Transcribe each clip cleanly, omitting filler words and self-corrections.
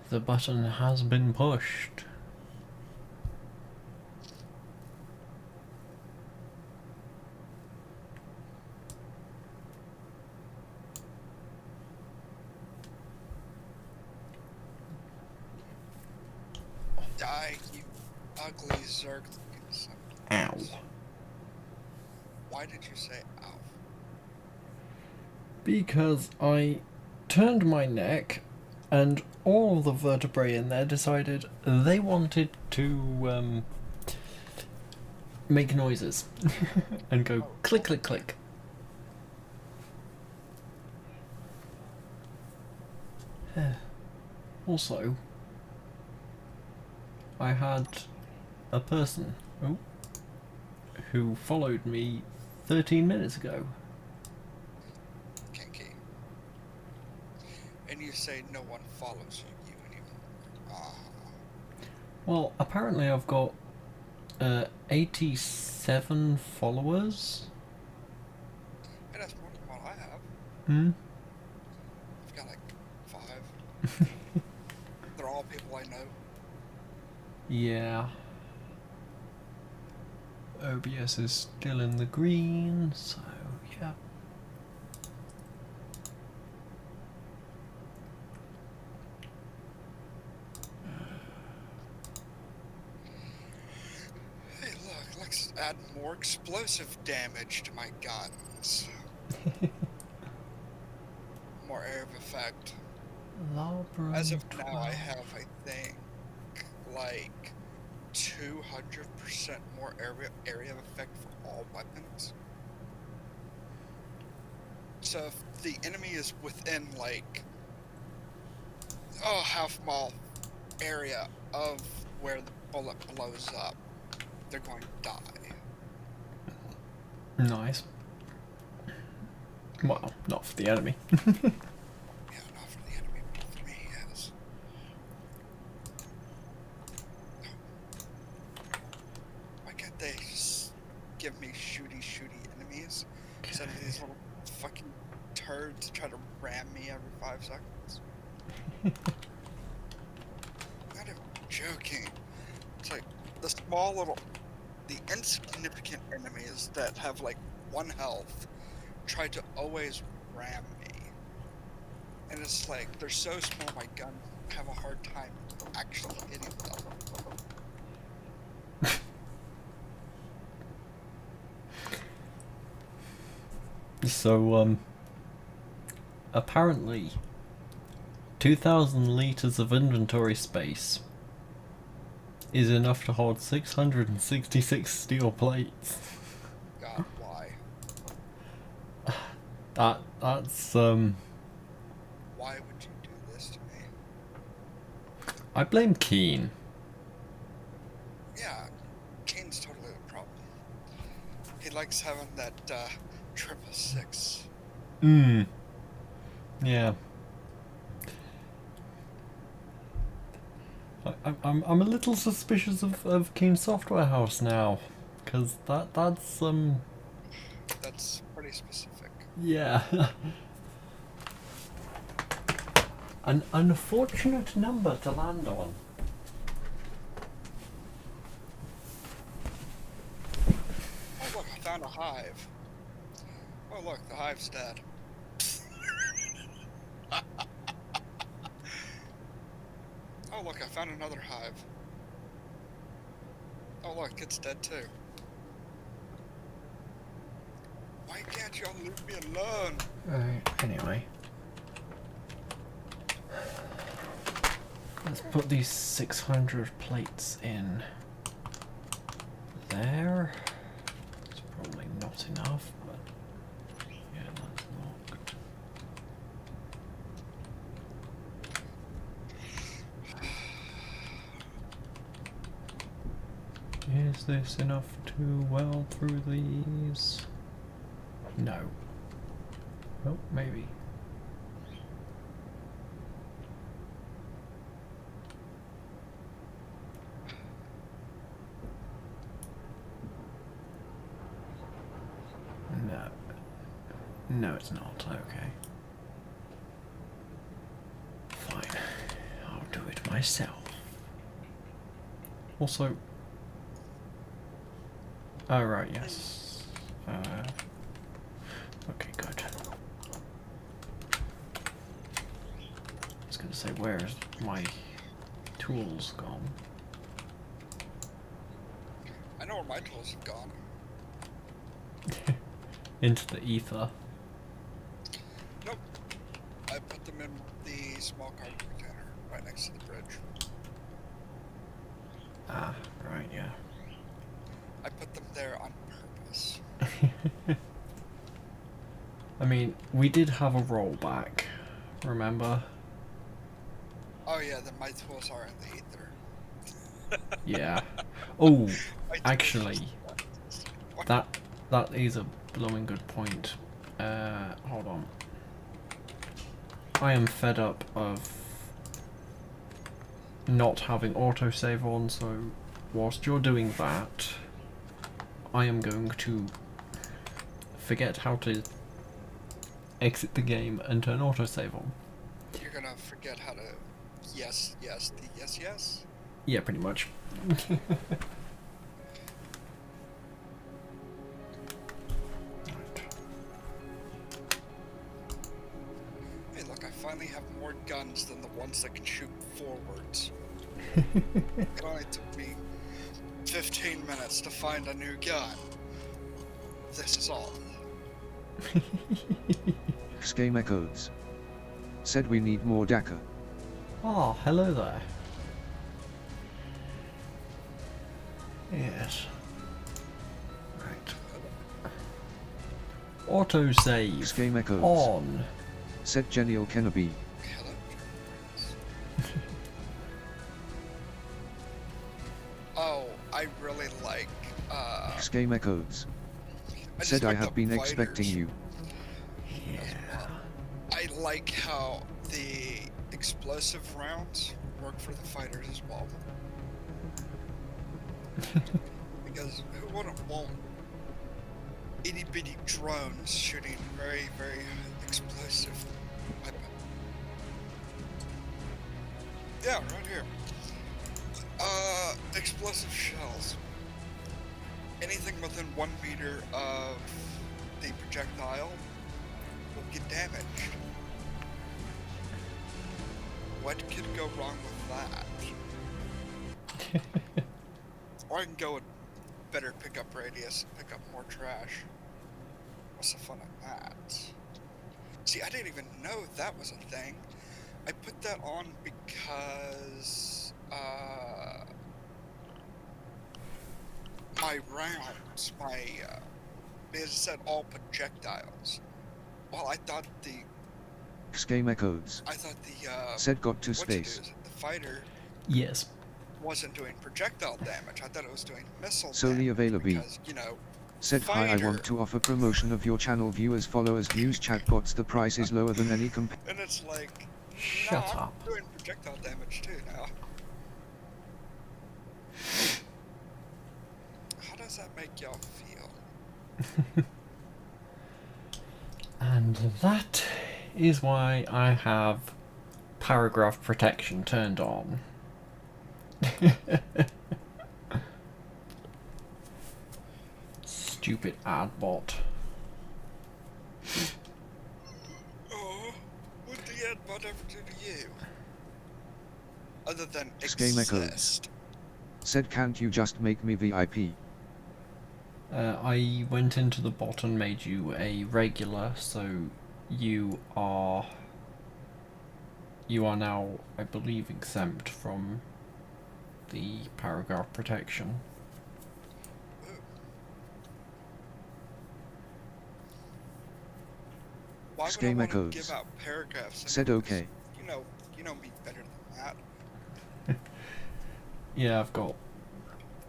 The button has been pushed. Die, you ugly Zerg. Ow. Why did you say ow? Because I turned my neck and all the vertebrae in there decided they wanted to make noises and go click click click. Also, I had a person who followed me 13 minutes ago. Kinky. And you say no one follows you anymore. Ah. Well, apparently I've got 87 followers. Hey, that's more than what I have. Hmm? I've got like 5. They're all people I know. Yeah. OBS is still in the green, so yeah. Hey, look, let's add more explosive damage to my guns. More area of effect. As of now, I have, I think, like 200% more area of effect for all weapons. So if the enemy is within, like, half-mile area of where the bullet blows up, they're going to die. Nice. Well, not for the enemy. Yeah, not for the enemy, but for me, yes. Why can't they just give me shooty enemies instead of these little fucking turds try to ram me every 5 seconds? Not even joking. It's like the small little, the insignificant enemies that have like 1 health try to always ram me. And it's like, they're so small my gun have a hard time actually hitting them. So, apparently, 2,000 litres of inventory space is enough to hold 666 steel plates. God, why? That's, Why would you do this to me? I blame Keen. Yeah, Kane's totally the problem. He likes having that, 666. Yeah. I'm a little suspicious of Keen Software House now, because that's That's pretty specific. yeah. An unfortunate number to land on. Oh look, I found a hive. Oh look, the hive's dead. Oh look, I found another hive. Oh look, it's dead too. Why can't y'all leave me alone? Anyway. Let's put these 600 plates in there. It's probably not enough, but yeah, that's locked. Is this enough to weld through these? No. Oh, maybe. No. No, it's not. Okay. Fine. I'll do it myself. Also... Oh, right, yes. Okay, good. I was going to say, where's my tools gone? I know where my tools have gone. Into the ether. Nope. I put them in the small cargo container right next to the bridge. Ah, right, yeah. I put them there on purpose. I mean, we did have a rollback, remember? Oh yeah, then my tools are in the ether. Yeah. Oh, My tools actually, just- that is a blowing good point. Hold on. I am fed up of not having autosave on, so whilst you're doing that, I am going to forget how to exit the game and turn autosave on. You're gonna forget how to yes, yes, the yes, yes. Yeah, pretty much. Hey, look, I finally have more guns than the ones that can shoot forwards. It only took me 15 minutes to find a new gun. This is all. Game Echoes. Said we need more DACA. Oh, hello there. Yes. Right. Autosave Game Echoes. on. Said Genial Kenobi. Hello. Oh, I really like, Game Echoes. I just Said I like have the been fighters. expecting you. Yeah. I like how the explosive rounds work for the fighters as well. Because who wouldn't want itty bitty drones shooting very, very explosive weapon? Yeah, right here. Explosive shells. Anything within 1 meter of the projectile will get damaged. What could go wrong with that? Or I can go with better pickup radius and pick up more trash. What's the fun of that? See, I didn't even know that was a thing. I put that on because, my rounds, it said all projectiles. Well, I thought the, Game Echoes. Said got to space. the fighter Yes. wasn't doing projectile damage. I thought it was doing missile Solely damage. available. Because, you know, Said hi, I fighter. want to offer promotion of your channel viewers followers views chatbots. The price is lower than any And it's like, Shut no, up. I'm doing projectile damage too now. How does that make y'all feel? And that is why I have paragraph protection turned on. Stupid ad bot. Oh, what did the Adbot ever do to you? Other than Game Echoes. exist. Said can't you just make me VIP? I went into the bot and made you a regular, so you are now, I believe, exempt from the paragraph protection. Why would I Game want to Echoes. give out paragraphs? Said anyways? okay. You know me better than that. Yeah, I've got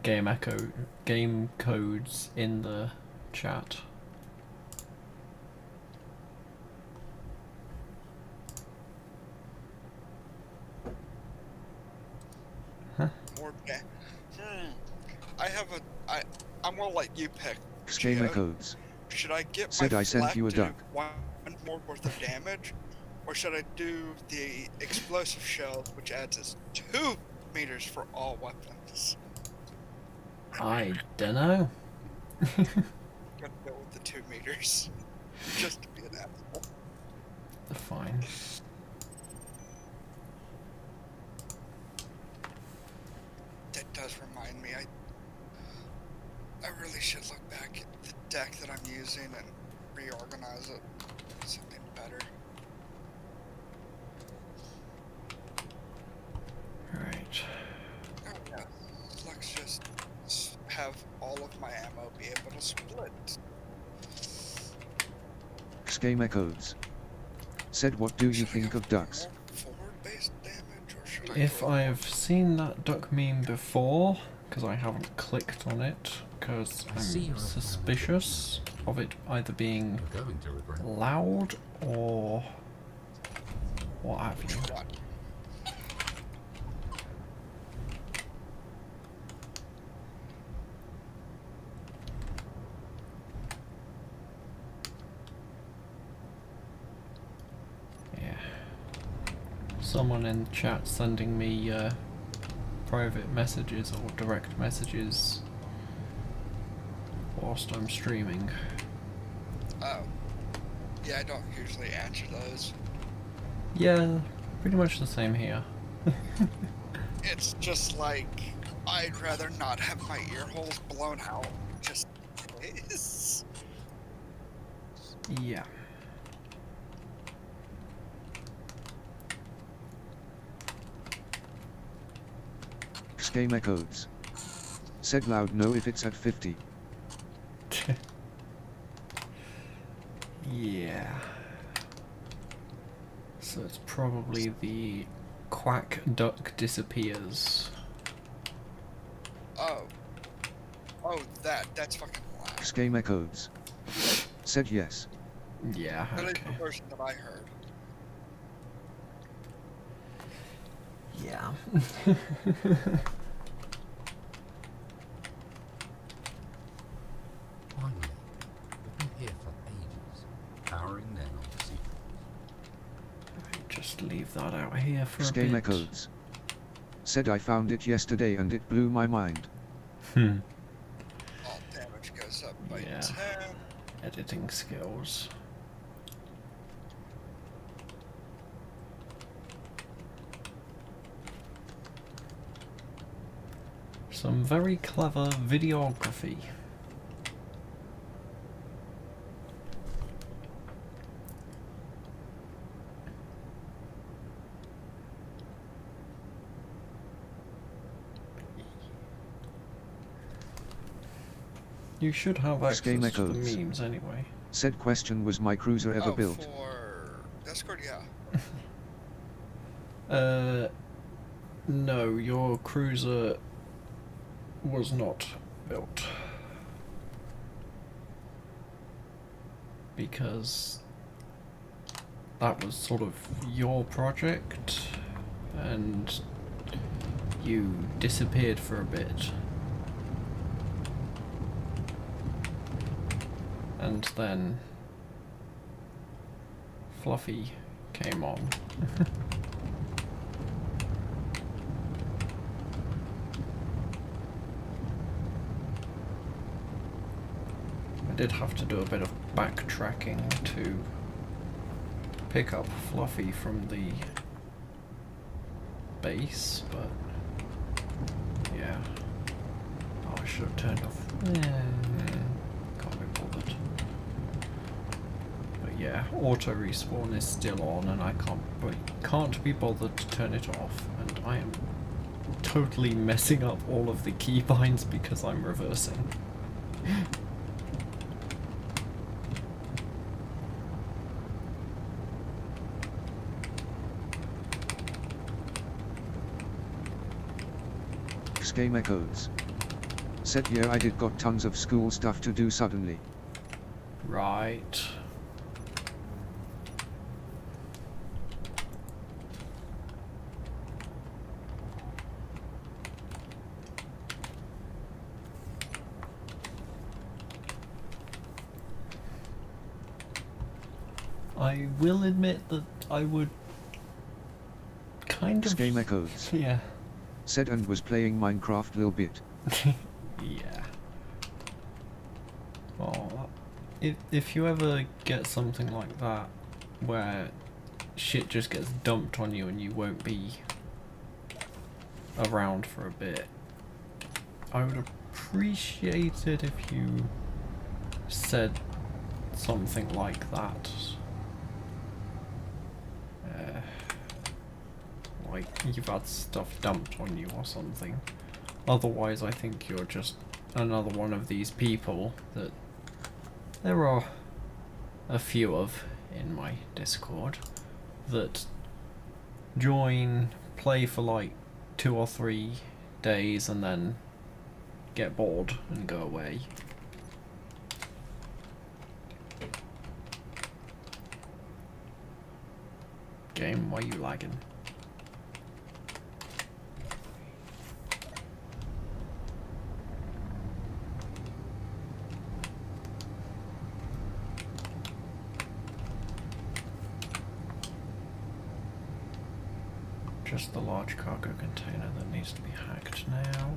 game codes in the chat. More I'm gonna let you pick. Game Geo. Echoes. Should I get Said my I sent flak you a to duck. do 1 more worth of damage, Or should I do the explosive shells, which adds as 2 meters for all weapons? I dunno. I'm gonna go with the 2 meters. Just to be an asshole. Fine. That does remind me, I really should look back at the deck that I'm using and reorganize it. Something better. Right. Oh yeah. Let's just have all of my ammo be able to split. Scame Echoes. Said what do you Should I think go of ducks? more forward-based damage, or should I If go I've seen that duck meme before, because I haven't clicked on it, because I'm suspicious of it either being You're going to regret. loud or what have you. what? Yeah. Someone in the chat sending me private messages or direct messages whilst I'm streaming. Oh. Yeah, I don't usually answer those. Yeah, pretty much the same here. It's just like, I'd rather not have my ear holes blown out. Just is. Yeah. Scame Echoes. Said loud no if it's at 50. Yeah. So it's probably the quack duck disappears. Oh. Oh, that's fucking loud. Scame Echoes. Said yes. Yeah, That is okay. the version that I heard. Yeah. Finally, we've been here for ages. Powering down secrets. Just leave that out here for a Scame bit. Echoes. Said I found it yesterday and it blew my mind. All damage goes up by Yeah. 10. Editing skills. Some very clever videography. You should have Scame access to the Echoes. memes anyway. Said question was my cruiser ever Oh, built? for Discord, yeah. No, your cruiser was not built. Because that was sort of your project, and you disappeared for a bit. And then Fluffy came on. I did have to do a bit of backtracking to pick up Fluffy from the base, but yeah. Oh, I should have turned off. Can't be bothered. But yeah, auto respawn is still on, and I can't be bothered to turn it off, and I am totally messing up all of the keybinds because I'm reversing. Scame Echoes. Said yeah I did got tons of school stuff to do suddenly. Right. I will admit that I would kind of... Scam Echoes. Yeah. Said and was playing Minecraft little bit. Yeah. Well, if you ever get something like that, where shit just gets dumped on you and you won't be around for a bit, I would appreciate it if you said something like that. Like you've had stuff dumped on you or something. Otherwise, I think you're just another one of these people that there are a few of in my Discord that join, play for like 2 or 3 days and then get bored and go away. Game, why are you lagging? Just the large cargo container that needs to be hacked now.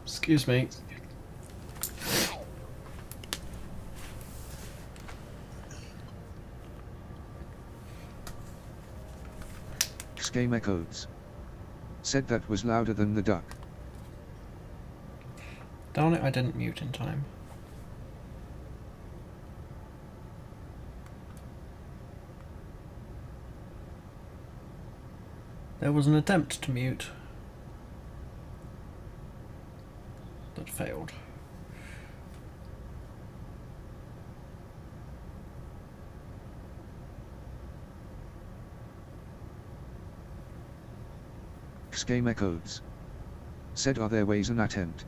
Excuse me. Scam Echoes. Said that was louder than the duck. Darn it, I didn't mute in time. There was an attempt to mute that failed. Scam Echoes. Said are there ways an attempt?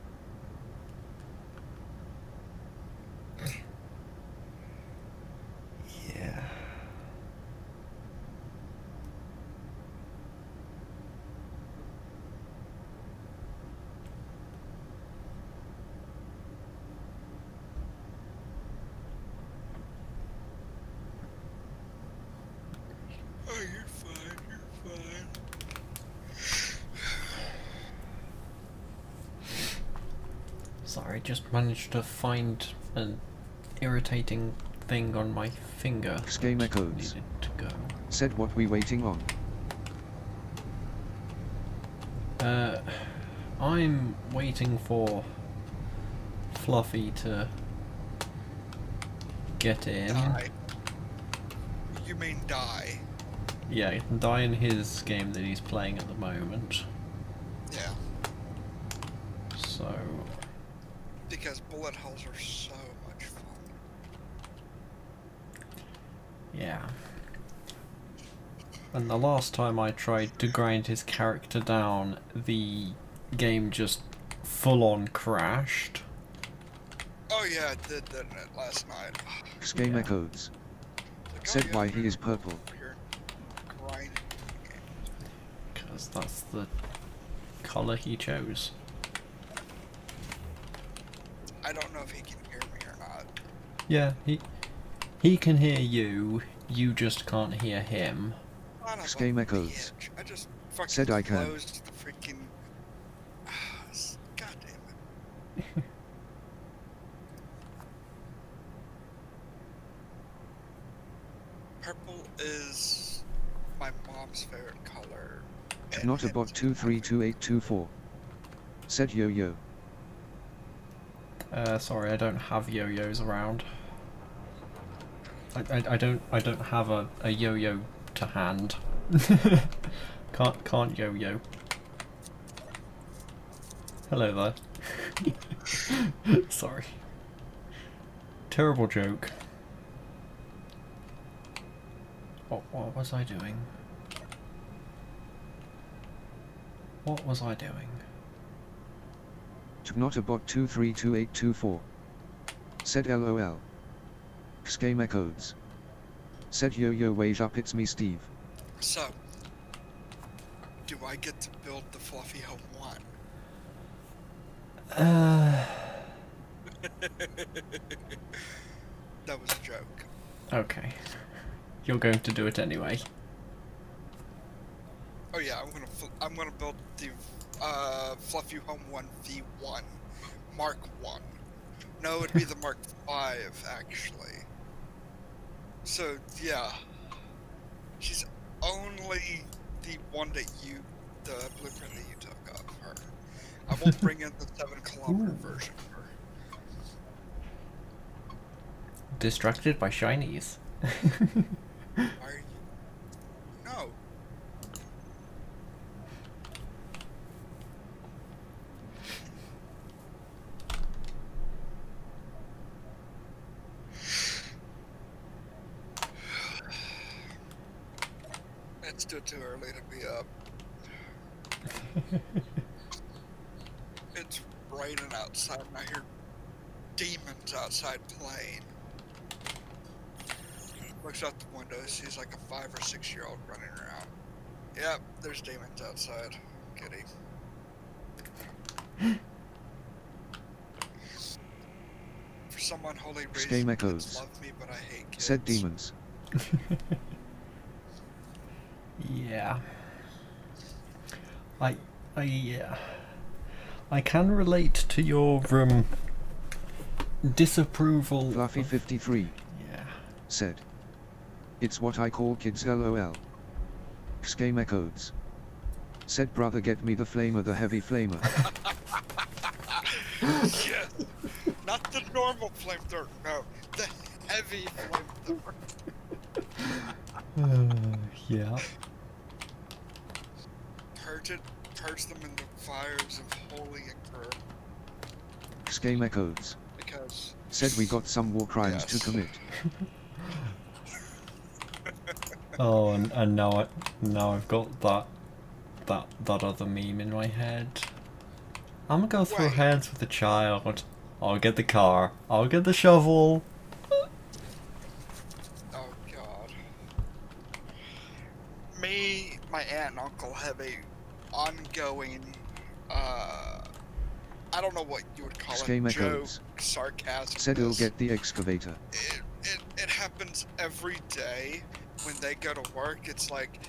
Yeah. Oh, you're fine, you're fine. Sorry, just managed to find an irritating thing on my finger. Scam that Echoes. needed to go. Said what we waiting on? I'm waiting for Fluffy to get in. Die. You mean die? Yeah, die in his game that he's playing at the moment. Yeah. So, Because bullet hells are so much fun. yeah. And the last time I tried to grind his character down, the game just full on crashed. Oh yeah, I did, didn't it, last night? Scam Yeah. Echoes. Like, oh, Said yeah, why he is purple. you're grinding. Because that's the colour he chose. I don't know if he can hear me or not. Yeah, he can hear you, you just can't hear him. Son of a Scam Echoes. bitch. I just fucking Said I can. closed the freaking... God damn it. Purple is my mom's favorite color. and Not a it's bot 232824. Said yo yo. Sorry, I don't have yo-yos around. I don't have a yo-yo to hand. Can't yo-yo. Hello there. Sorry. Terrible joke. What was I doing? What was I doing? Tgnottabot232824. Said LOL. Xgame codes. Said yo yo wage up, it's me Steve. So, do I get to build the Fluffy Home 1? That was a joke. Okay. You're going to do it anyway. Oh yeah, I'm gonna build the Fluffy Home 1 V1 Mark 1. No, it'd be the Mark 5 actually. So yeah, she's only the one that the blueprint that you took of her. I won't bring in the 7-kilometer Ooh. version of her. Distracted by shinies. Why are you? No. It's still too early to be up. It's raining outside and I hear demons outside playing. Looks out the window, sees like a 5 or 6 year old running around. Yep, there's demons outside. Kitty. For some unholy reason, Scheme kids echoes. love me, but I hate kids. Said demons. Yeah. I can relate to your disapproval. Fluffy of- 53. Yeah. Said. It's what I call kids LOL. Xgame codes. Said brother get me the flamer, the heavy flamer. Yes! Not the normal flamethrower, no. The heavy flamethrower. Yeah. Purge them in the fires of holy inquire, Xgame codes. because Said we got some war crimes to Yes. commit. Oh, and now I've got that other meme in my head. I'm gonna go through Wait. heads with a child. I'll get the car. I'll get the shovel. oh god. Me, my aunt and uncle have a ongoing I don't know what you would call it, Schema joke, codes. sarcasm. Said he'll get the excavator. It happens every day when they go to work. It's like,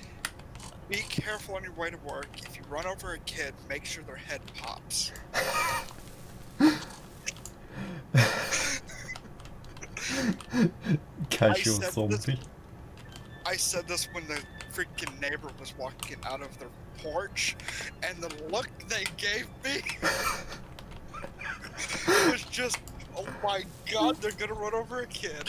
be careful on your way to work. If you run over a kid, make sure their head pops. Casual said zombie. I said this when the freaking neighbor was walking out of their porch, and the look they gave me was just, oh my god, they're gonna run over a kid.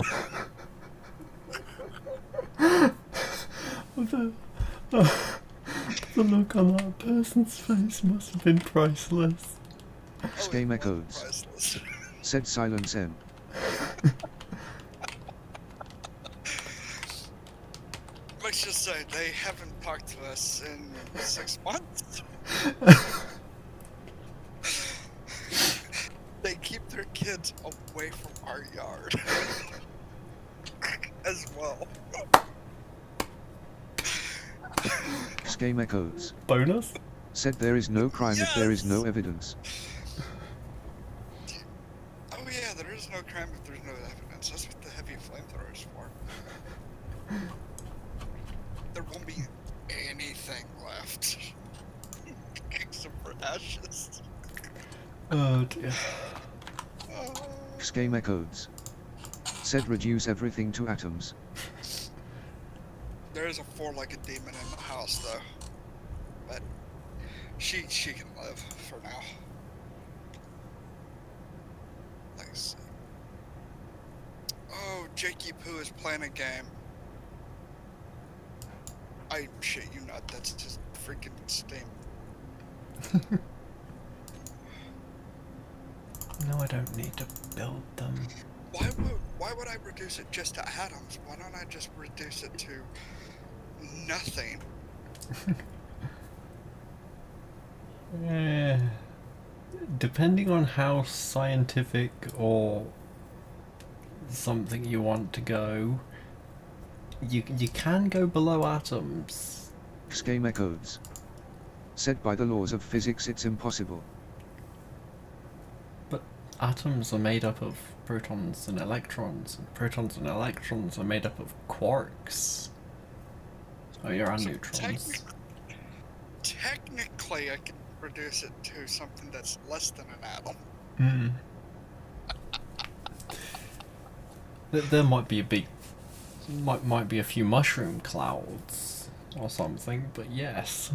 The look on that person's face must have been priceless. Oh, it Schema was codes. priceless. Said silence M. Let's just say they haven't talked to us in 6 months. They keep their kids away from our yard as well. Schema codes. Bonus? Said there is no crime if there is no evidence. Oh yeah, there is no crime if there's no evidence. That's what the heavy flamethrower is for. There won't be anything left. Except for ashes. Oh dear. Oh. Schema codes. Said reduce everything to atoms. There is a 4-legged demon in the house though. But she can live for now. Let's see. Oh, Jakey Poo is playing a game. I shit you not, that's just freaking Steam. No, I don't need to build them. Why would why would I reduce it just to atoms? Why don't I just reduce it to nothing? Eh, depending on how scientific or something you want to go, you can go below atoms. Schema codes. Said by the laws of physics it's impossible. But atoms are made up of protons and electrons are made up of quarks. Oh, you're on So neutrons. Technically, I can reduce it to something that's less than an atom. Hmm. There might be a big, might be a few mushroom clouds or something, but yes.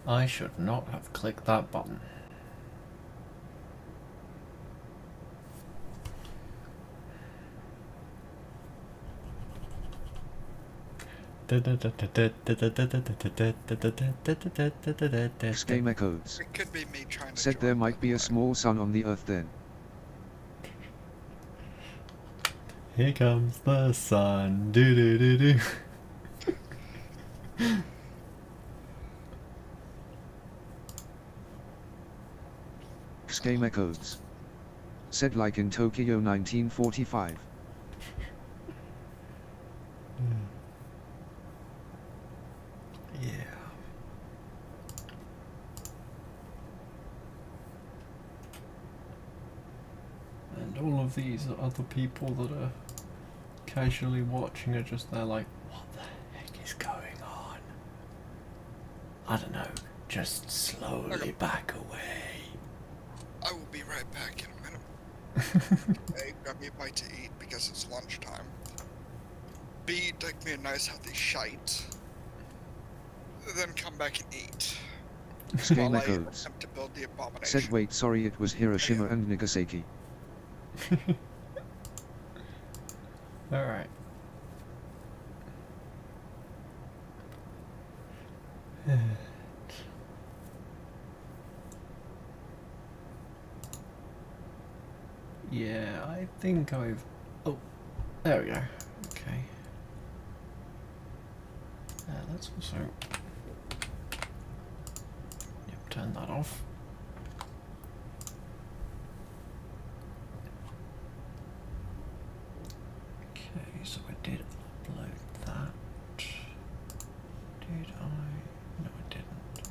I should not have clicked that button. Schema codes. It could be me trying to. Said there join might be a the small sun on the Earth then. Here comes the sun. Do do do do. Schema codes. Said like in Tokyo 1945. Yeah. And all of these other people that are casually watching are just there like, what the heck is going on? I don't know, just slowly back away. I will be right back in a minute. A, grab me a bite to eat because it's lunchtime. B, take me a nice healthy shite. Then come back and eat. Schema While I codes. attempt to build the abomination. Said wait sorry it was Hiroshima and Nagasaki. Alright. Yeah, I think I've... Oh, there we go. Okay. Let's also... Yep, turn that off. Okay, so I did upload that. Did I? No, I didn't.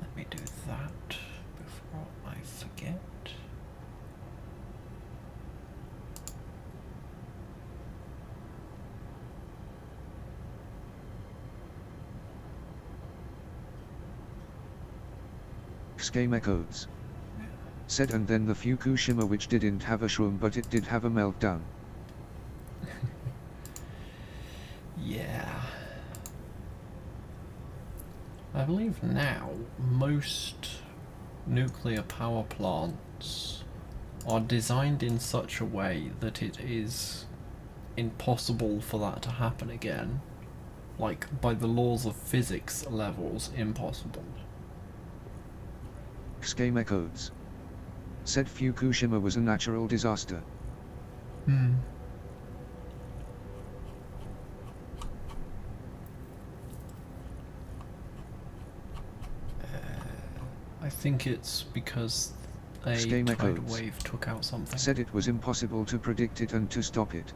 Let me do that before I forget. Schema codes. Said and then the Fukushima which didn't have a shroom but it did have a meltdown. Yeah. I believe now most nuclear power plants are designed in such a way that it is impossible for that to happen again. Like, by the laws of physics levels, impossible. Schema codes. Said Fukushima was a natural disaster. Hmm. I think it's because a Schema tidal codes. wave took out something. Said it was impossible to predict it and to stop it.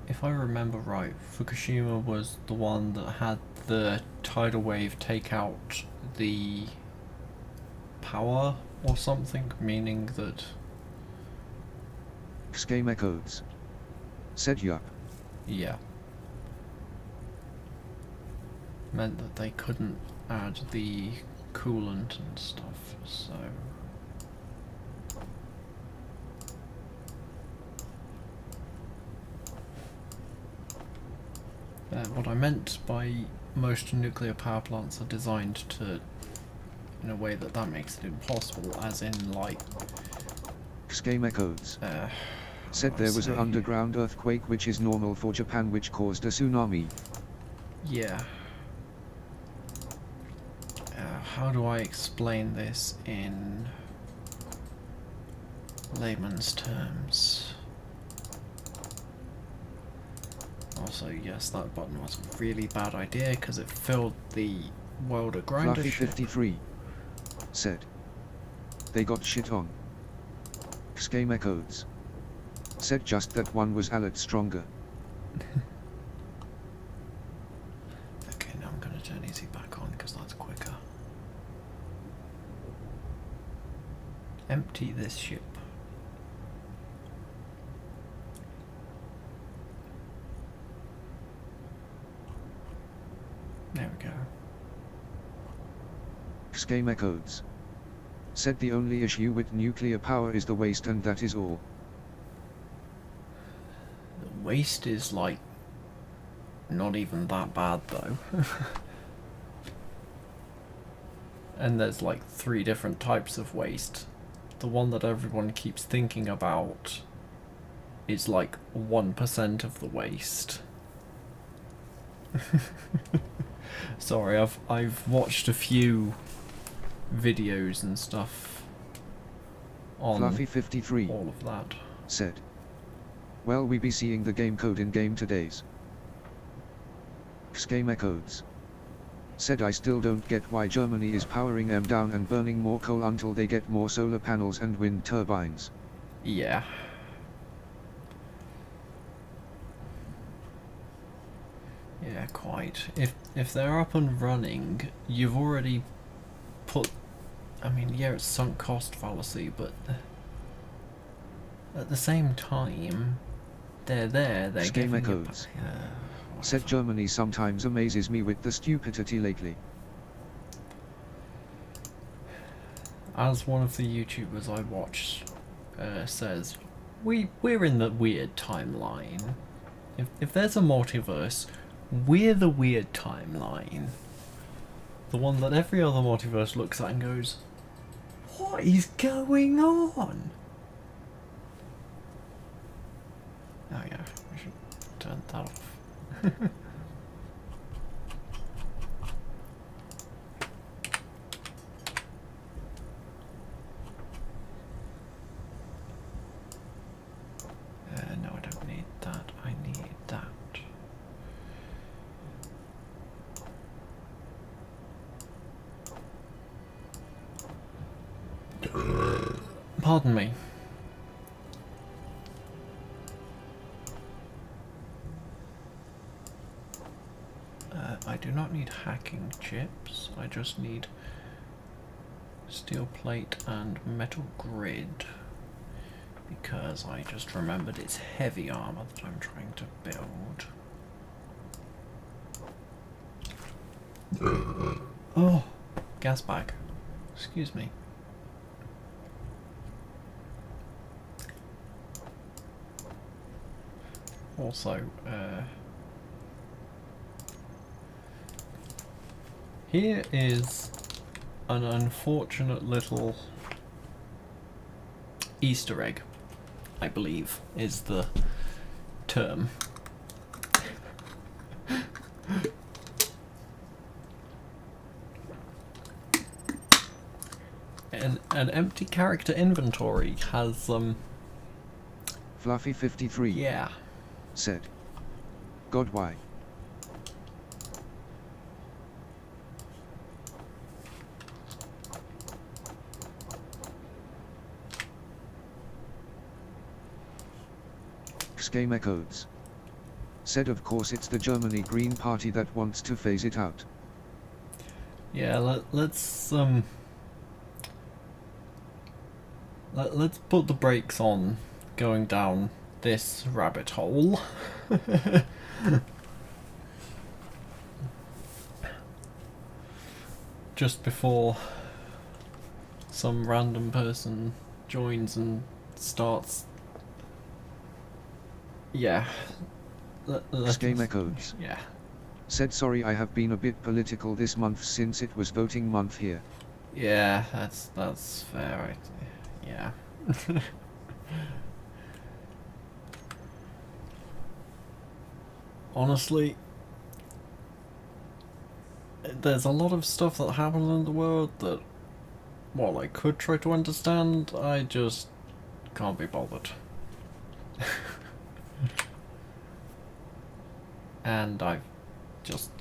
If I remember right, Fukushima was the one that had the tidal wave take out the power or something, meaning that... Schema codes. Said yup. Yeah. Meant that they couldn't add the coolant and stuff, so... What I meant by most nuclear power plants are designed to, in a way that makes it impossible, as in like... Schema codes. Said how do I there was an say? underground earthquake which is normal for Japan which caused a tsunami. Yeah. how do I explain this in layman's terms? Also, yes, that button was a really bad idea because it filled the world of grinder Fluffy ship. 53 said. They got shit on. Schema codes. Said just that one was a lot stronger. Okay, now I'm going to turn easy back on because that's quicker. Empty this ship. There we go. Schema codes. Said the only issue with nuclear power is the waste and that is all. The waste is like not even that bad though. And there's like 3 different types of waste. The one that everyone keeps thinking about is like 1% of the waste. Sorry, I've watched a few videos and stuff on Fluffy 53 all of that. said. Well, we be seeing the game code in game today's. Schema codes. Said I still don't get why Germany is powering them down and burning more coal until they get more solar panels and wind turbines. Yeah. Yeah, quite. If they're up and running, you've already put... I mean, yeah, it's sunk cost fallacy, but at the same time, they're there, they're Schema giving you... codes. Yeah, Said whatever. Germany sometimes amazes me with the stupidity lately. As one of the YouTubers I watch says, we're in the weird timeline. If there's a multiverse, we're the weird timeline. The one that every other multiverse looks at and goes, what is going on? Oh yeah, we should turn that off. No, I don't need that. I need that. Pardon me. I do not need hacking chips. I just need steel plate and metal grid. Because I just remembered it's heavy armor that I'm trying to build. Oh, gas bag. Excuse me. Also, here is an unfortunate little Easter egg, I believe, is the term. An empty character inventory has, Fluffy 53 yeah. said. God, why? Schema codes. Said of course it's the Germany Green Party that wants to phase it out. Yeah, let's put the brakes on going down this rabbit hole. Just before some random person joins and starts. Yeah. Schema codes. Yeah. Said sorry I have been a bit political this month since it was voting month here. Yeah, that's fair. Yeah. Honestly, there's a lot of stuff that happens in the world that, while I could try to understand, I just can't be bothered. And I've just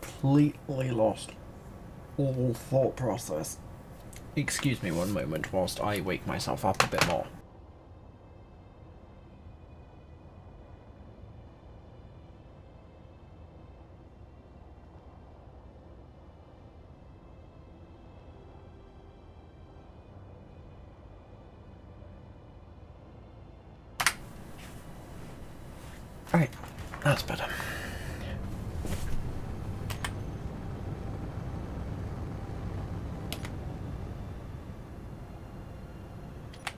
completely lost all thought process. Excuse me one moment whilst I wake myself up a bit more. Alright, that's better.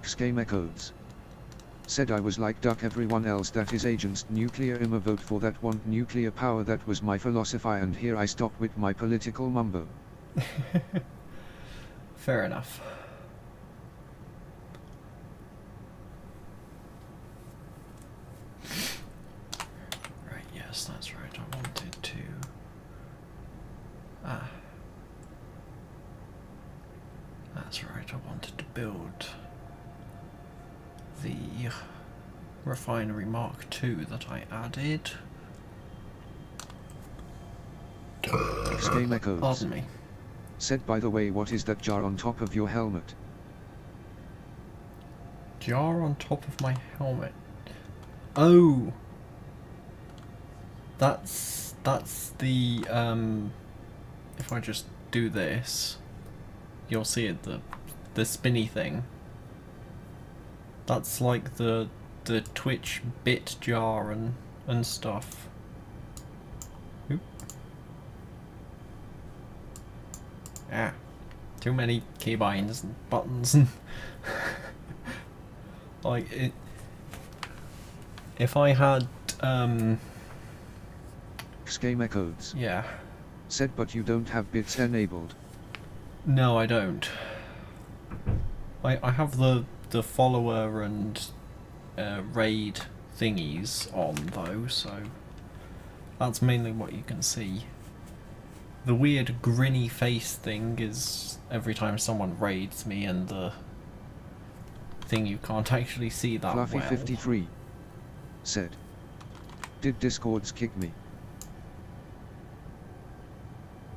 Schema codes. Said I was like duck everyone else that is agents nuclear a vote for that want nuclear power, that was my philosophy, and here I stop with my political mumbo. Fair enough. Right, yes, that's right. I wanted to... That's right, I wanted to build the Refinery Mark II that I added. Schema codes. Pardon me. Said, by the way, what is that jar on top of your helmet? Jar on top of my helmet. Oh! That's the, if I just do this, you'll see it, the spinny thing. That's like the Twitch bit jar and stuff. Oop. Ah, too many keybinds and buttons and like it. If I had Schema codes. yeah. Said, but you don't have bits enabled. No, I don't. I have the follower and raid thingies on though, so that's mainly what you can see. The weird grinny face thing is every time someone raids me, and the thing you can't actually see that Fluffy well. 53. Said. Did Discords kick me?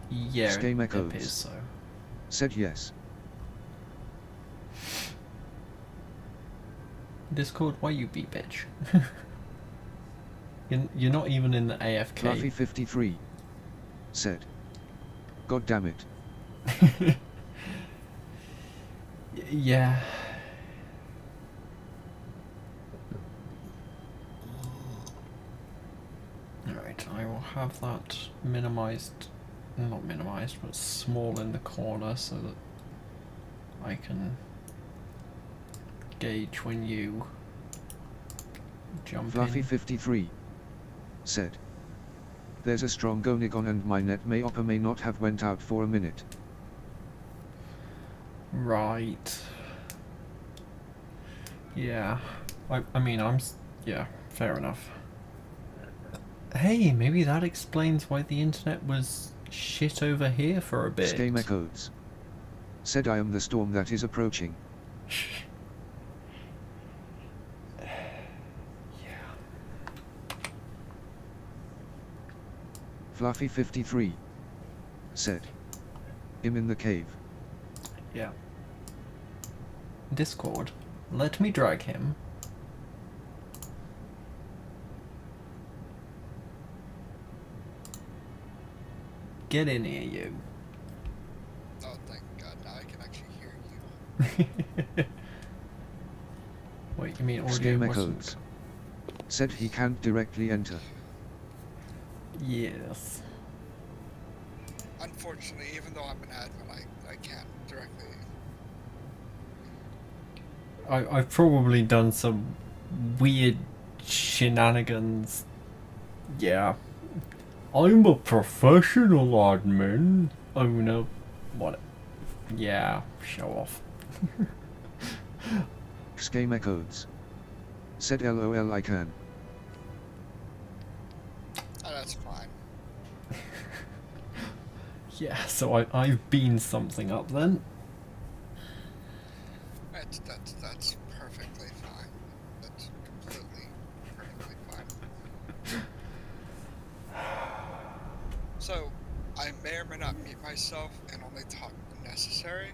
Yeah, Schema it codes. appears so. Said yes. Discord, why you be bitch? You're not even in the AFK. Fluffy 53. Said. God damn it. Yeah. Alright, I will have that minimized, not minimized, but small in the corner so that I can gauge when you jump Fluffy in. 53. Said. There's a strong Gonigon and my net may or may not have went out for a minute. Right. Yeah. I mean, yeah, fair enough. Hey, maybe that explains why the internet was shit over here for a bit. Schema codes. Said, I am the storm that is approaching. Fluffy 53. Said. Him in the cave. Yeah. Discord, let me drag him. Get in here, you. Oh, thank God, now I can actually hear you. Wait, you mean audio Schema wasn't... codes. Said he can't directly enter. Yes. Unfortunately, even though I'm an admin, I can't directly. I've probably done some weird shenanigans. Yeah. I'm a professional admin. Oh no. What? Yeah, show off. Schema codes. Said LOL I can. Oh, that's fine. Yeah, so I've been something up then. That's perfectly fine. That's completely perfectly fine. So, I may or may not mute myself and only talk when necessary.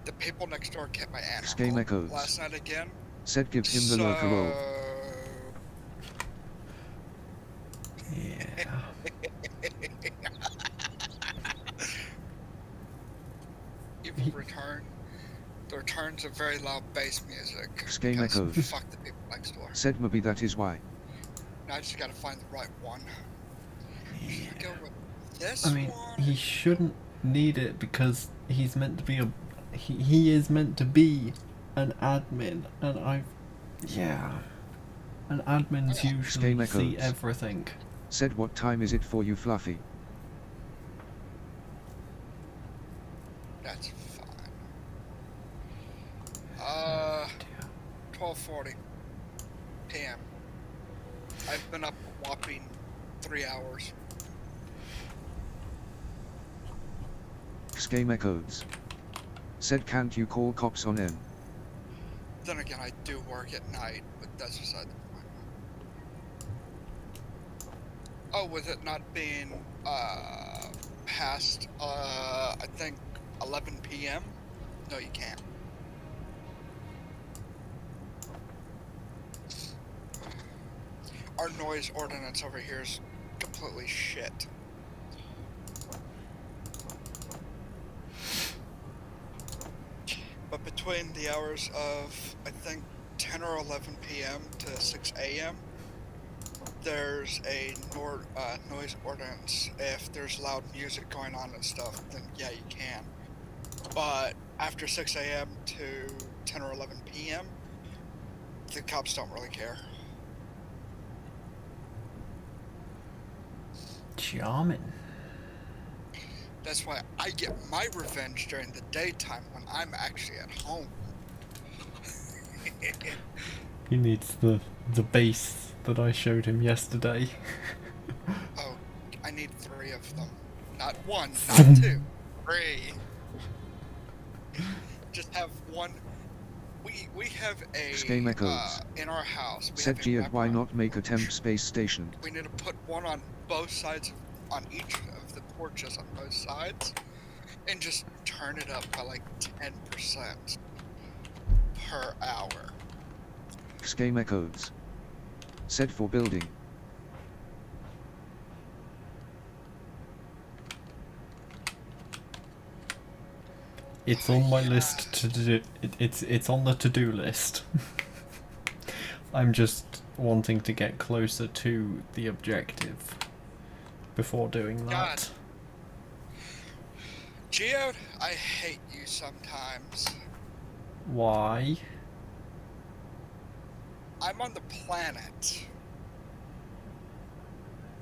The people next door kept my aunt Scheme echoes. last night again. Said give him the lurker roll. Yeah. Evil return. The returns of very loud bass music. Scheme because echoes. Fuck the people next door. Said maybe that is why. Now I just gotta find the right one. Should I go with this I mean, one? he shouldn't need it because he's meant to be a. He is meant to be an admin, and yeah. And admins usually Scheme see echoes. everything. Said what time is it for you, Fluffy? That's fine. 12:40 p.m. I've been up a whopping 3 hours. Scheme echoes. Said can't you call cops on him? Then again, I do work at night, but that's beside the point. Oh, with it not being past I think 11 p.m. No, you can't. Our noise ordinance over here is completely shit. But between the hours of, I think, 10 or 11 p.m. to 6 a.m., there's a noise ordinance. If there's loud music going on and stuff, then yeah, you can. But after 6 a.m. to 10 or 11 p.m., the cops don't really care. Charming. That's why I get my revenge during the daytime when I'm actually at home. He needs the base that I showed him yesterday. Oh, I need 3 of them. Not 1, not 2. 3. Just have one. We have a Scheme echoes. in our house. We Said have a Giad why wraparound. not make a temp space station? We need to put one on both sides, on each of the porches on both sides, and just turn it up by like 10% per hour. Scheme echoes. Said for building. It's on my list to do. It's on the to-do list. I'm just wanting to get closer to the objective before doing God. that. Geode, I hate you sometimes. Why? I'm on the planet.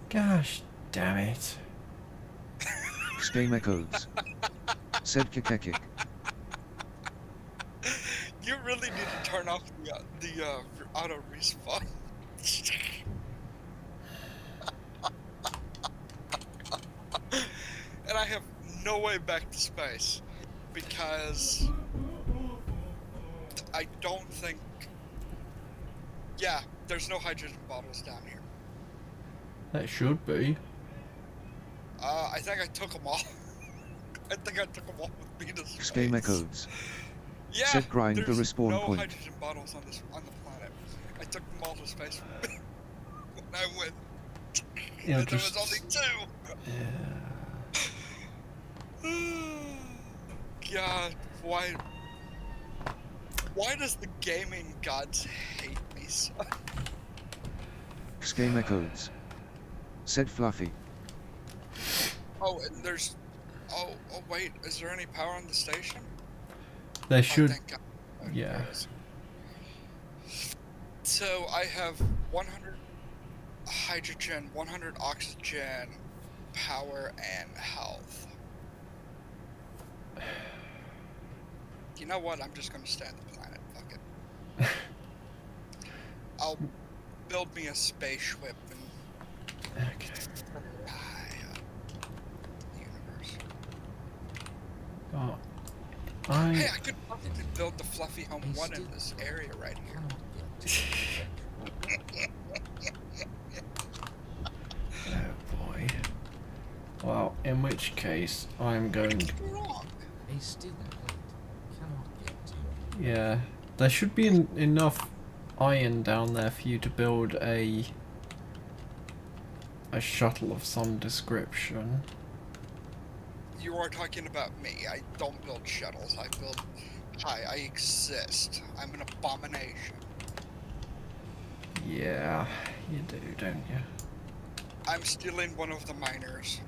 Gosh damn it. Scheme echoes. Said Kikekik. You really need to turn off the auto respawn. And I have no way back to space because I don't think. Yeah, there's no hydrogen bottles down here. That should be. I think I took them all. I think I took them all with me to space. Scheme echoes. Yeah, Said grind the there's respawn no point. hydrogen bottles on the planet. I took them all to space when I went. Yeah, And just. there was only 2. Yeah. God, why does the gaming gods hate me so? Scheme echoes. Said Fluffy. Oh, and there's. Oh, wait, is there any power on the station? There Oh, should. thank God. Okay, Yeah. there is. So I have 100 hydrogen, 100 oxygen, power, and health. You know what? I'm just gonna stay on the planet. Fuck it. I'll build me a spaceship and Okay. fly up the universe. Oh, Hey, I I could probably build the Fluffy Home Hey, 1 in Steve. this area right here. Cannot get to oh boy. Well, in which case I'm going. What's wrong? a steel plate cannot get to Yeah, there should be enough iron down there for you to build a shuttle of some description. You are talking about me. I don't build shuttles. I build. Hi, I exist. I'm an abomination. Yeah, you do, don't you? I'm stealing one of the miners.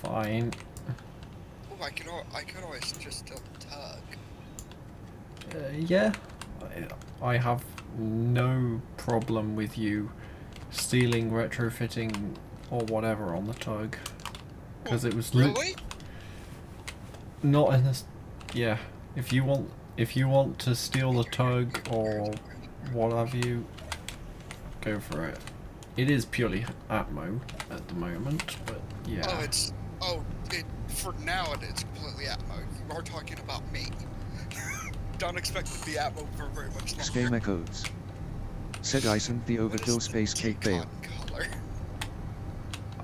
Fine. Oh, I could always just steal Tug. Yeah, I have no problem with you stealing, retrofitting, or whatever on the Tug. Because it was Really? not in this. Yeah, if you want to steal the Tug or what have you, go for it. It is purely Atmo at the moment, but yeah. Oh, for now it is completely Atmo. You are talking about me. Don't expect it to be Atmo for very much longer. Scame echoes. Said I sent the What is overkill the space cake bail. decon color?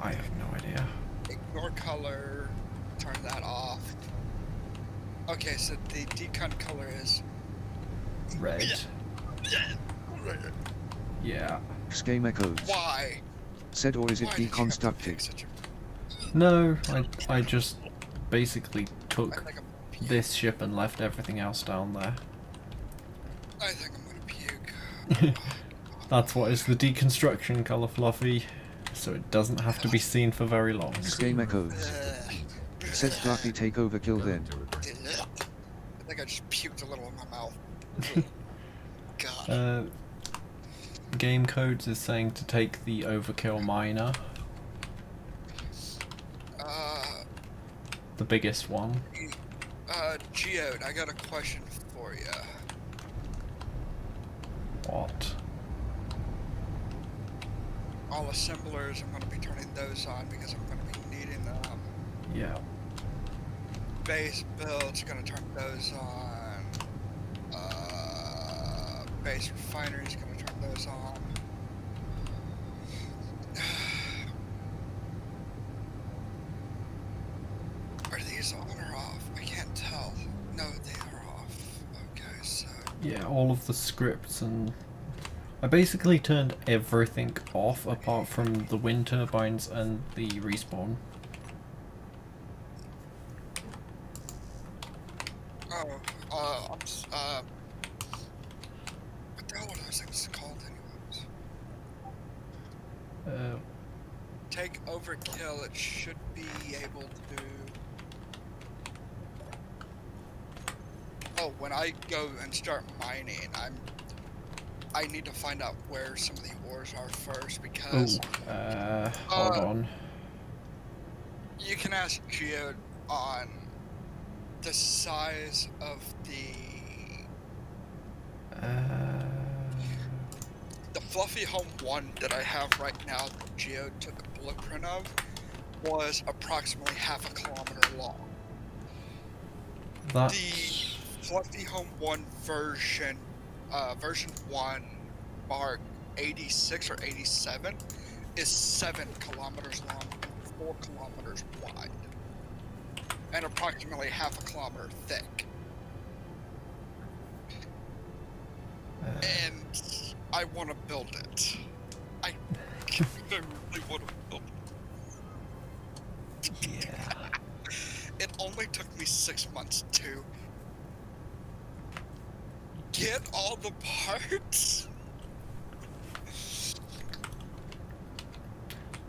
I have no idea. Ignore color. Turn that off. Okay, so the decon color is Red. Yeah. Scame echoes. why? Said or is it Why did you have to pick deconstructed? such a- No, I just basically I took think I'm this ship and left everything else down there. I think I'm gonna puke. That's what is the deconstruction colour, Fluffy, so it doesn't have to be seen for very long. Scame echoes. Said Fluffy take overkill then. I think I just puked a little in my mouth. God. Game Codes is saying to take the Overkill Miner, the biggest one. Geode, I got a question for you. What? All assemblers, I'm gonna be turning those on because I'm gonna be needing them. Yeah. Base builds, gonna turn those on. Base refineries, gonna turn those on. Are these on or off? I can't tell. No, they are off. Okay, so. Yeah, all of the scripts and... I basically turned everything off apart from the wind turbines and the respawn. Oh, what the hell are those things called anyways? Take overkill, it should be able to... Oh, when I go and start mining, I need to find out where some of the ores are first because... Hold on. You can ask Geode on the size of the Fluffy Home 1 that I have right now that Geode took a blueprint of was approximately half a kilometer long. That... The Fluffy Home 1 version 1 mark 86 or 87 is 7 kilometers long and 4 kilometers wide. And approximately half a kilometer thick. And I want to build it. I really want to build it. Yeah. It only took me 6 months to get all the parts.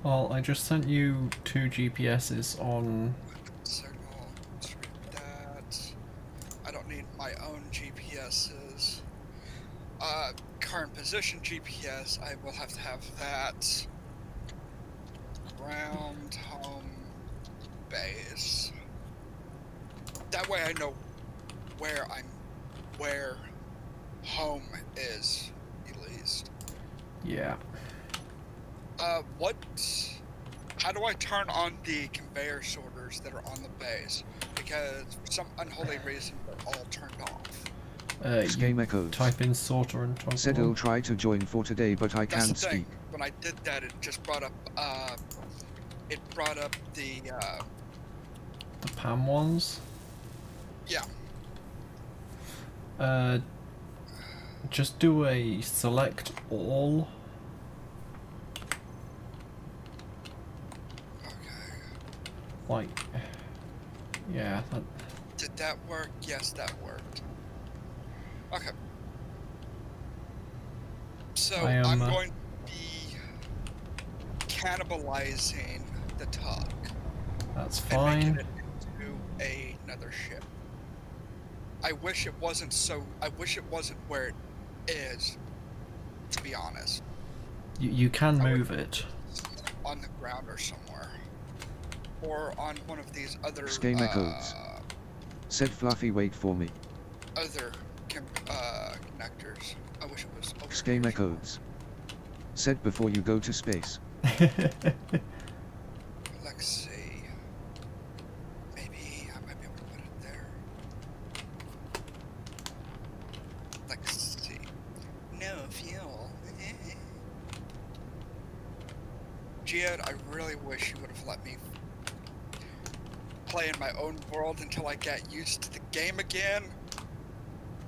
Well, I just sent you 2 GPSs on... Signal, let's read that. I don't need my own GPSs. Current position GPS, I will have to have that. Ground, home, base. That way I know where home is, at least. Yeah. how do I turn on the conveyor sorters that are on the base? Because for some unholy reason, they're all turned off. You Game echoes. type in sorter and toggle Said on. he'll try to join for today, but I That's can't the thing. speak. When I did that, it just brought up, it brought up the, The PAM ones. yeah. Just do a select all. Okay. Like, yeah, that, Did that work? Yes, that worked. Okay. So I am, I'm going to be cannibalizing the tug that's and making fine. it into another ship. I wish it wasn't so. I wish it wasn't where it is. To be honest, You can I would- move it. on the ground or somewhere, or on one of these other Game echoes. Said Fluffy, wait for me. other connectors. I wish it was over Game here. echoes. Said before you go to space. Let's see. Maybe I might be able to put it there. Let's see. No fuel. Geode, I really wish you would have let me play in my own world until I get used to the game again.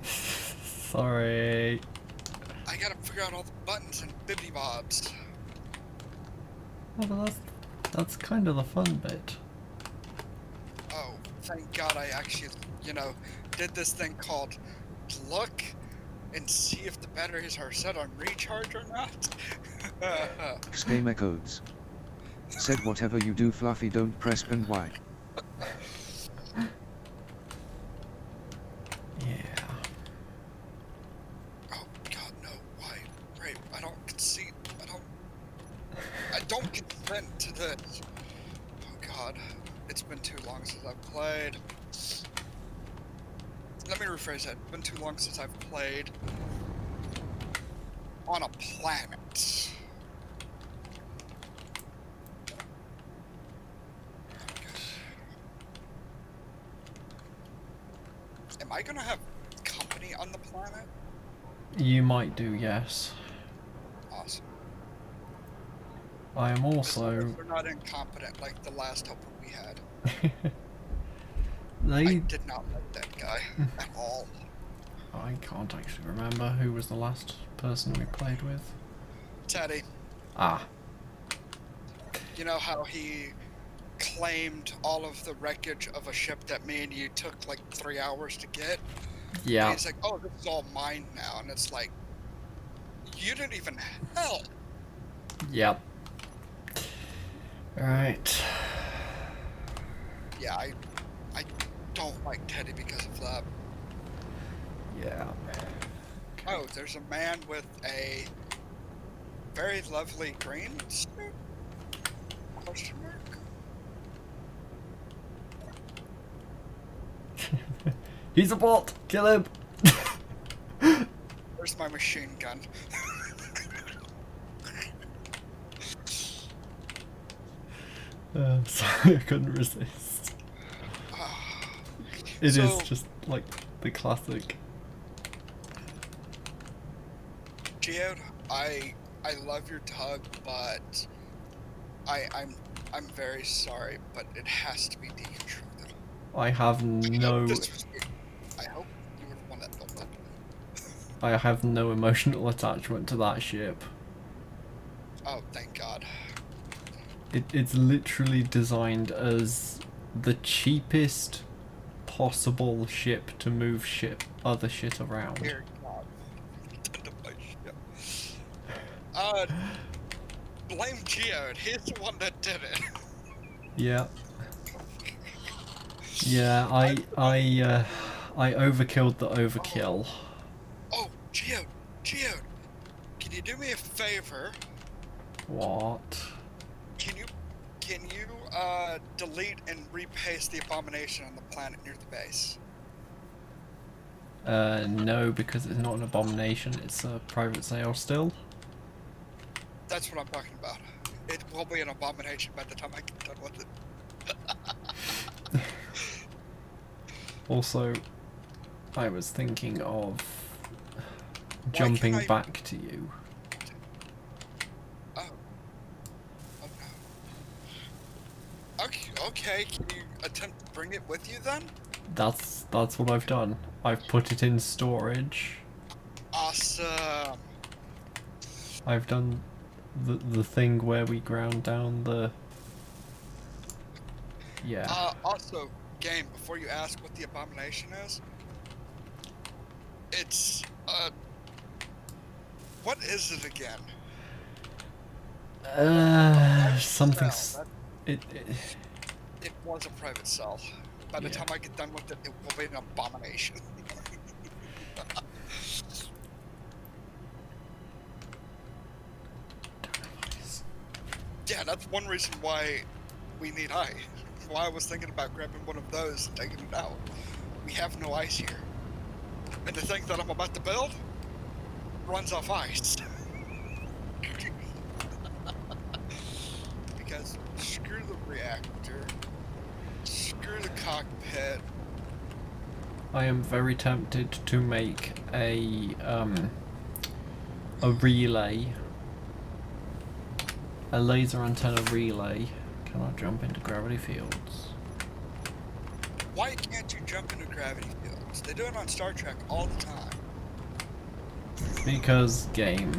Sorry. I gotta figure out all the buttons and bibby bobs. Oh, but that's kind of the fun bit. Oh, thank God I actually, did this thing called look and see if the batteries are set on recharge or not. Game echoes. Said whatever you do, Fluffy, don't press and Y. Yeah. Oh God, no! Why? Right? I don't concede. I don't consent to this. Oh God, it's been too long since I've played. Let me rephrase that. It's been too long since I've played on a planet. Am I gonna have company on the planet? You might do, yes. Awesome. I am As long also. as they're not incompetent like the last helper we had. I They. did not like that guy at all. I can't actually remember who was the last person we played with. Teddy, Ah, you know how he claimed all of the wreckage of a ship that me and you took like 3 hours to get? And yeah. he's like, oh, this is all mine now. And it's like, you didn't even help. Yep. Right. Yeah, I don't like Teddy because of that. Yeah. Oh, there's a man with a very lovely green suit? Question mark? He's a bot! Kill him! Where's my machine gun? Sorry, I couldn't resist. It is So- just like the classic. Geode, I love your tug, but I'm very sorry, but it has to be deconstructed. I have no. I hope you were the one that built that. I have no emotional attachment to that ship. Oh, thank God. It's literally designed as the cheapest possible ship to move other shit around. Dear God. Into my ship. Blame Geode. He's the one that did it. Yeah. Yeah, I overkilled the overkill. Oh, Geode, can you do me a favor? What? Can you delete and repaste the abomination on the planet near the base? No, because it's not an abomination, it's a private sale still. That's what I'm talking about. it will be an abomination by the time I get done with it. Also, I was thinking of can't jumping I- back to you. Oh. Oh no. Okay, can you attempt to bring it with you then? That's what I've done. I've put it in storage. Awesome. I've done the thing where we ground down the... Yeah. Also, game, before you ask what the abomination is, it's, what is it again? Something... Cell. It, It was a private cell. By the Yeah. time I get done with it, it will be an abomination. Yeah, that's one reason why we need ice. Why I was thinking about grabbing one of those and taking it out. We have no ice here. And the thing that I'm about to build runs off ice. Because screw the reactor, screw the cockpit. I am very tempted to make a relay. A laser antenna relay. Can I jump into gravity fields? Why can't you jump into gravity fields? They do it on Star Trek all the time. Because game.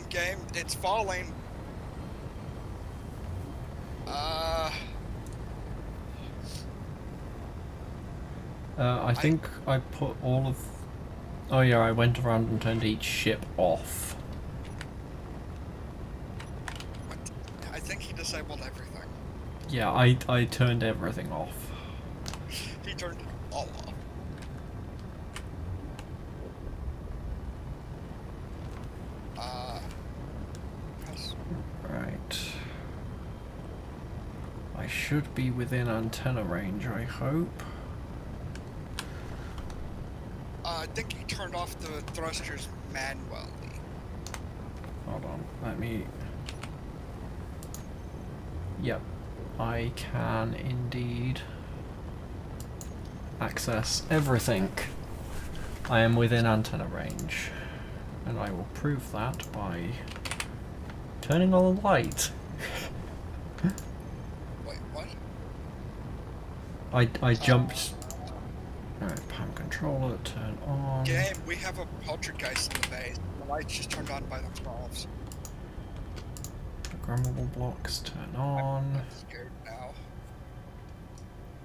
Game, it's falling. I think I put all of... Oh yeah, I went around and turned each ship off. What? I think he disabled everything. Yeah, I turned everything off. He turned it all off. Press. Right. I should be within antenna range, I hope. I think he turned off the thrusters manually. Hold on, let me... Yep, I can indeed access everything. I am within antenna range, and I will prove that by turning on the light. Wait, what? I jumped... Alright, PAM controller, turn on. Game, we have a poltergeist in the base. The lights just turned on by themselves. Programmable blocks, turn on. I'm scared now.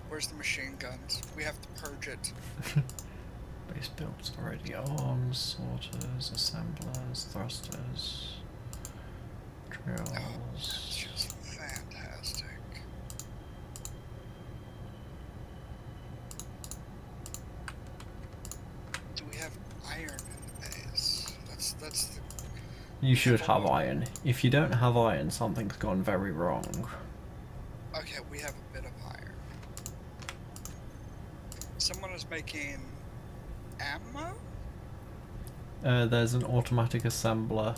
Where's the machine guns? We have to purge it. Base builds already on. Sorters, assemblers, thrusters, Oh, drills. that's just fantastic. Do we have iron in the base? That's the... You should have iron. If you don't have iron, something's gone very wrong. Okay, we have a bit of iron. Someone is making ammo? There's an automatic assembler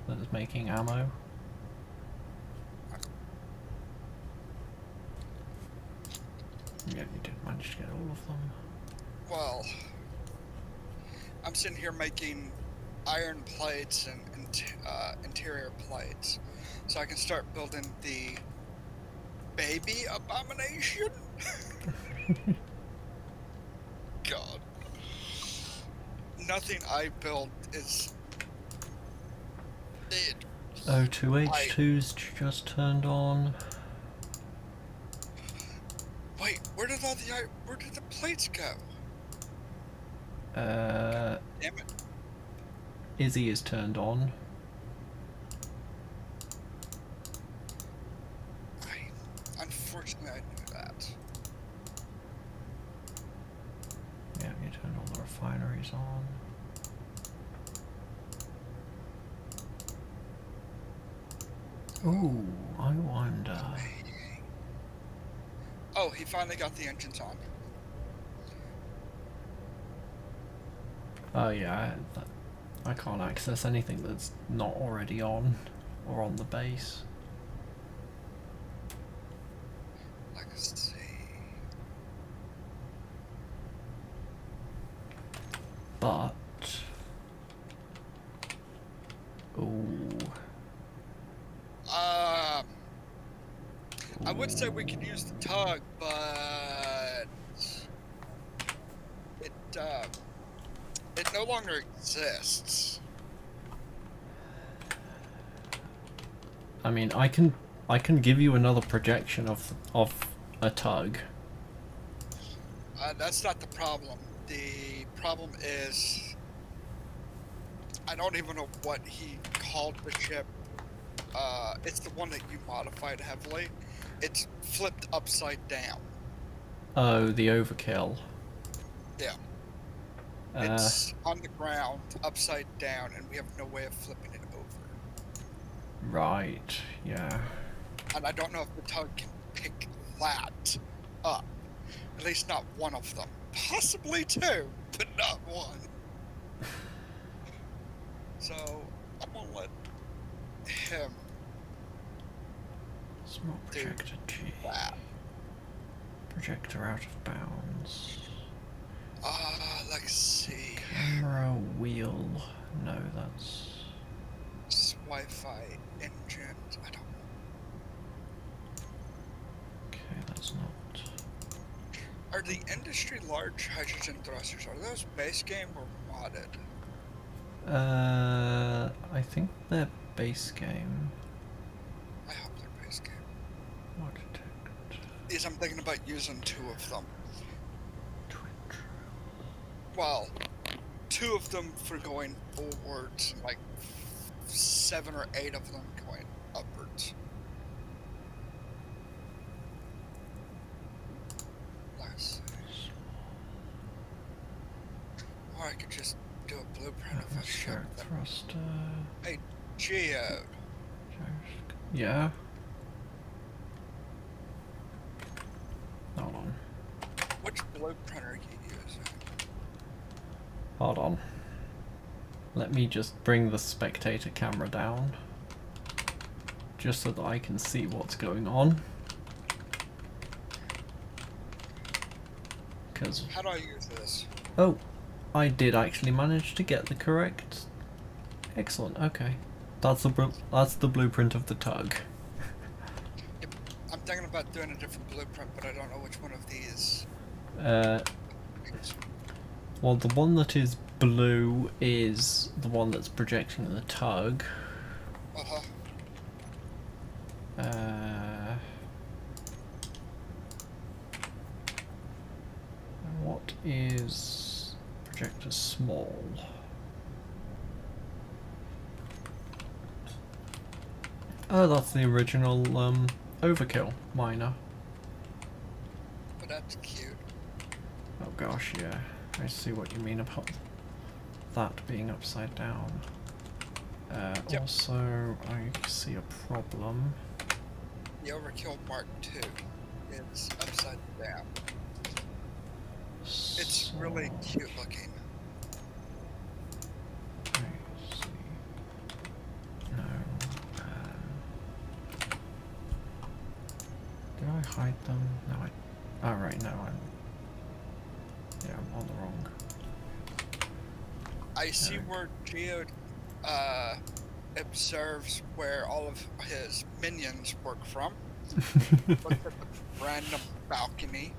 that is making ammo. Yeah, you did manage to get all of them. Well, I'm sitting here making iron plates and interior plates, so I can start building the baby abomination. God, nothing I build is. O2H2's just turned on. Wait, where did the plates go? Uh, Damn it! Izzy is turned on. Unfortunately, I knew that. Yeah, you turned all the refineries on. Ooh, I wonder. Oh, he finally got the engines on. Oh yeah, I can't access anything that's not already on or on the base. Let's see. But ooh. I would say we could use the tug, but it no longer exists. I mean, I can give you another projection of a tug. That's not the problem. The problem is I don't even know what he called the ship. It's the one that you modified heavily. It's flipped upside down. Oh, the overkill. Yeah. It's on the ground, upside down, and we have no way of flipping it over. Right. Yeah. And I don't know if the tug can pick that up. At least not one of them. Possibly two, but not one. So, I'm gonna let him Small projector G. that. Projector out of bounds. Let's see. Camera wheel. No, that's. Wi-Fi engine. I don't know. Okay, that's not. Are the industry large hydrogen thrusters, are those base game or modded? I think they're base game. I hope they're base game. What detect? Because I'm thinking about using two of them. Twitch. Well, two of them for going forwards, and like 7 or 8 of them going upwards. Let's see. Or I could just do a blueprint of a ship Atmospheric that thruster. Hey, Geode. Yeah. Hold on. Which blueprint are you using? Hold on. Let me just bring the spectator camera down. Just so that I can see what's going on. Because... How do I use this? Oh, I did actually manage to get the correct... Excellent, okay. That's the blueprint of the tug. I'm thinking about doing a different blueprint, but I don't know which one of these. Well, the one that is blue is the one that's projecting the tug. Uh-huh. What is projector small? Oh, that's the original overkill miner. But that's cute. Oh gosh, yeah. I see what you mean about that being upside down. Yep. Also, I see a problem. The Overkill Mark II is upside down. It's really cute looking. I see. No. Did I hide them? No, oh, right, no, yeah, I'm on the wrong. I see Okay. where Geode observes where all of his minions work from. Look at the random balcony.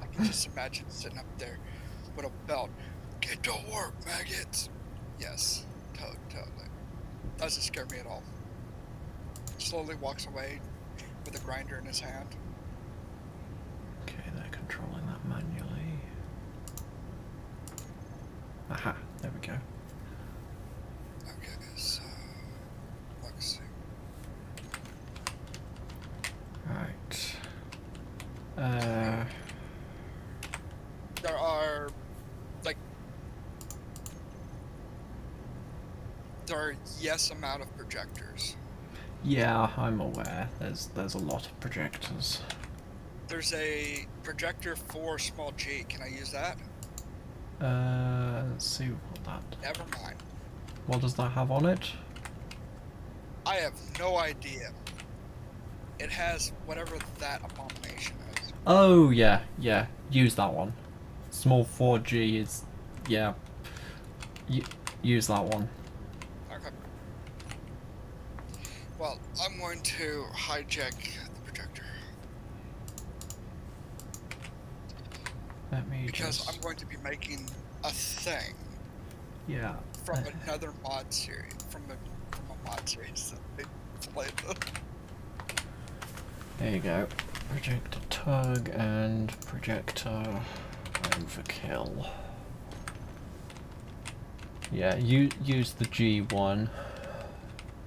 I can just imagine sitting up there with a belt. Get to work, maggots! Yes, totally. Doesn't scare me at all. Slowly walks away with a grinder in his hand. Okay, they're controlling that manually. Aha, there we go. Okay, so let's see. Right. There are yes amount of projectors. Yeah, I'm aware. There's a lot of projectors. There's a projector for small G. Can I use that? Let's see what that. Never mind. What does that have on it? I have no idea. It has whatever that abomination is. Oh yeah, yeah. Use that one. Small 4G is, yeah. Use that one. Okay. Well, I'm going to hijack the projector. Let me Because just. I'm going to be making a thing Yeah. from another mod series. From a mod series that I played. There you go. Projector tug and projector overkill. Yeah, you use the G1.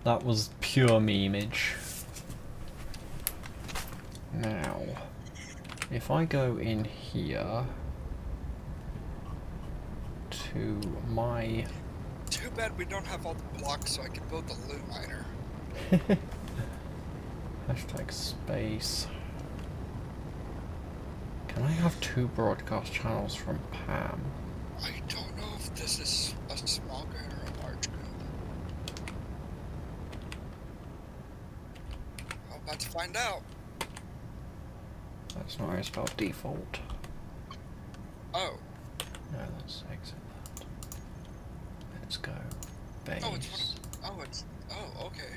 That was pure memeage. Now, if I go in here to my Too bad we don't have all the blocks so I can build the loot miner. hashtag space. Can I have 2 broadcast channels from Pam? I don't know if this is a small grid or a large grid. I'm about to find out. That's not how it's spelled default. Oh. No, let's exit that. Let's go. Base. Oh, okay.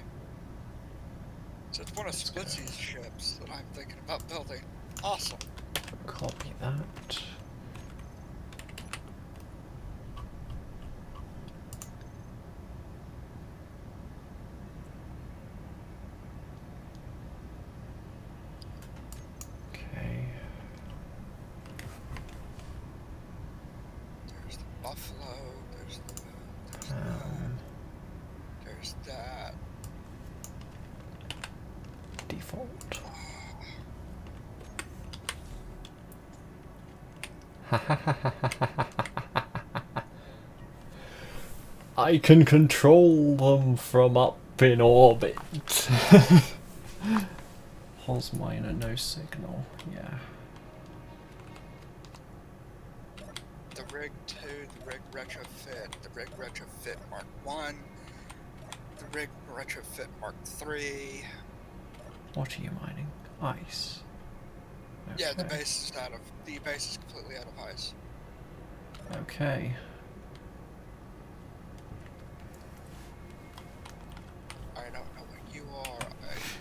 So it's one of Let's go. Splitsy's ships that I'm thinking about building. Awesome. Copy that. Okay. There's the buffalo. Um, There's that. default. I can control them from up in orbit. Holds miner, no signal. Yeah. The Rig 2, the Rig Retrofit, the Rig Retrofit Mark 1, the Rig Retrofit Mark 3. What are you mining? Ice. Yeah, the Okay. base is completely out of ice. Okay. I don't know what you are.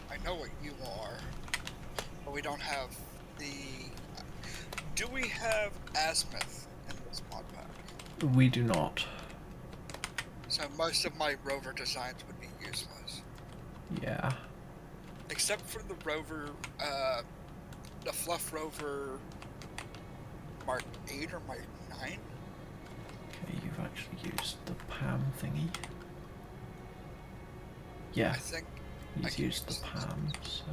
I know what you are. But we don't have the... Do we have azimuth in this mod pack? We do not. So most of my rover designs would be useless. Yeah. Except for the rover, the Fluff Rover Mark 8 or Mark 9? Okay, you've actually used the PAM thingy. Yeah, I think I he's can used the use- PAM, so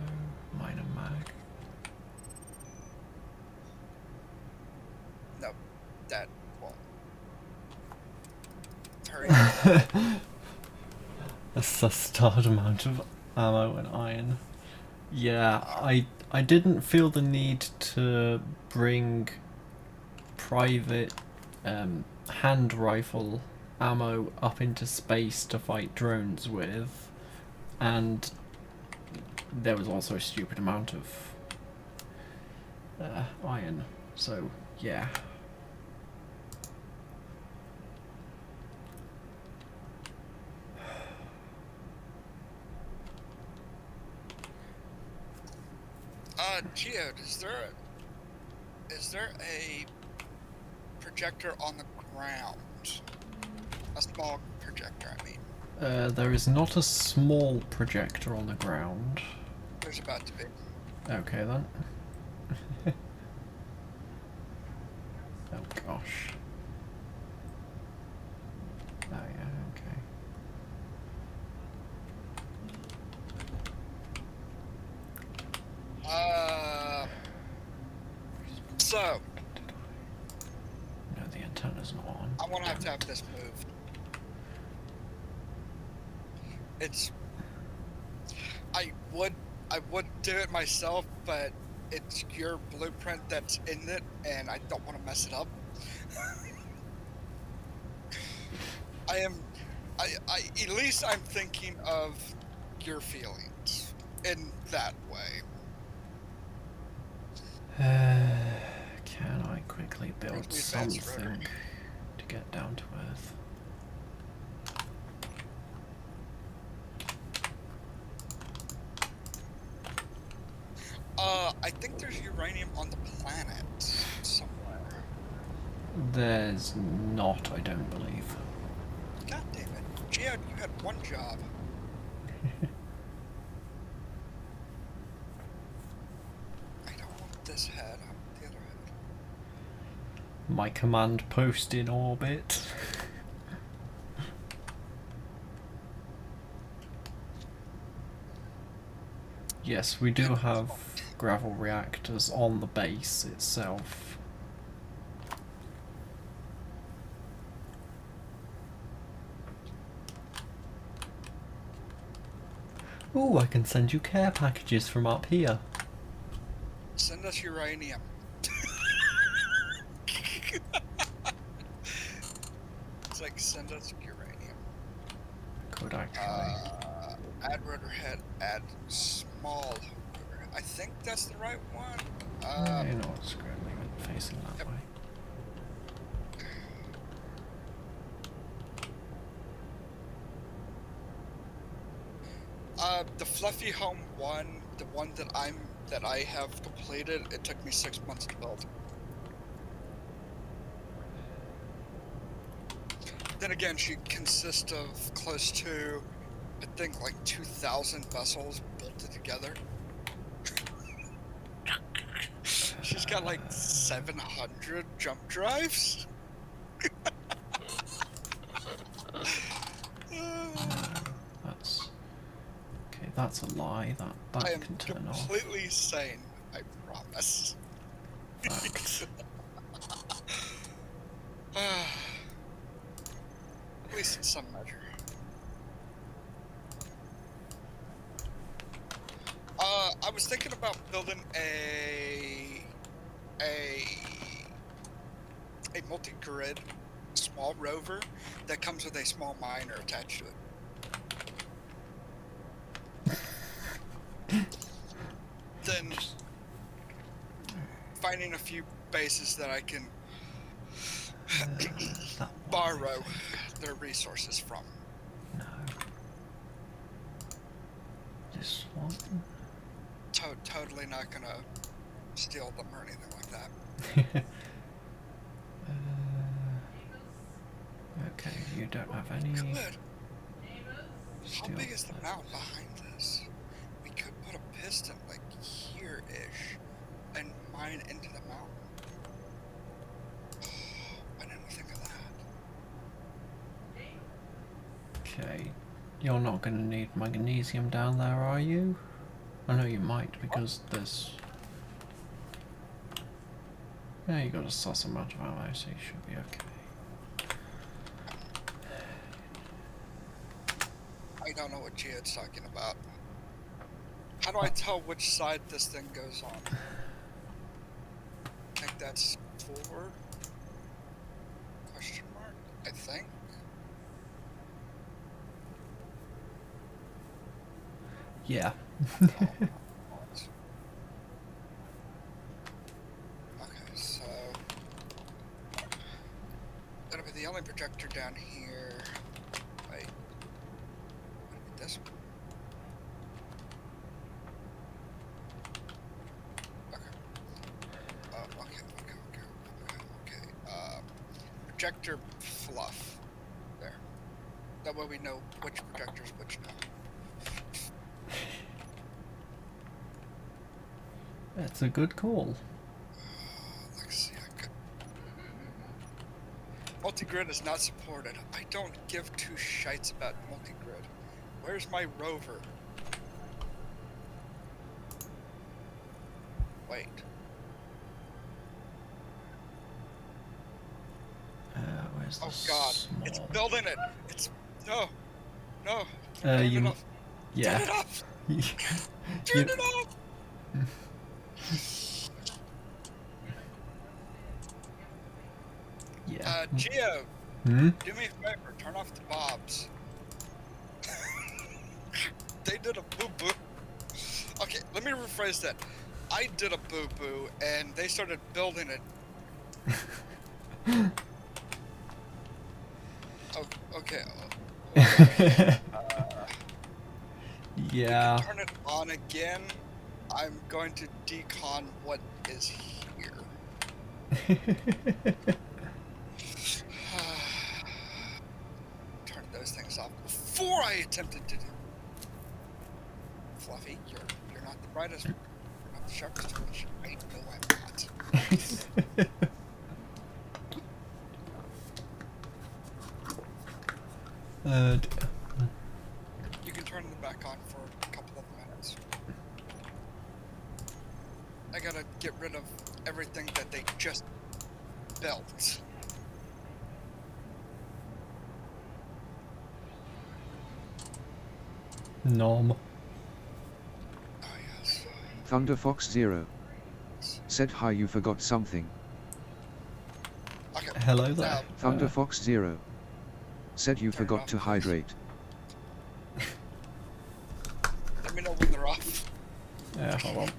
miner mag. No, that won't. Hurry. That's a start amount of ammo and iron. Yeah, I didn't feel the need to bring private hand rifle ammo up into space to fight drones with, and there was also a stupid amount of iron, so yeah. Geode, is there a projector on the ground? A small projector, I mean. There is not a small projector on the ground. There's about to be. Okay then. Oh gosh. Oh yeah, okay. So, No, the antenna's not on. I'm gonna have to have this moved. It's... I would do it myself, but it's your blueprint that's in it, and I don't want to mess it up. At least I'm thinking of your feelings in that way. Can I quickly build Brings me advanced something rotary. to get down to Earth? I think there's uranium on the planet somewhere. There's not, I don't believe. God damn it. Geo, you had one job. I don't want this head, I want the other head. My command post in orbit. Yes, we do have gravel reactors on the base itself. Ooh, I can send you care packages from up here. Send us uranium. It's like, send us uranium. Could actually. Add rotor head, add small rotor head. I think that's the right one. You know what, screw it, leave it facing that Yep. way. The Fluffy Home one, the one that I have completed, it took me 6 months to build. Then again, she consists of close to, I think, like 2,000 vessels bolted together. She's got like 700 jump drives. That's okay. That's a lie. I That am can turn off. completely sane, I promise. Fact. At least in some measure. I was thinking about building a multi-grid small rover that comes with a small miner attached to it. Then finding a few bases that I can That one. borrow their resources from. No. This one. Totally not gonna steal them or anything like that. Okay, you don't have any. Good. How steel big is the plates. mountain behind this? We could put a piston like here-ish and mine into the mountain. Why didn't we think of that? Okay, you're not going to need magnesium down there, are you? I know you might because there's. Yeah, you got a sus amount of ammo, so you should be okay. I don't know what Jihad's talking about. How do I tell which side this thing goes on? I think that's forward? Question mark? I think. Yeah. Okay, so that'll be the only projector down here. Wait, what about this one? Okay. Okay. Projector fluff. There. That way we know which projector's which now. That's a good call. Let's see, I could. Multigrid is not supported. I don't give two shites about multigrid. Where's my rover? Wait. Where's the Oh god. It's small? building it. It's no. No. You Turn it m- off. Turn Yeah. it off. You- Turn it off. Yeah. Geo, Hmm? Do me a favor, turn off the bobs. They did a boo-boo. Okay, let me rephrase that. I did a boo-boo, and they started building it. Oh, okay. We Yeah. can turn it on again. I'm going to decon what is here. Turn those things off before I attempted to do. Fluffy, you're not the brightest. You're not the sharpest torch. I know I'm not. D- You can turn them back on for a couple of minutes. I gotta get rid of everything that they just built. Nom. Oh yes. Thunder Fox Zero said hi, you forgot something. Okay. Hello there. Now, Thunder Fox Zero said you Turn it forgot off, to please. hydrate. let me know when they're off. Yeah, hold on.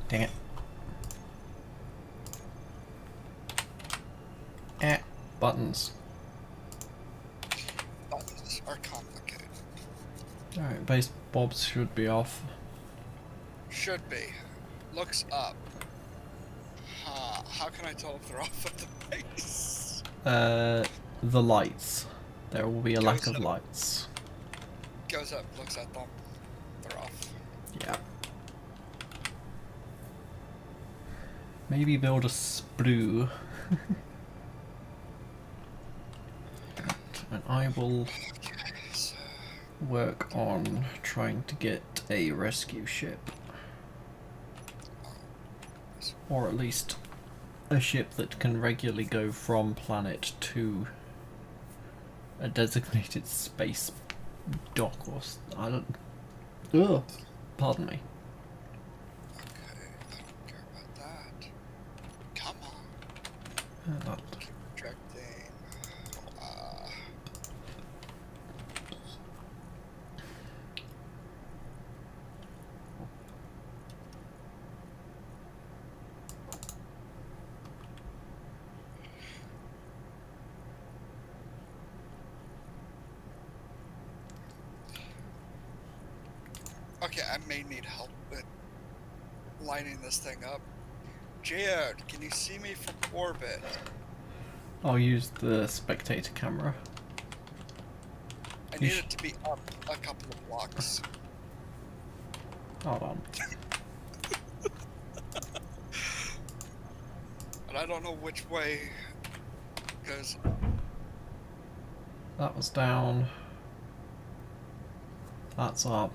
Dang it. Buttons. Buttons are complicated. Alright, base bobs should be off. Should be. Looks up. Huh. How can I tell if they're off at the base? The lights. There will be a lack Goes of up. lights. Goes up, looks at them. They're off. Yeah. Maybe build a sprue. And I will Okay, so work on trying to get a rescue ship. Or at least a ship that can regularly go from planet to a designated space dock I don't... Ugh. Pardon me. okay, I don't care about that. Come on. That Keep projecting. Okay, I may need help with lighting this thing up. Jared, can you see me from orbit? I'll use the spectator camera. I You need sh- it to be up a couple of blocks. Hold on. And I don't know which way, because That was down. That's up.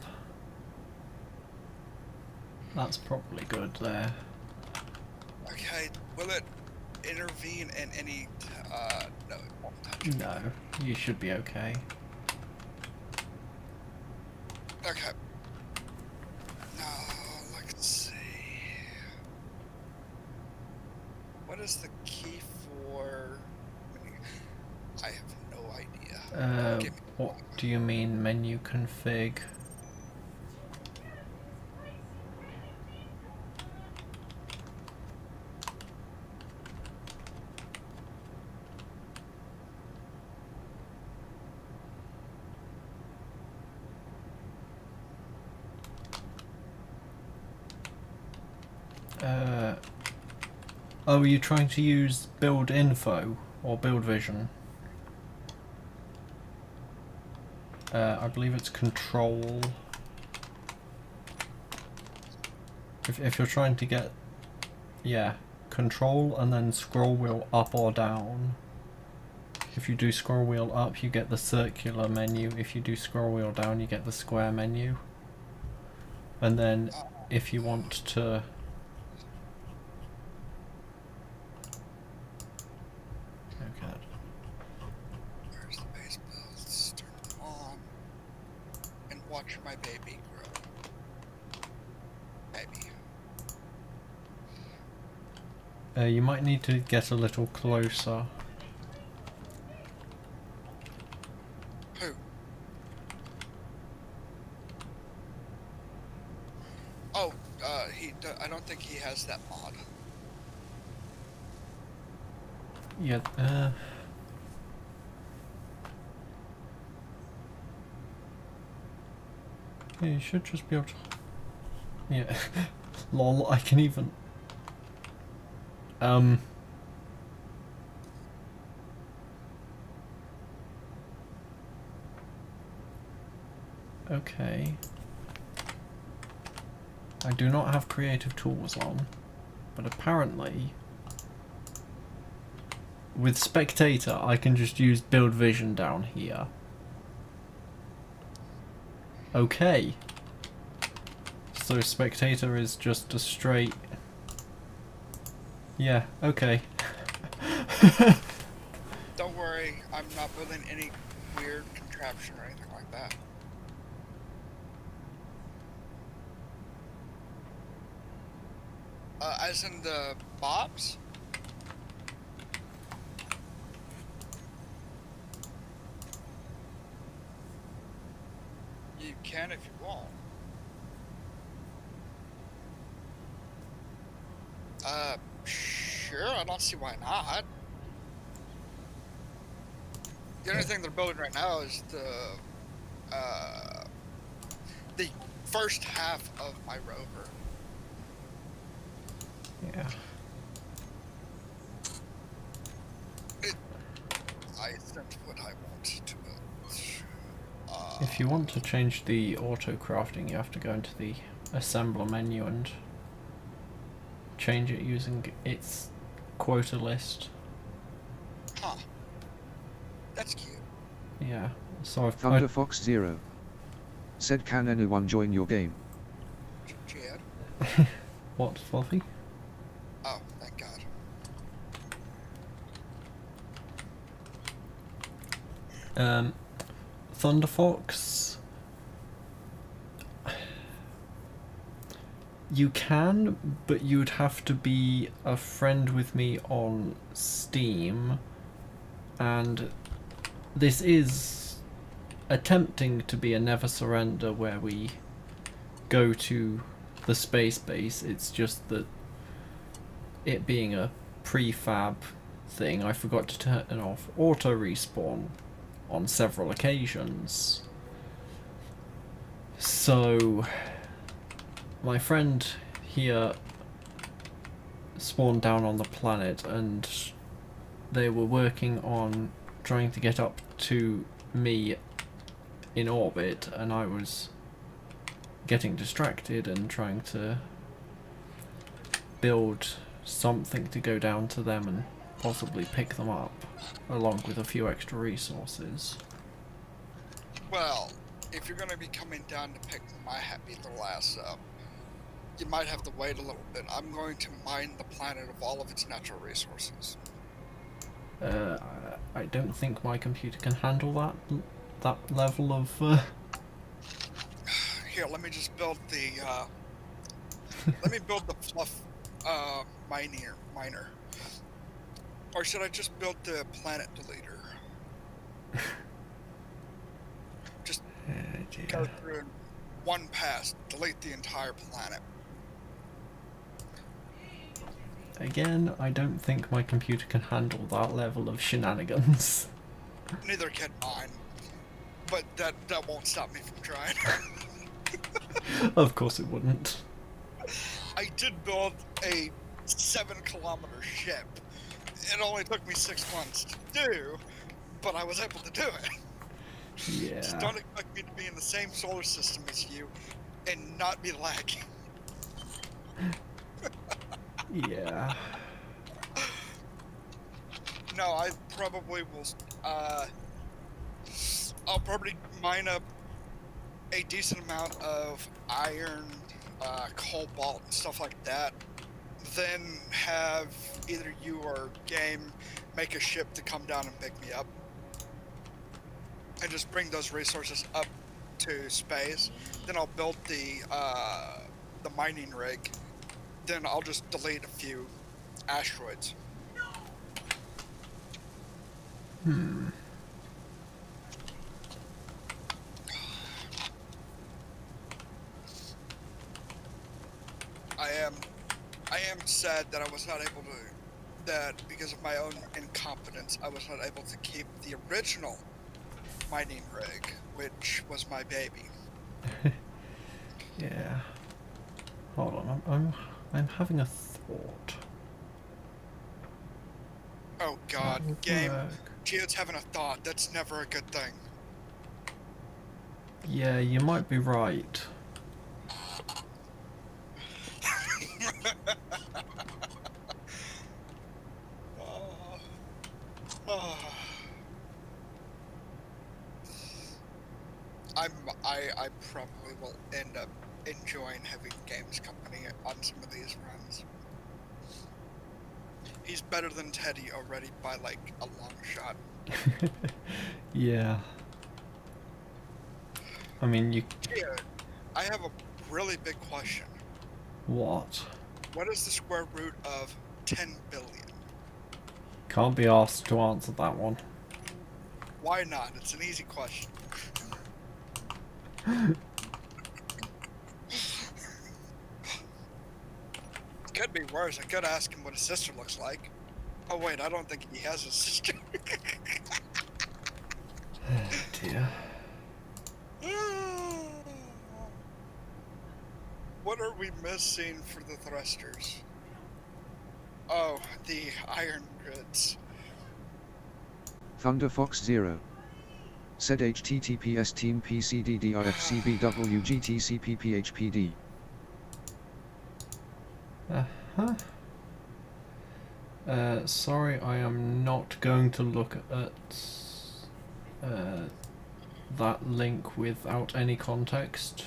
That's probably good there. okay, will it intervene in any? No, it won't touch. No, you should be okay. Okay. Now let's see. What is the key for? I have no idea. Give me What do you mean menu config? Oh, are you trying to use build info or build vision? I believe it's control. If you're trying to get, yeah, control and then scroll wheel up or down. If you do scroll wheel up, you get the circular menu. If you do scroll wheel down, you get the square menu. And then if you want to... Okay. Where's the base builds? Turn them on. And watch my baby grow. Baby. You might need to get a little closer. Who? Oh, I don't think he has that mod. Yeah, yeah, you should just be able to... Yeah. Lol, I can even... Okay. I do not have creative tools on, but apparently with spectator I can just use build vision down here. Okay. So spectator is just a straight... Yeah, okay. Don't worry, I'm not building any weird contraption or anything like that. As in the mobs? You can if you want. Sure, I don't see why not. The only thing they're building right now is the first half of my rover. Yeah. I think what I want to build. If you want to change the auto crafting, you have to go into the assembler menu and change it using its quota list. Huh. That's cute. Yeah. So I've Thunder Fox 0 said, can anyone join your game? Jed? what, Fluffy? Oh, thank God. Thunder Fox. You can, but you'd have to be a friend with me on Steam, and this is attempting to be a Never Surrender where we go to the space base. It's just that it being a prefab thing, I forgot to turn off auto respawn on several occasions. So my friend here spawned down on the planet and they were working on trying to get up to me in orbit, and I was getting distracted and trying to build something to go down to them and possibly pick them up, along with a few extra resources. Well, if you're going to be coming down to pick my happy little ass up, you might have to wait a little bit. I'm going to mine the planet of all of its natural resources. I don't think my computer can handle that level of... Here, let me just build the, let me build the fluff, miner. Or should I just build the planet deleter? Just go through and one pass, delete the entire planet. Again, I don't think my computer can handle that level of shenanigans. Neither can mine. But that won't stop me from trying. Of course it wouldn't. I did build a 7-kilometer ship. It only took me 6 months to do, but I was able to do it. Yeah. Just don't expect me to be in the same solar system as you and not be lagging. Yeah. No, I probably will, I'll probably mine up a decent amount of iron, cobalt, and stuff like that. Then have either you or Game make a ship to come down and pick me up. And just bring those resources up to space. Then I'll build the mining rig. Then I'll just delete a few asteroids. Hmm. I am sad that I was not able to, that because of my own incompetence, I was not able to keep the original mining rig, which was my baby. Yeah. Hold on, I'm having a thought. Oh god, That would game. work. Geode's having a thought. That's never a good thing. Yeah, you might be right. I probably will end up enjoying having Games Company on some of these runs. He's better than Teddy already by like a long shot. Yeah. I mean, you... Here, I have a really big question. What? What is the square root of 10 billion? Can't be asked to answer that one. Why not? It's an easy question. Could be worse. I could ask him what his sister looks like. Oh wait, I don't think he has a sister. Dear. What are we missing for the thrusters? Oh, the iron grids. Thunder Fox 0. Said HTTPS Team PCDDRFCBWGTCPPHPD. Uh-huh. Sorry, I am not going to look at that link without any context.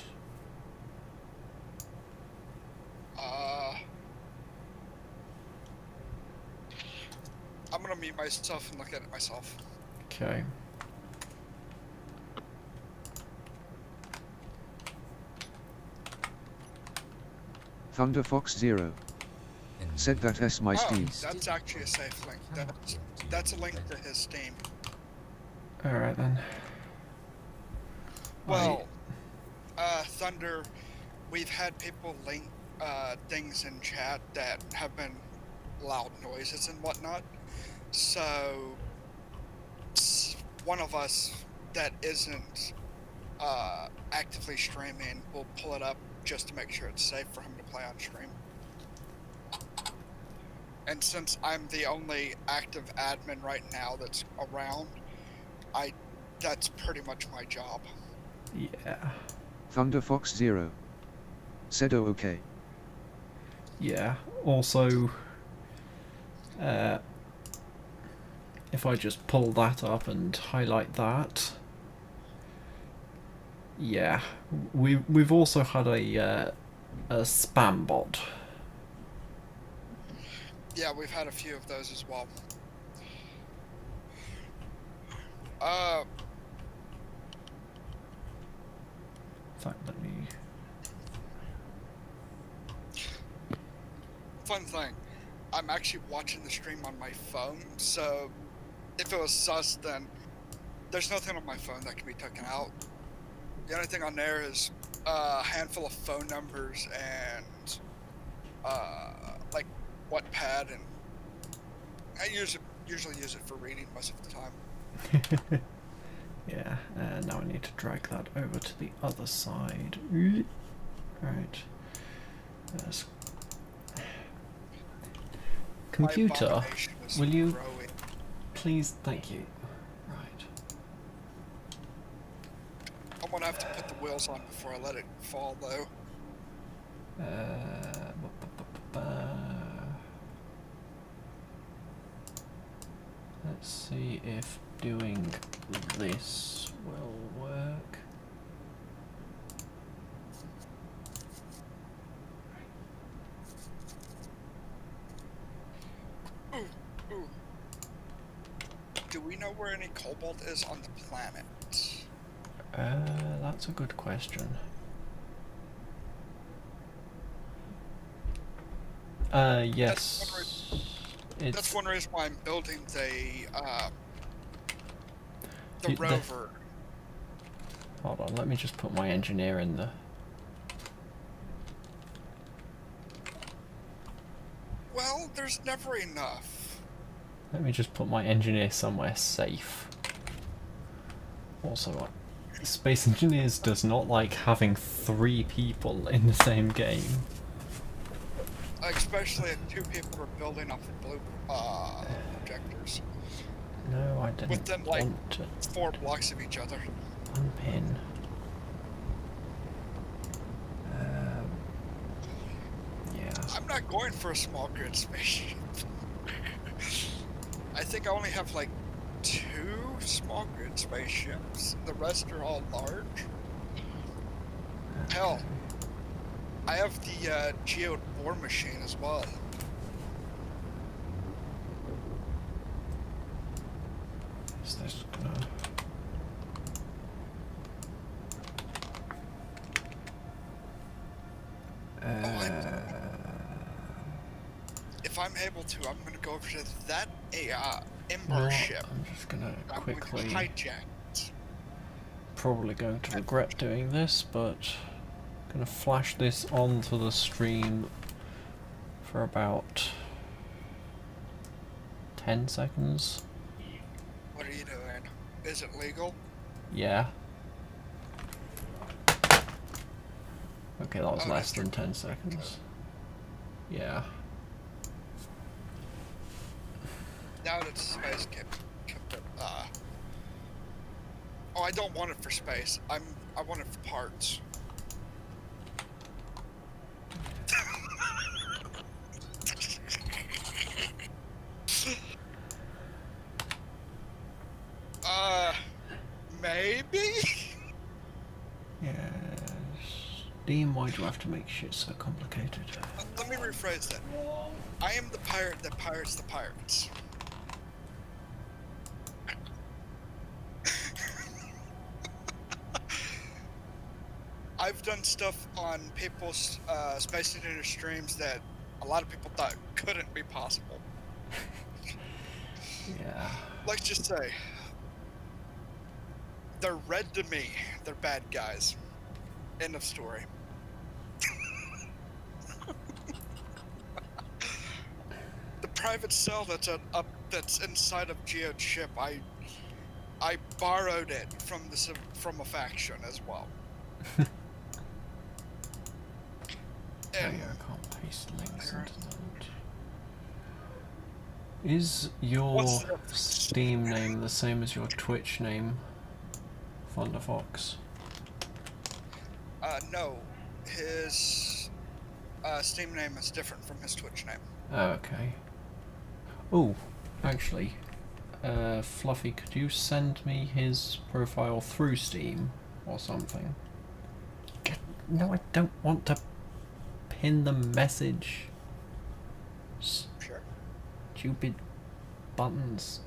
I'm gonna mute myself and look at it myself. Okay. Thunder Fox 0. Said that S my Steam. That's actually a safe link. That's a link to his Steam. Alright then. Well, Thunder, we've had people link things in chat that have been loud noises and whatnot. So, one of us that isn't actively streaming will pull it up just to make sure it's safe for him to play on stream. And since I'm the only active admin right now that's around, that's pretty much my job. Yeah. Thunder Fox 0. Said oh okay. Yeah. Also, if I just pull that up and highlight that, yeah, we've also had a spam bot. Yeah, we've had a few of those as well. In fact, let me... Fun thing, I'm actually watching the stream on my phone, so if it was sus, then there's nothing on my phone that can be taken out. The only thing on there is a handful of phone numbers and like Wattpad, and I usually use it for reading most of the time. Yeah, now I need to drag that over to the other side. Right. Yes. Computer, My abomination is will you growing. please? Thank you. Right. I'm gonna have to put the wheels on before I let it fall, though. Let's see if doing this will work. Ooh. Do we know where any cobalt is on the planet? That's a good question. Yes. It's That's one reason why I'm building the You- the- rover. hold on, let me just put my engineer in the. Well, there's never enough. Let me just put my engineer somewhere safe. Also, Space Engineers does not like having 3 people in the same game. Especially if 2 people are building off the blue projectors. No, I didn't Within, like, want to 4 blocks of each other. unpin. Yeah. I'm not going for a small grid spaceship. I think I only have like 2 small grid spaceships. The rest are all large. Hell, I have the Geode War machine as well. Is this gonna... If I'm able to, I'm going to go over to that Ember well, ship. I'm just gonna I'm going to quickly... hijack it. Probably going to regret doing this, but gonna flash this onto the stream for about 10 seconds. What are you doing? Is it legal? Yeah. Okay, that was Oh, less that's than 10 seconds. Yeah. Now that space kept oh, I don't want it for space. I want it for parts. Maybe? Yes. Dean, why do you have to make shit so complicated? Let me rephrase that. I am the pirate that pirates the pirates. I've done stuff on people's Space Invader streams that a lot of people thought couldn't be possible. Yeah. Let's just say, they're red to me. They're bad guys. End of story. The private cell that's inside of Geode's ship, I borrowed it from a faction as well. Oh And yeah, I can't paste links into that. Is your What's the- Steam name the same as your Twitch name, Thunderfox? no, his Steam name is different from his Twitch name. Oh, okay. Oh, actually, Fluffy, could you send me his profile through Steam or something? No, I don't want to pin the message. Sure. Stupid buttons.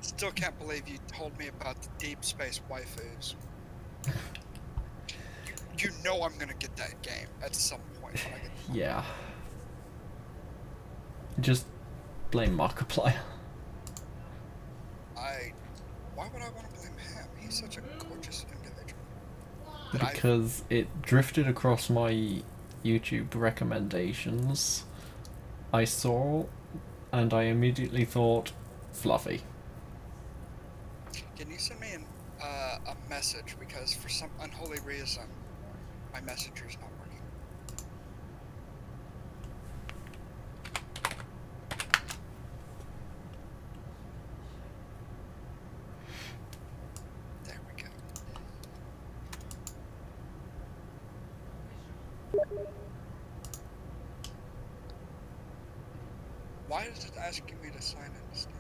Still can't believe you told me about the deep space waifus. You know I'm gonna get that game at some point. When I get Yeah. Just blame Markiplier. Why would I want to blame him? He's such a gorgeous individual. That Because it drifted across my YouTube recommendations. I saw, and I immediately thought, Fluffy. Can you send me a message, because for some unholy reason my messenger's not working. There we go. Why is it asking me to sign in this thing?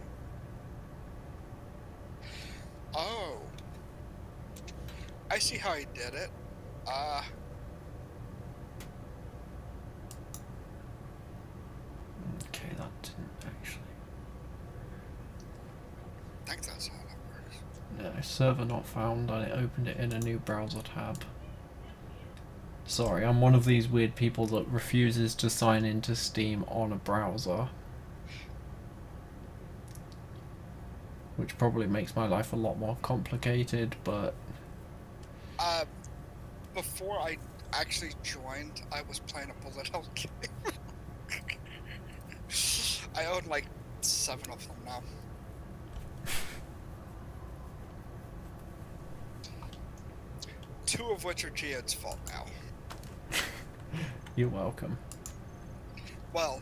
Oh. I see how he did it. Okay, that didn't actually. I think that's how that works. No, server not found, and it opened it in a new browser tab. Sorry, I'm one of these weird people that refuses to sign into Steam on a browser. which probably makes my life a lot more complicated, but Before I actually joined, I was playing a bullet hell game. I own like 7 of them now. Two of which are Geode's fault now. you're welcome. Well,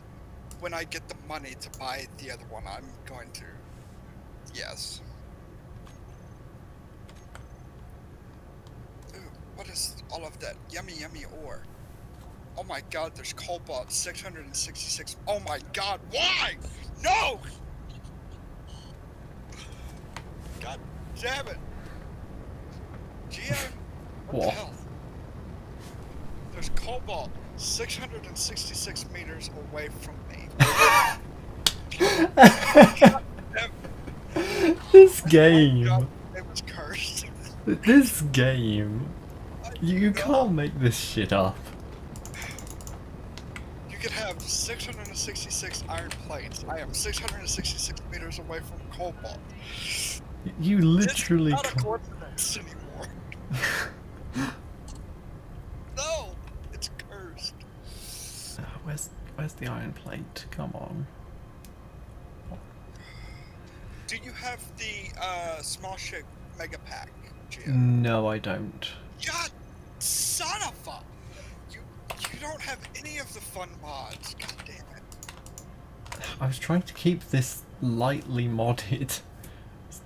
when I get the money to buy the other one, I'm going to. Yes. Ooh, what is all of that yummy, yummy ore? Oh my god, there's cobalt 666. Oh my god, why? No! God damn it. Geo, what the What? hell? There's cobalt 666 meters away from me. This God, game. it was cursed. This game. You can't make this shit up. You could have 666 iron plates. I am 666 meters away from cobalt. You literally It's not a can't. coincidence anymore. No, it's cursed. Where's the iron plate? Come on. Do you have the small ship mega pack, Geo? No, I don't. God, son of a! You don't have any of the fun mods. God damn it! I was trying to keep this lightly modded.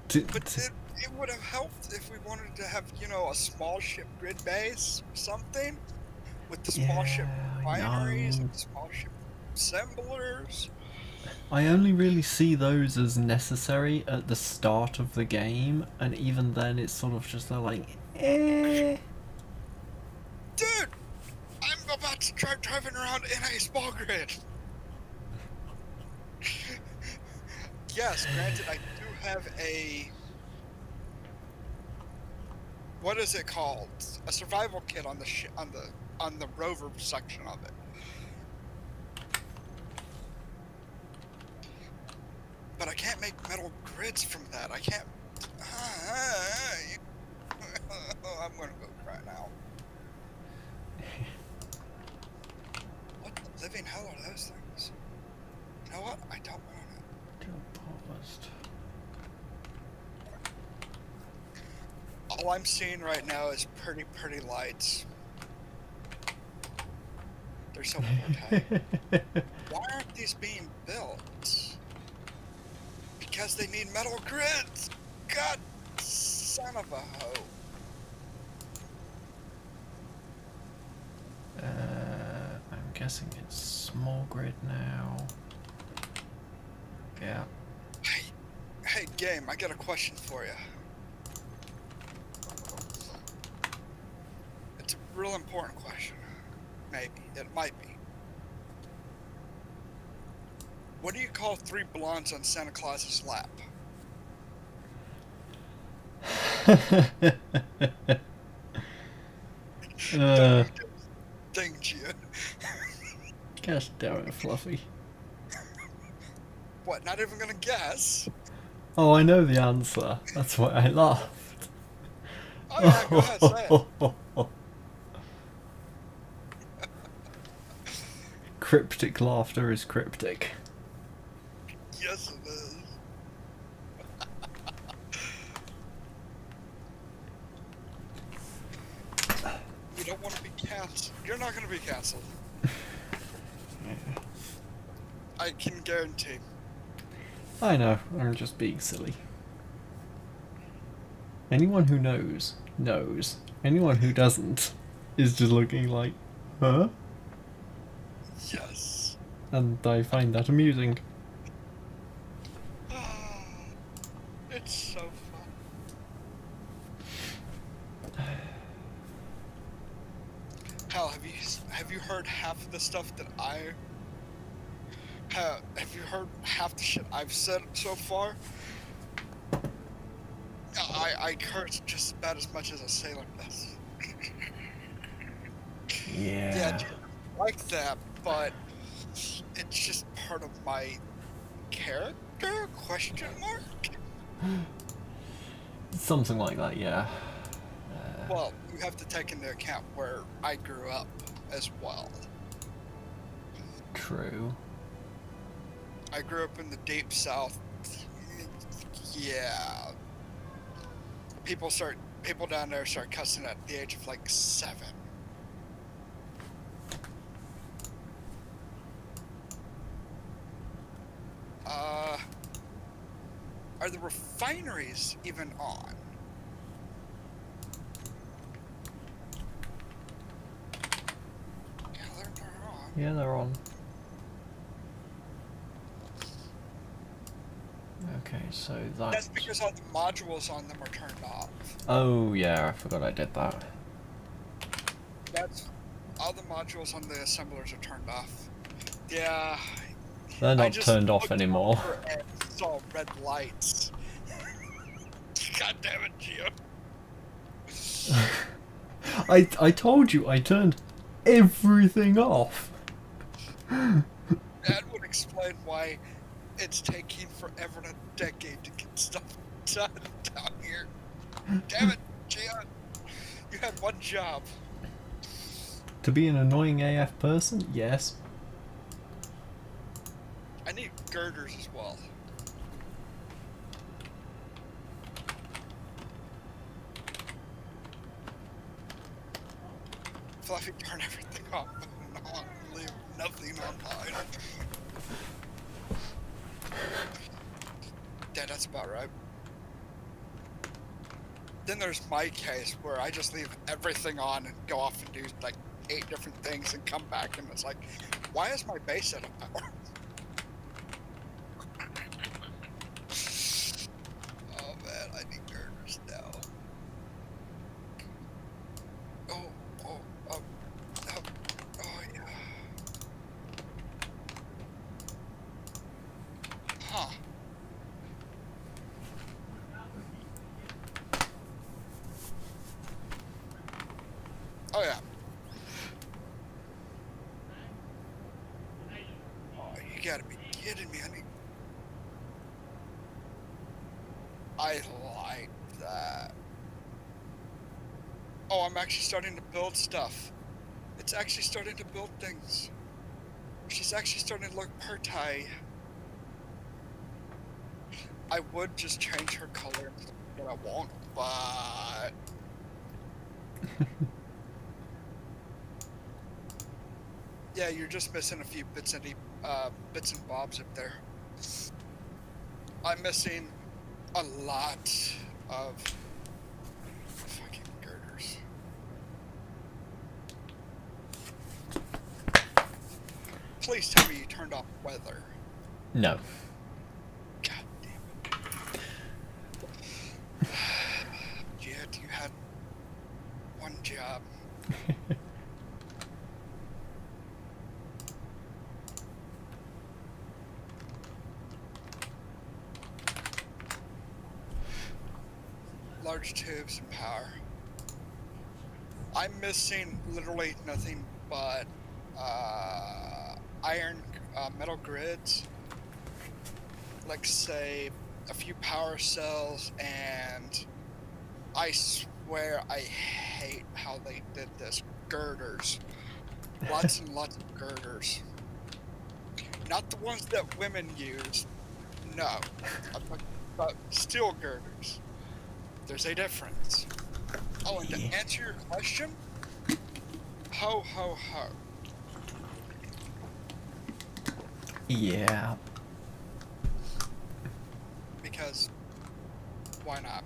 But it would have helped if we wanted to have, you know, a small ship grid base or something with the small ship Yeah, I binaries know. and the small ship assemblers. I only really see those as necessary at the start of the game, and even then it's sort of just like, eh. Dude, I'm about to try driving around in a small grid. Yes, granted, I do have a. What is it called? A survival kit on the on the rover section of it. But I can't make metal grids from that. I can't. I'm gonna go cry now. What the living hell are those things? You know what? I don't want it. All I'm seeing right now is pretty lights. They're so portable. Why aren't these being built? Because they need metal grids! God, son of a hoe. I'm guessing it's small grid now. Yeah. Hey, game, I got a question for you. It's a real important question. Maybe. It might be. What do you call 3 blondes on Santa Claus's lap? Thank you. Gosh damn it, Fluffy. What, not even gonna guess? Oh, I know the answer. That's why I laughed. Oh yeah, go ahead, say it. Cryptic laughter is cryptic. Yes, it is. You don't want to be canceled. You're not going to be canceled. I can guarantee. I know, I'm just being silly. Anyone who knows, knows. Anyone who doesn't is just looking like, huh? Yes. And I find that amusing. It's so fun. Hal, have you heard half of the stuff that have you heard half the shit I've said so far? I curse just about as much as a sailor does. Yeah, dude, I like that, but it's just part of my character? Question mark? Something like that, yeah. Well, you have to take into account where I grew up as well. True. I grew up in the deep south. Yeah. People down there start cussing at the age of like 7. Are the refineries even on? Yeah, they're on. Yeah, they're on. Okay, so That's because all the modules on them are turned off. Oh yeah, I forgot I did that. That's all the modules on the assemblers are turned off. Yeah. They're I not just turned off looked anymore. over and saw red lights. God damn it, Gio. I told you I turned everything off. That would explain why it's taking forever and a decade to get stuff done down here. Damn it, Gio. You had one job. To be an annoying AF person, yes. I need girders as well. Fluffy, turn everything off. No, leave nothing online. Yeah, that's about right. Then there's my case where I just leave everything on and go off and do like 8 different things and come back and it's like, why is my base out of power? Oh man, I need girders now. Oh yeah. Huh. Oh yeah. Oh, you gotta be kidding me, honey. I like that. Oh, I'm actually starting to build stuff. It's actually starting to build things. She's actually starting to look pretty. I would just change her color, but I won't. But yeah, you're just missing a few bits and bobs up there. I'm missing a lot of fucking girders. Please tell me you turned off weather. No. God damn it. Jet, you had one job. Large tubes and power. I'm missing literally nothing but iron metal grids, like say a few power cells, and I swear I hate how they did this. Girders. Lots and lots of girders. Not the ones that women use. No. I'm talking about steel girders. There's a difference. Oh, and to answer your question, ho ho ho. Yeah. Because why not?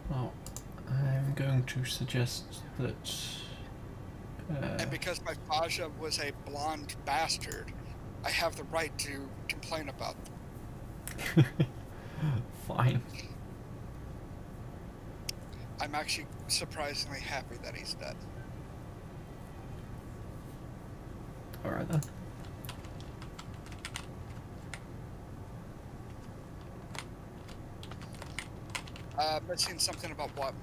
Well, I'm going to suggest that. And because my Faja was a blonde bastard, I have the right to complain about them. Fine. I'm actually surprisingly happy that he's dead. Alright then. Mentioning something about what?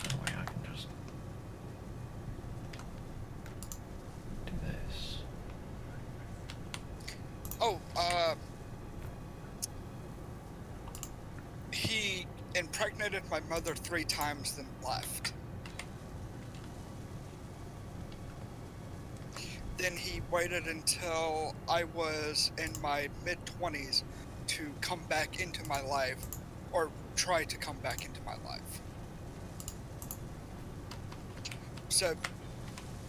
Oh wait, I can just. invited my mother 3 times, then left. Then he waited until I was in my mid-20s to come back into my life, or try to come back into my life. So,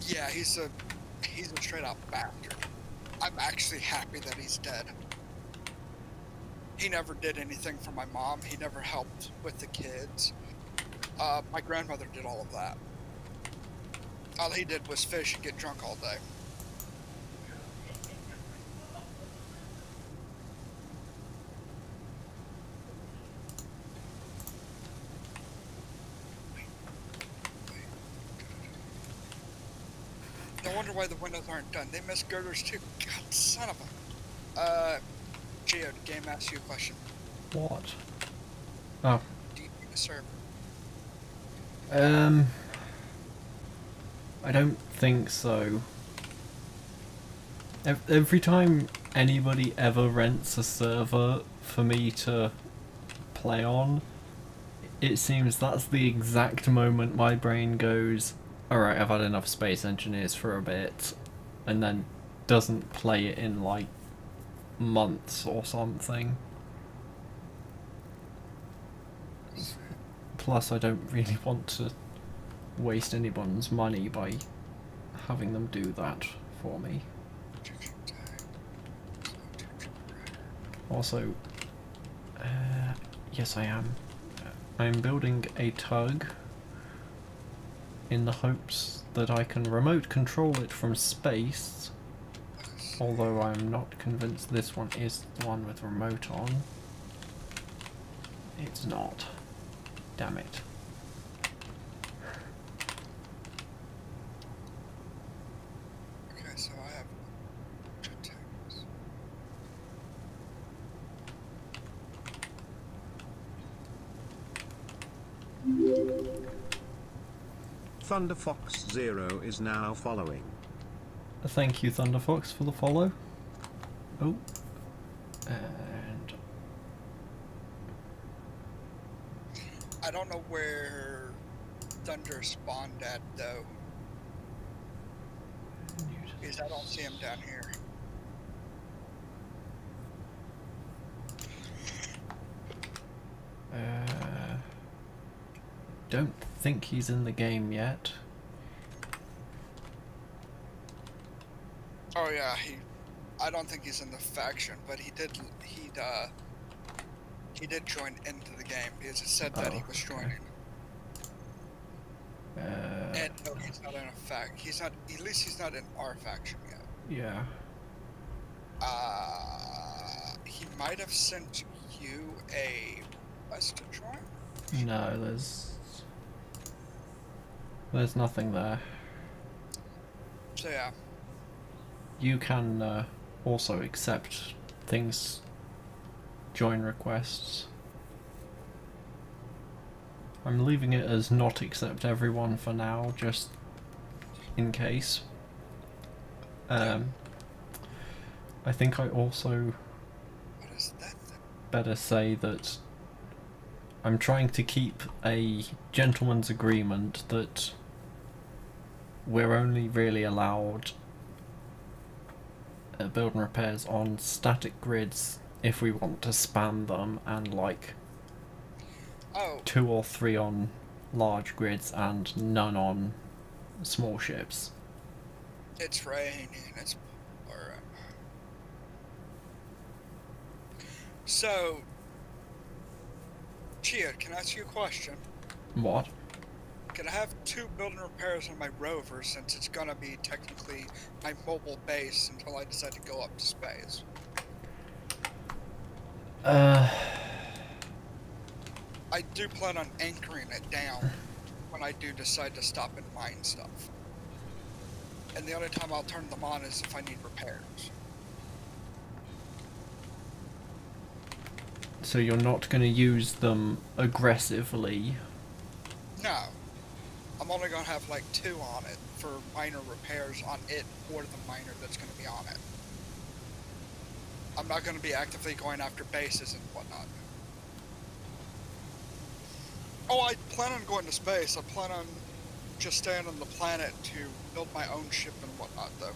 yeah, he's a straight up bastard. I'm actually happy that he's dead. He never did anything for my mom. He never helped with the kids. My grandmother did all of that. All he did was fish and get drunk all day. No wonder why the windows aren't done. They miss girders too. God, son of a... Geo, the game asks you a question. What? Oh. Do you need a server? I don't think so. Every time anybody ever rents a server for me to play on, it seems that's the exact moment my brain goes, alright, I've had enough Space Engineers for a bit, and then doesn't play it in like months or something. Plus, I don't really want to waste anyone's money by having them do that for me. Also, yes I am. I'm building a tug in the hopes that I can remote control it from space, although I'm not convinced this one is the one with remote on. It's not. Damn it. Okay, so I have 2 tanks. Thunderfox Zero is now following. Thank you, Thunderfox, for the follow. Oh. And I don't know where Thunder spawned at, though. Because I don't see him down here. don't think he's in the game yet. Oh yeah, I don't think he's in the faction, but he did join into the game because it said that he was joining. And no, he's not in a fact. He's not. At least he's not in our faction yet. Yeah. He might have sent you a request to join. No, there's nothing there. So yeah. You can also accept things, join requests. I'm leaving it as not accept everyone for now, just in case. I think I also What is that thing? better say that I'm trying to keep a gentleman's agreement that we're only really allowed build and repairs on static grids if we want to spam them, and like 2 or 3 on large grids and none on small ships. It's raining. It's pouring. So, Chia, can I ask you a question? What? Can I have 2 building repairs on my rover since it's gonna be technically my mobile base until I decide to go up to space? I do plan on anchoring it down when I do decide to stop and mine stuff. And the only time I'll turn them on is if I need repairs. So you're not going to use them aggressively? No. I'm only going to have like 2 on it for minor repairs on it or the miner that's going to be on it. I'm not going to be actively going after bases and whatnot. Oh, I plan on going to space. I plan on just staying on the planet to build my own ship and whatnot, though.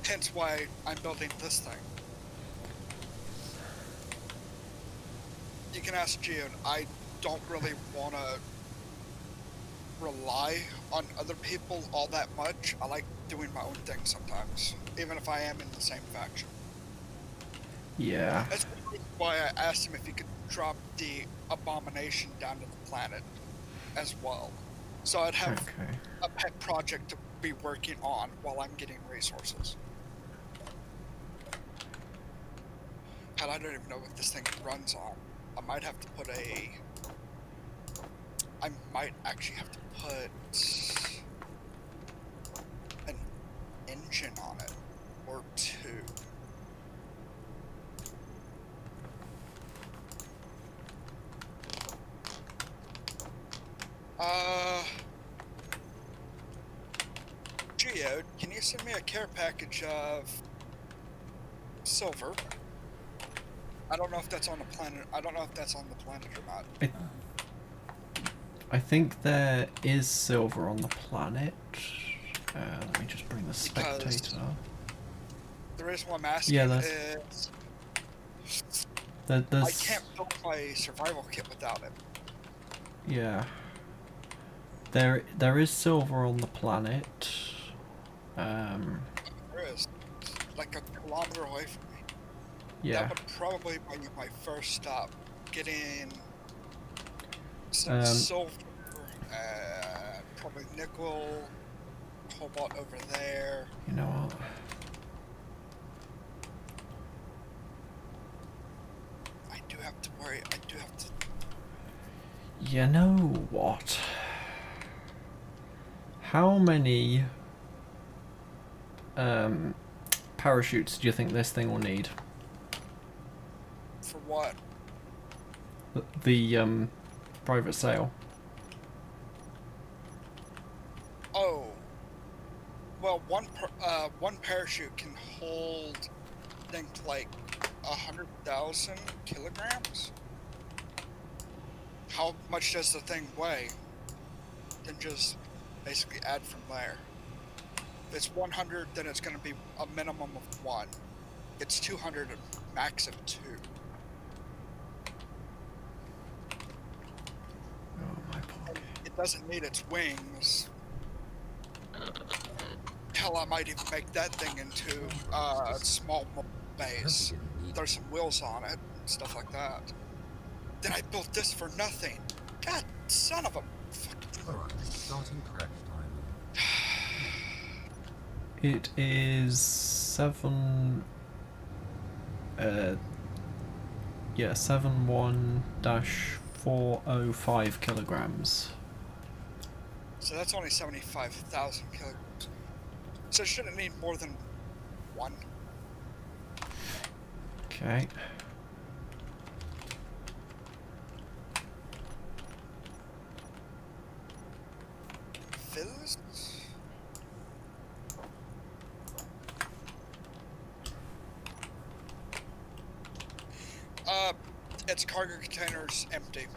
Hence why I'm building this thing. You can ask Geode. I don't really want to rely on other people all that much. I like doing my own thing sometimes, even if I am in the same faction. Yeah. That's why I asked him if he could drop the abomination down to the planet as well. So I'd have Okay. a pet project to be working on while I'm getting resources. Hell, I don't even know what this thing runs on. I might have to put a... I might actually have to put an engine on it, or two. Geode, can you send me a care package of silver? I don't know if that's on the planet. I don't know if that's on the planet or not. I think there is silver on the planet. Let me just bring the Because spectator. the reason why I'm asking Yeah, is I There's can't build my survival kit without it. yeah. There is silver on the planet. There is like a kilometer away from me. Yeah. That would probably be my first stop. Getting some Um, silver, probably nickel, cobalt over there. You know what? I do have to worry. I do have to. You know what? How many parachutes do you think this thing will need? For what? The private sale. Oh. Well, one parachute can hold, I think, like 100,000 kilograms. How much does the thing weigh? Then just basically add from there. If it's 100, then it's going to be a minimum of 1. It's 200, a max of 2. Oh my boy. It doesn't need its wings. Hell, I might even make that thing into a small base. There's some wheels on it, stuff like that. Then I built this for nothing. God, son of a... Alright, starting crash timer. It is 7. Yeah, 71-405 kilograms. So that's only 75,000 kilograms. So it shouldn't need more than 1. Okay. Fizz? Its cargo container's empty.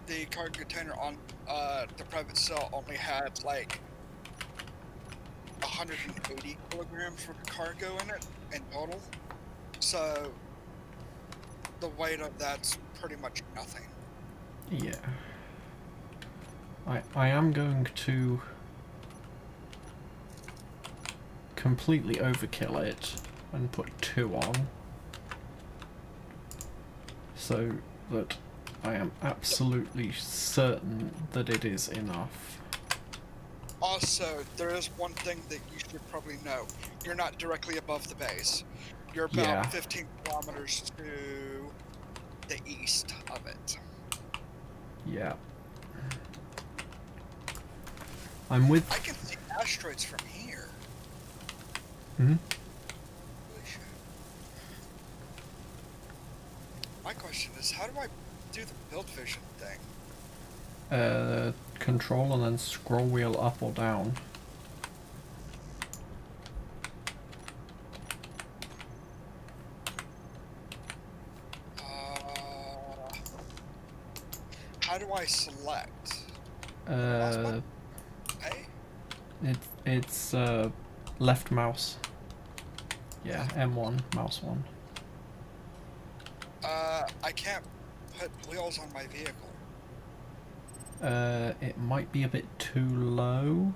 The cargo container on the private cell only had like 180 kilograms worth of cargo in it in total. So the weight of that's pretty much nothing. Yeah. I am going to completely overkill it and put 2 on, so that I am absolutely certain that it is enough. Also, there is one thing that you should probably know. You're not directly above the base. You're about Yeah. 15 kilometers to the east of it. Yeah. I'm with... I can see asteroids from here. Hmm? Holy shit. My question is, how do I do the build vision thing? Control and then scroll wheel up or down. how do I select? Uh, Hey? it's left mouse. Yeah, M1, mouse 1. I can't put wheels on my vehicle. It might be a bit too low.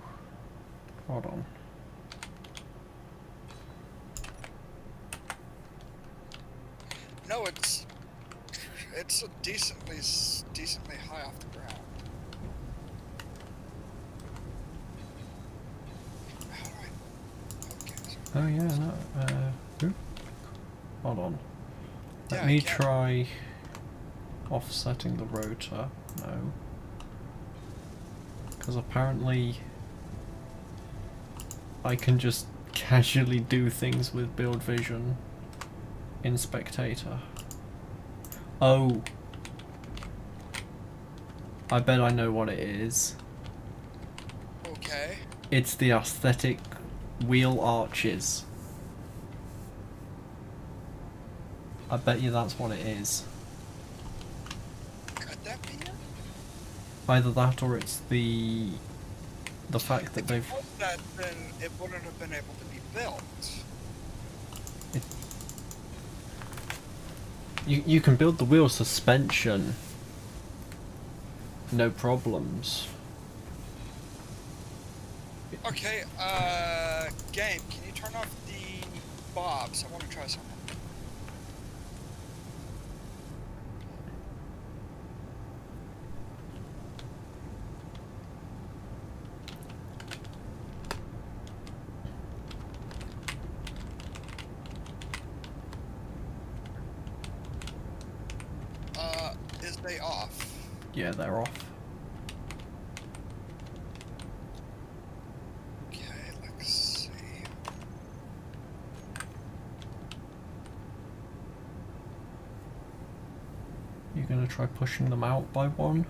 Hold on. No, it's a decently high off the ground. How do I? Okay. So, Oh yeah, no. Oop. Hold on. Let Yeah, I me can't- try offsetting the rotor. No. Because apparently I can just casually do things with Build Vision in Spectator. Oh. I bet I know what it is. Okay. It's the aesthetic wheel arches. I bet you that's what it is. Could that be it? Either that or it's the fact that If they've... it was that, then it wouldn't have been able to be built. You can build the wheel suspension. No problems. Okay, game, can you turn off the bobs? I want to try something. Is they off? Yeah, they're off. Okay, let's see. You're gonna try pushing them out by one?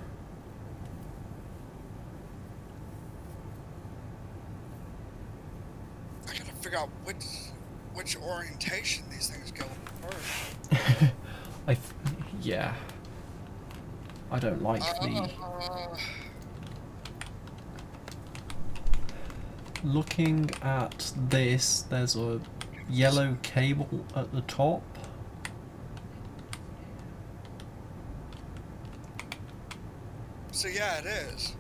I gotta figure out which orientation these things go in first. Yeah. I don't like the... Looking at this, there's a yellow cable at the top. So yeah, it is.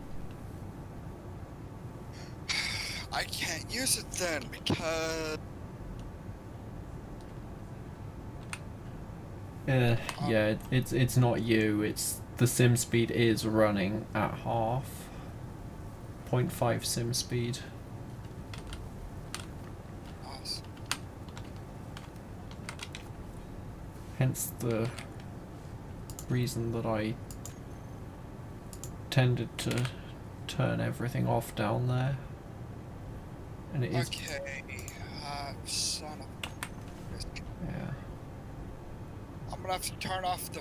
I can't use it then because Yeah, it's not you, it's the sim speed is running at half. 0.5 sim speed. awesome. Hence the reason that I tended to turn everything off down there. And it is... Okay, son of a... Yeah. I'm gonna have to turn off the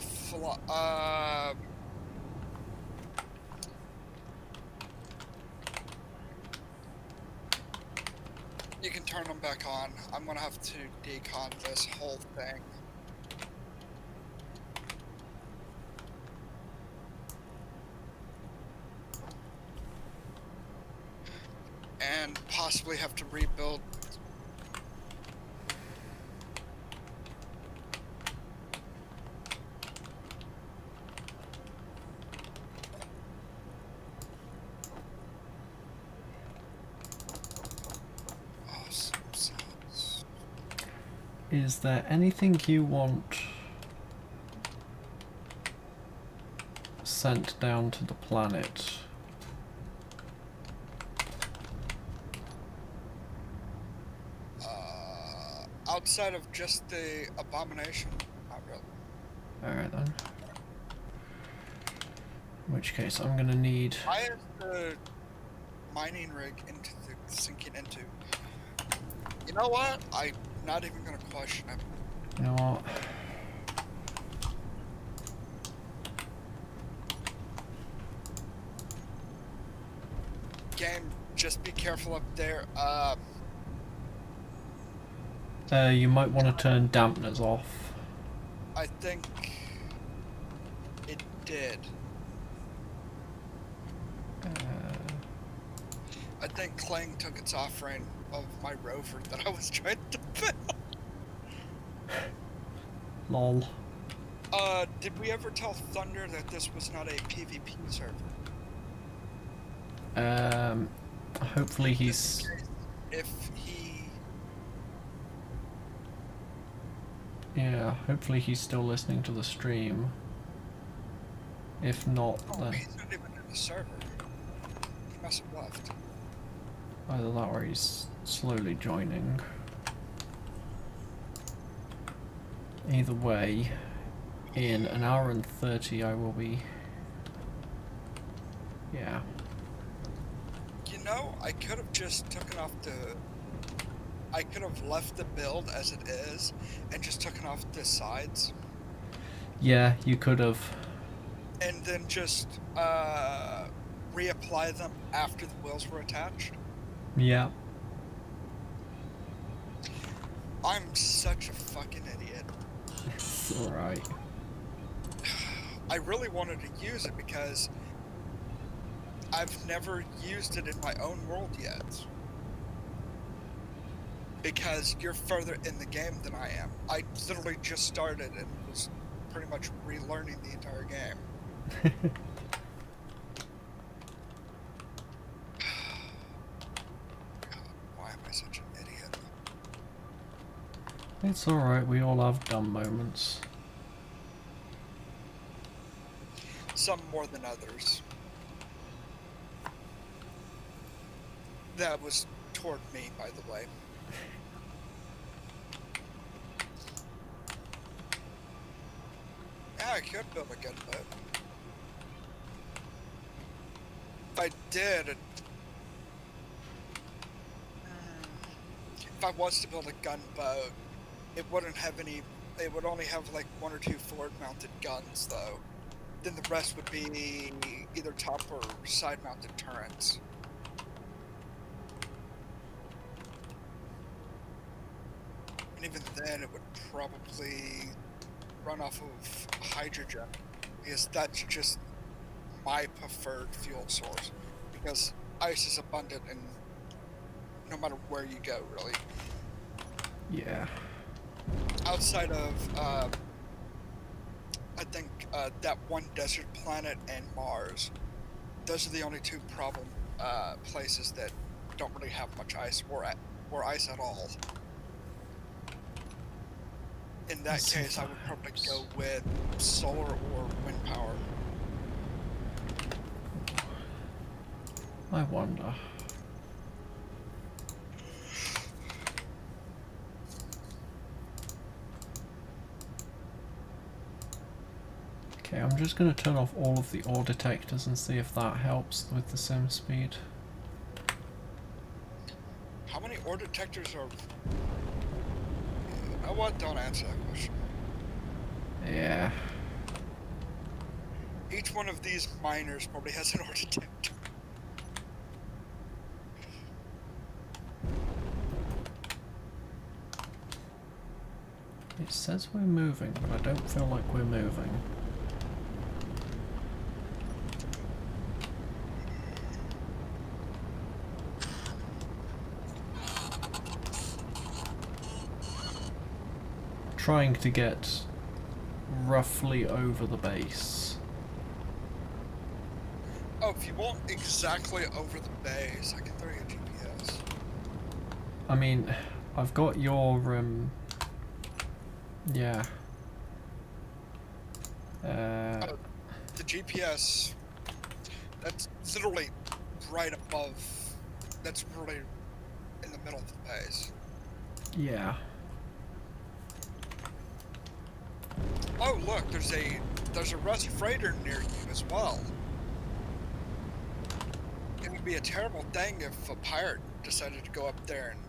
you can turn them back on. I'm gonna have to decon this whole thing. And possibly have to rebuild. Awesome sounds. Is there anything you want sent down to the planet? Outside of just the abomination, not really. Alright then. In which case I'm gonna need... Why is the mining rig sinking into? You know what? I'm not even gonna question it. You know what? Game, just be careful up there. You might want to turn dampeners off. I think it did. I think Clang took its offering of my rover that I was trying to build. Lol. Did we ever tell Thunder that this was not a PvP server? Hopefully he's... If he... Yeah, hopefully he's still listening to the stream. If not, Oh, then he's not even in the server. He must have left. either that or he's slowly joining. Either way, in an hour and 30 I will be... Yeah. You know, I could have just taken off the... I could have left the build as it is and just taken off the sides. Yeah, you could have. And then just reapply them after the wheels were attached. Yeah. I'm such a fucking idiot. It's alright. I really wanted to use it because I've never used it in my own world yet. Because you're further in the game than I am. I literally just started and was pretty much relearning the entire game. God, why am I such an idiot? It's alright, we all have dumb moments. Some more than others. That was toward me, by the way. Yeah, I could build a gunboat. If I did, if I was to build a gunboat, it wouldn't have any. It would only have like 1 or 2 forward-mounted guns, though. Then the rest would be either top or side-mounted turrets. And even then, it would probably run off of hydrogen, because that's just my preferred fuel source. Because ice is abundant in no matter where you go, really. Yeah. Outside of, I think that one desert planet and Mars, those are the only 2 problem places that don't really have much ice or ice at all. In that Let's see case, if I that would probably helps. go with solar or wind power. I wonder. Okay, I'm just going to turn off all of the ore detectors and see if that helps with the sim speed. How many ore detectors are... You know what? Don't answer that question. Yeah. Each one of these miners probably has an ore detector. It says we're moving, but I don't feel like we're moving. Trying to get roughly over the base. Oh, if you want exactly over the base, I can throw you a GPS. I mean, I've got your, yeah. The GPS, that's literally right above, that's really in the middle of the base. Yeah. Oh look, there's a Rust freighter near you as well. It would be a terrible thing if a pirate decided to go up there and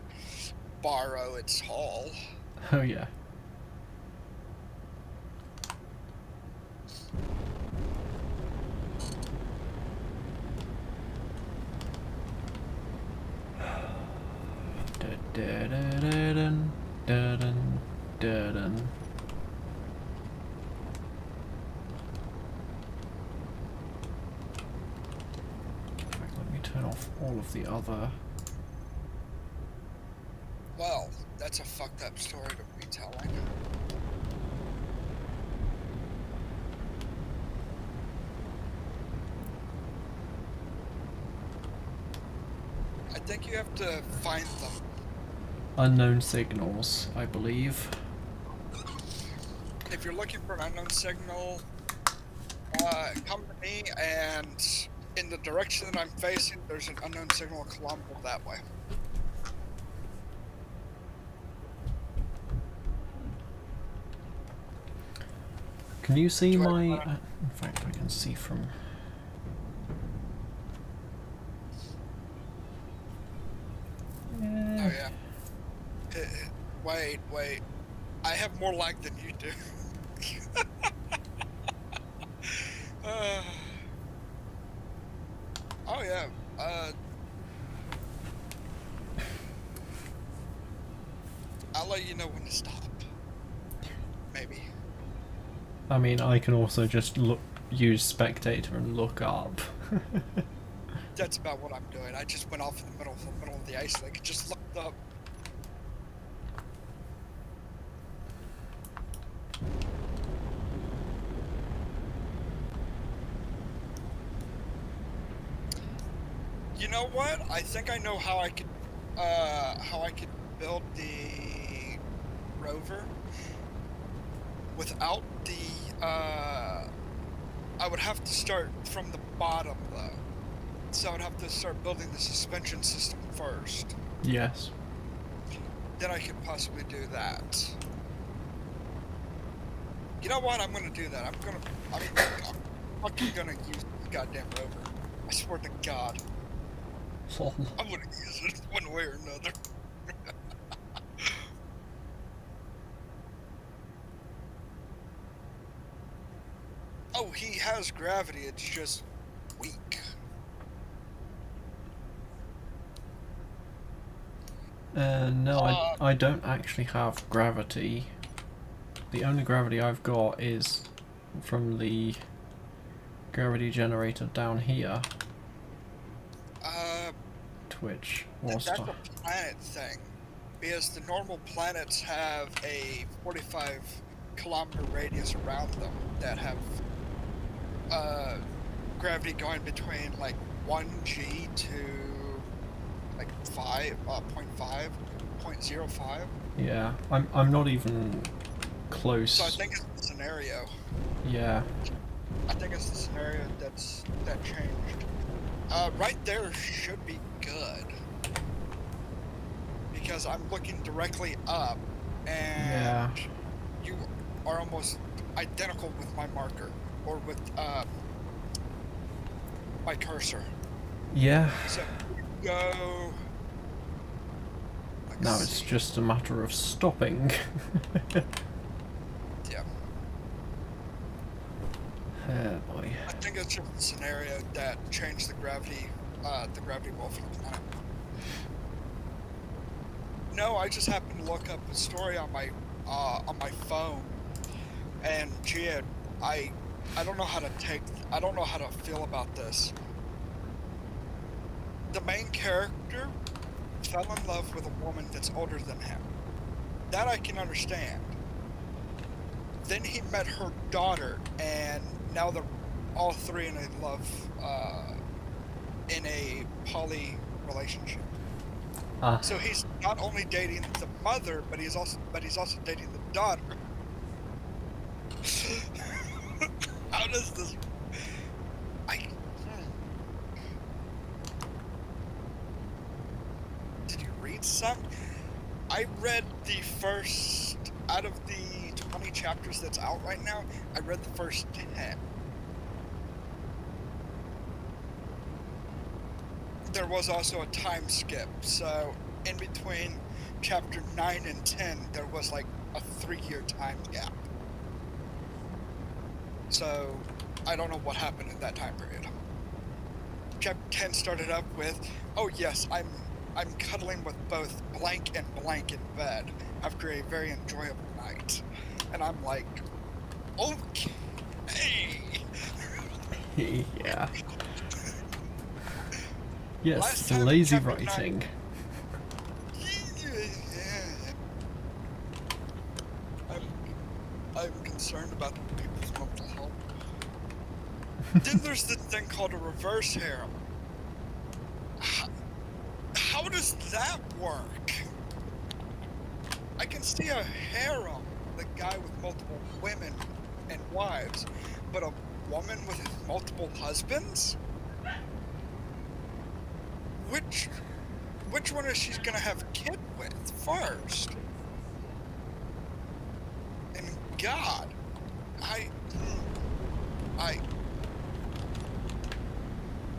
borrow its hull. Oh yeah. Da-da-da-da-dun, da-dun, da-dun. In fact, let me turn turn off all of the other. Well, that's a fucked up story to be telling. I think you have to find them. Unknown signals, I believe. If you're looking for an unknown signal, come to me, and in the direction that I'm facing, there's an unknown signal a kilometer that way. Can you see Do I my... wanna- in fact, I can see from... Oh yeah. Wait. I have more lag than you do. Oh yeah. I'll let you know when to stop. Maybe. I mean, I can also just use spectator and look up. That's about what I'm doing. I just went off in the middle of the ice lake and just looked up. You know what? I think I know how I could build the rover without the I would have to start from the bottom though. So I would have to start building the suspension system first. Yes. Then I could possibly do that. You know what? I'm gonna do that. I'm fucking gonna use the goddamn rover. I swear to God. I'm gonna use it one way or another. Oh, he has gravity, it's just weak. No, I don't actually have gravity. The only gravity I've got is from the gravity generator down here. Which was That's a planet thing. Because the normal planets have a 45-kilometer radius around them that have gravity going between like 1g to like 0.5, 0.05. Yeah, I'm not even close. So I think it's the scenario. Yeah. I think it's the scenario that changed. Right there should be good. Because I'm looking directly up, and Yeah. you are almost identical with my marker, or with my cursor. Yeah. So go. Let's Now it's see. just a matter of stopping. Yeah. Oh boy. I think it's just the scenario that changed the gravity well for the planet. No, I just happened to look up a story on my phone, and gee, I don't know how to feel about this. The main character fell in love with a woman that's older than him. That I can understand. Then he met her daughter, and now they're all three in a poly relationship. So he's not only dating the mother, but he's also dating the daughter. How does this? Did you read some? I read the first out of the 20 chapters that's out right now. I read the first 10. There was also a time skip, so in between chapter 9 and 10, there was like a 3-year time gap. So I don't know what happened in that time period. Chapter 10 started up with, oh yes, I'm cuddling with both blank and blank in bed after a very enjoyable night. And I'm like, okay. Yeah. Yes, Last time lazy Kevin and I- writing. I'm concerned about people's mental health. Then there's this thing called a reverse harem. How does that work? I can see a harem, the guy with multiple women and wives, but a woman with multiple husbands? Which one is she gonna have a kid with first? And God,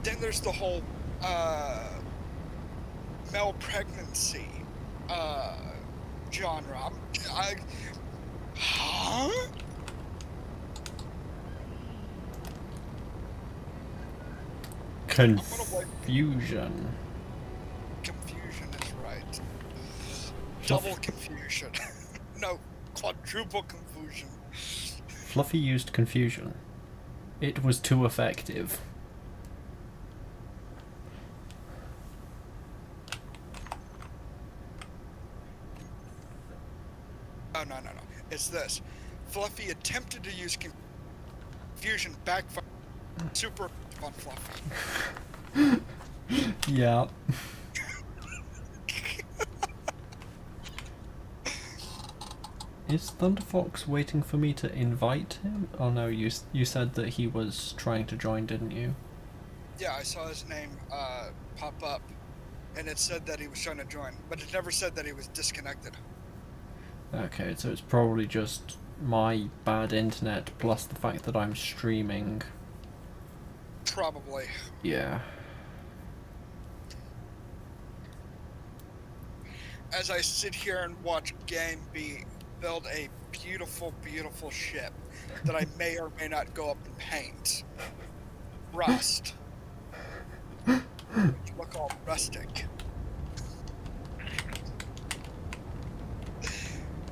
then there's the whole male pregnancy genre. Huh? Confusion. Confusion is right. Double confusion. No, quadruple confusion. Fluffy used confusion. It was too effective. Oh, no. It's this. Fluffy attempted to use confusion, backfire. Super on Fluffy. Yeah. Is Thunderfox waiting for me to invite him? Oh no, you said that he was trying to join, didn't you? Yeah, I saw his name pop up, and it said that he was trying to join, but it never said that he was disconnected. Okay, so it's probably just my bad internet plus the fact that I'm streaming. Probably. Yeah. As I sit here and watch Game B build a beautiful, beautiful ship that I may or may not go up and paint. Rust. Look all rustic.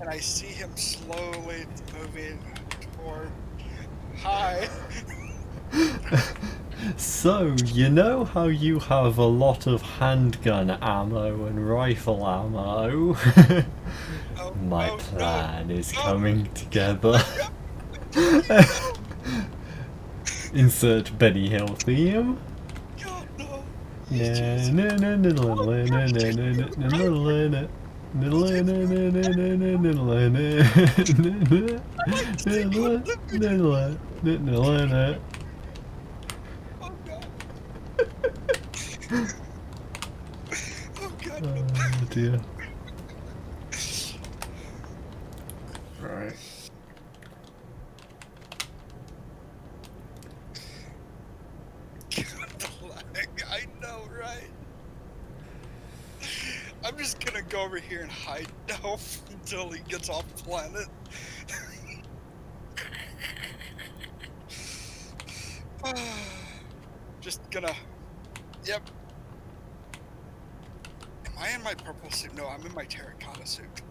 And I see him slowly moving toward... Hi. So, you know how you have a lot of handgun ammo and rifle ammo? Oh, My no, plan is no. coming together. Insert Benny Hill theme. God, no. Oh, God. Oh, God, no. Oh dear. Right. The lag, I know, right? I'm just gonna go over here and hide now until he gets off planet. Just gonna... Yep. Am I in my purple suit? No, I'm in my terracotta suit.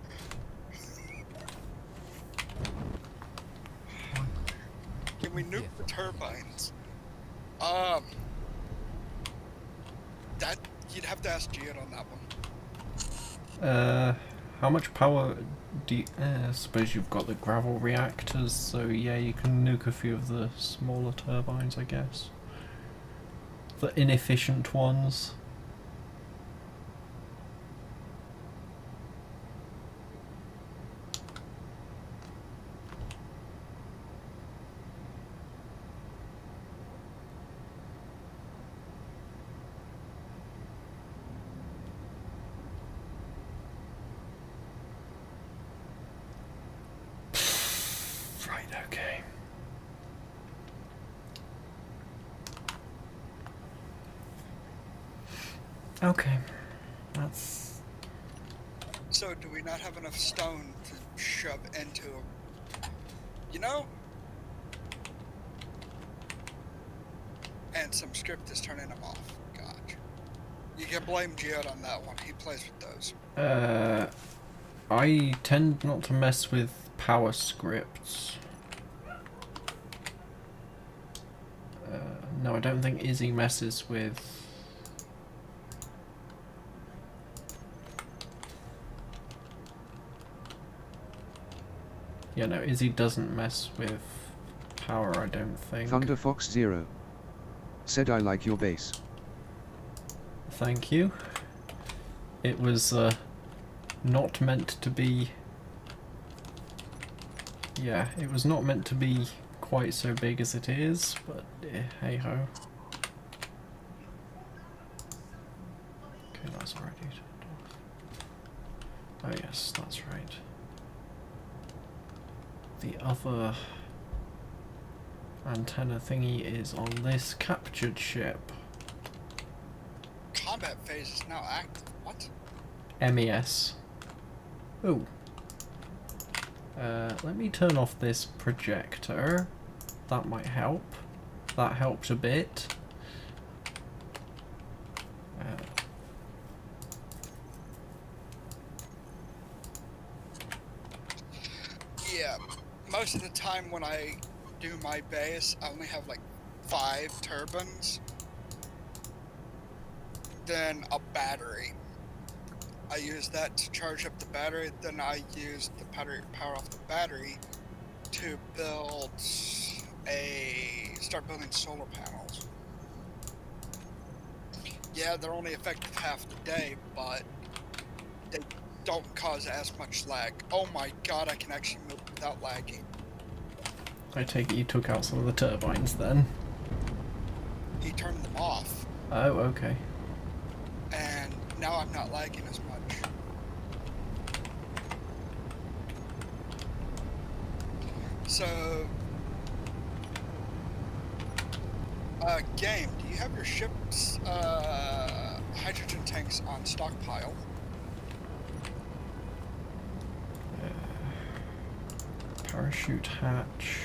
Can we nuke the turbines? That... You'd have to ask Giat on that one. How much power do you... I suppose you've got the gravel reactors, so yeah, you can nuke a few of the smaller turbines, I guess. The inefficient ones. Right, okay. Okay. That's... So, do we not have enough stone to shove into him? You know? And some script is turning him off. God. You can blame Giat on that one. He plays with those. I tend not to mess with power scripts. No, I don't think Izzy messes with Yeah, no, Izzy doesn't mess with power, I don't think. Thunder Fox 0 said I like your base. Thank you. It was not meant to be... Yeah, it was not meant to be quite so big as it is, but hey ho. Okay, that's already turned off. Oh yes, that's right. The other antenna thingy is on this captured ship. Combat phase is now active. What? MES. Oh. Let me turn off this projector. That might help. That helped a bit. Yeah, most of the time when I do my base, I only have like 5 turbines. Then a battery. I use that to charge up the battery, then I use the power off the battery to start building solar panels. Yeah, they're only effective half the day, but they don't cause as much lag. Oh my god, I can actually move without lagging. I take it you took out some of the turbines then. He turned them off, Oh, okay. and now I'm not lagging as much. So, game, do you have your ship's hydrogen tanks on stockpile? Parachute hatch.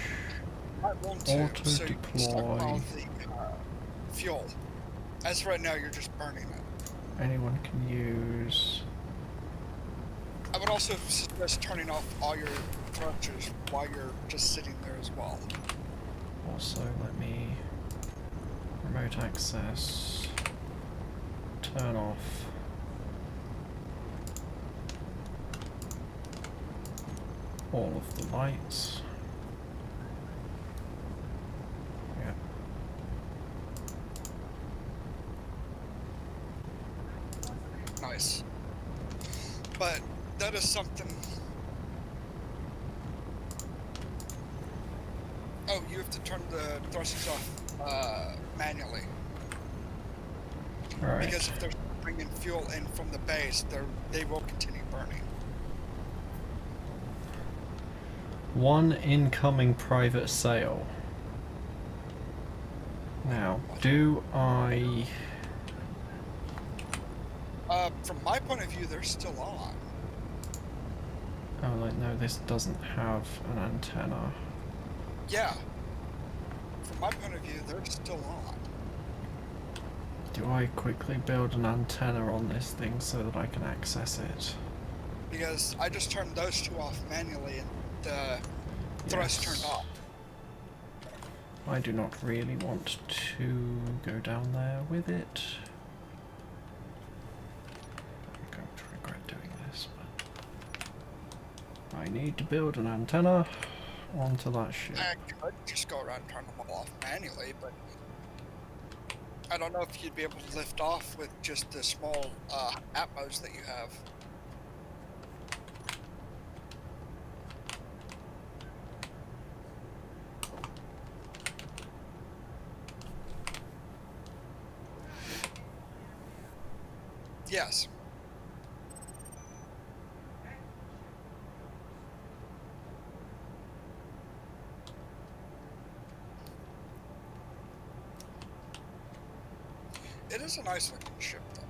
I want to, Auto so you can deploy. stockpile the fuel. As of right now, you're just burning it. Anyone can use. I would also suggest turning off all your thrusters while you're just sitting there as well. Also, let me remote access. Turn off. All of the lights. Yeah. Nice. But that is something. Oh, you have to turn the thrusters off manually. Alright. Because if they're bringing fuel in from the base, they will continue burning. One incoming private sale. Now, do I... From my point of view, they're still on. Oh, like, no, this doesn't have an antenna. Yeah. From my point of view, they're still on. Do I quickly build an antenna on this thing so that I can access it? Because I just turned those 2 off manually and the thrust Yes. turned off. I do not really want to go down there with it. I'm going to regret doing this, but I need to build an antenna onto that ship. I could just go around and turn them all off manually, but I don't know if you'd be able to lift off with just the small Atmos that you have. Yes. It is a nice looking ship, though.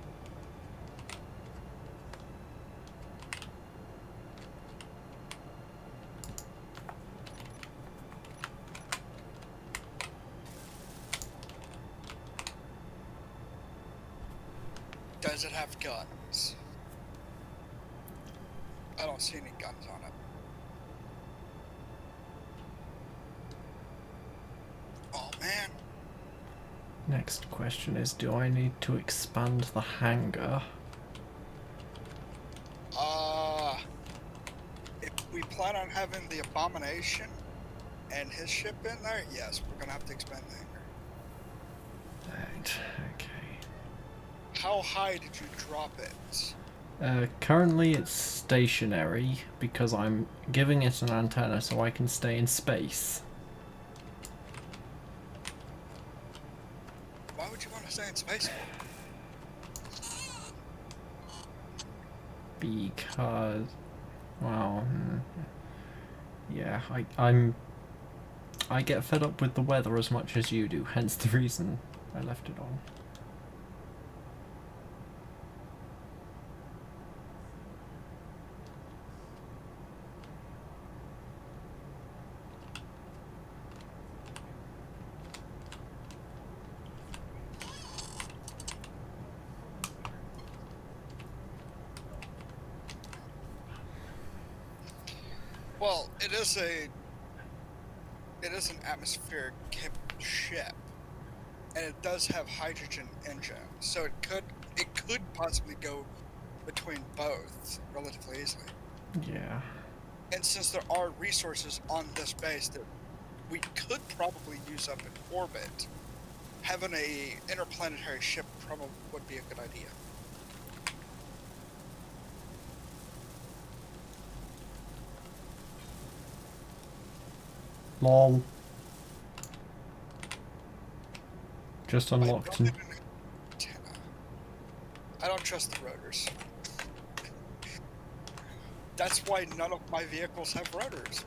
Does it have guns? I don't see any guns on it. Oh man. Next question is, do I need to expand the hangar? If we plan plan on having the Abomination and his ship in there, yes, we're gonna have to expand the hangar. Right, okay. How high did you drop it? Currently it's stationary because I'm giving it an antenna so I can stay in space. Why would you want to stay in space? Because, well, yeah, I get fed up with the weather as much as you do, hence the reason I left it on. Well, it is an atmospheric capable ship, and it does have hydrogen engine, so it could possibly go between both relatively easily. Yeah. And since there are resources on this base that we could probably use up in orbit, having a interplanetary ship probably would be a good idea. Lol. Just I unlocked. don't even- I don't trust the rotors. That's why none of my vehicles have rotors.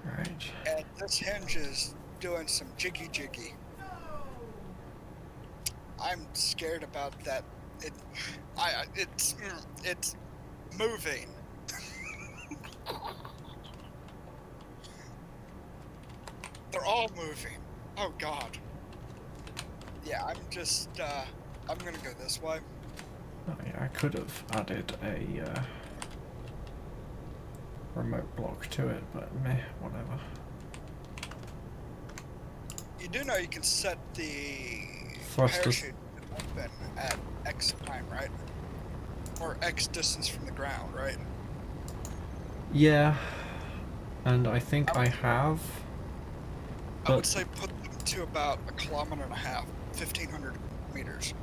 Right. And this hinge is doing some jiggy. I'm scared about that. It's moving. They're all moving. Oh god. Yeah, I'm gonna go this way. Oh yeah, I could have added a remote block to it, but meh, whatever. You do know you can set the Thrusters. parachute open at X time, right? Or X distance from the ground, right? Yeah, and I think I have. I would But say put them to about 1.5 kilometers, 1,500 meters.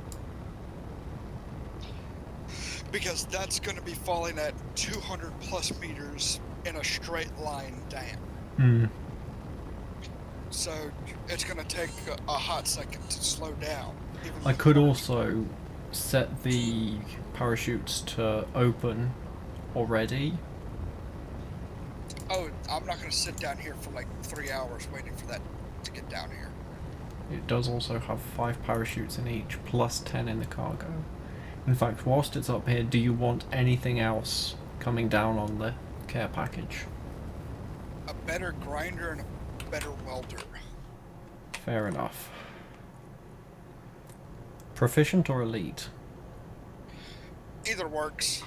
Because that's going to be falling at 200 plus meters in a straight line down. So it's going to take a hot second to slow down. I could also set the parachutes to open already. Oh, I'm not going to sit down here for like 3 hours waiting for that to get down here. It does also have 5 parachutes in each, plus 10 in the cargo. In fact, whilst it's up here, do you want anything else coming down on the care package? A better grinder and a better welder. Fair enough. Proficient or elite? Either works.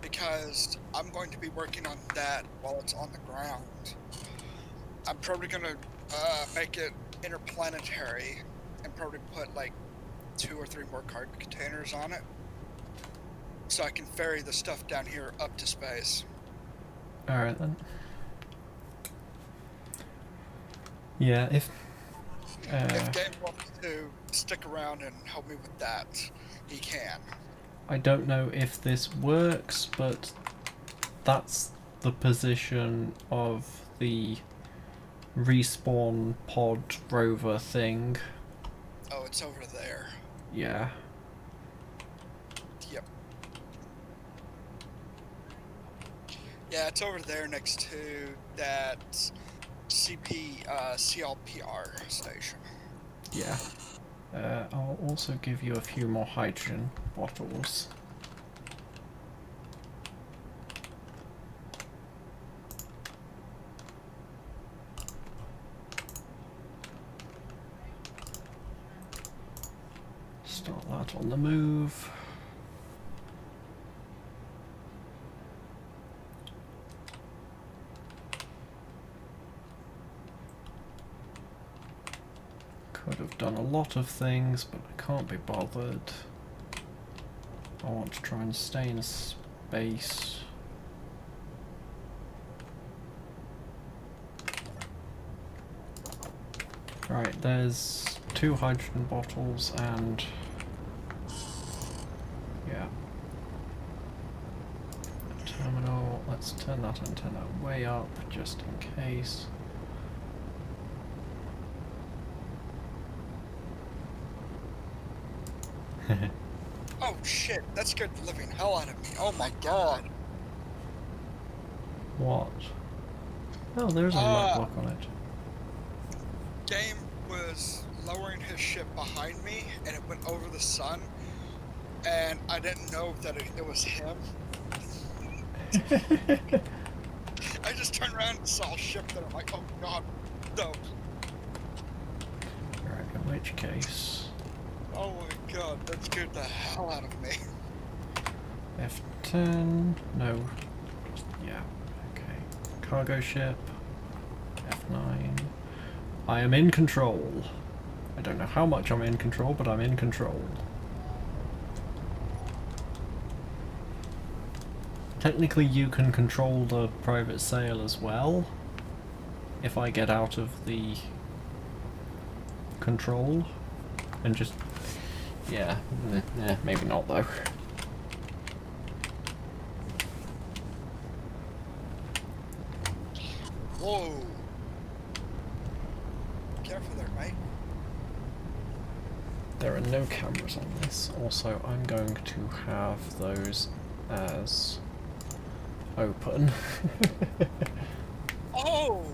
Because I'm going to be working on that while it's on the ground. I'm probably going to make it interplanetary and probably put like 2 or 3 more cargo containers on it. So I can ferry the stuff down here up to space. Alright then. Yeah, if Game wants to stick around and help me with that, he can. I don't know if this works, but that's the position of the respawn pod rover thing. Oh, it's over there. Yeah. Yep. Yeah, it's over there next to that CLPR station. Yeah. I'll also give you a few more hydrogen bottles. Start that on the move. Could have done a lot of things, but I can't be bothered. I want to try and stay in space. Right, there's 2 hydrogen bottles and yeah. Terminal, let's turn that antenna way up just in case. Oh shit, that scared the living hell out of me. Oh my god. What? Oh, there's a light block on it. Game was lowering his ship behind me and it went over the sun and I didn't know that it was him. I just turned around and saw a ship that I'm like, oh god, no. Right, in which case... Oh my god, that scared the hell out of me. F10, no, yeah, okay. Cargo ship, F9. I am in control. I don't know how much I'm in control, but I'm in control. Technically you can control the private sail as well, if I get out of the control, and just, yeah, maybe not though. Whoa. Careful there, mate. There are no cameras on this. Also, I'm going to have those as open. Oh!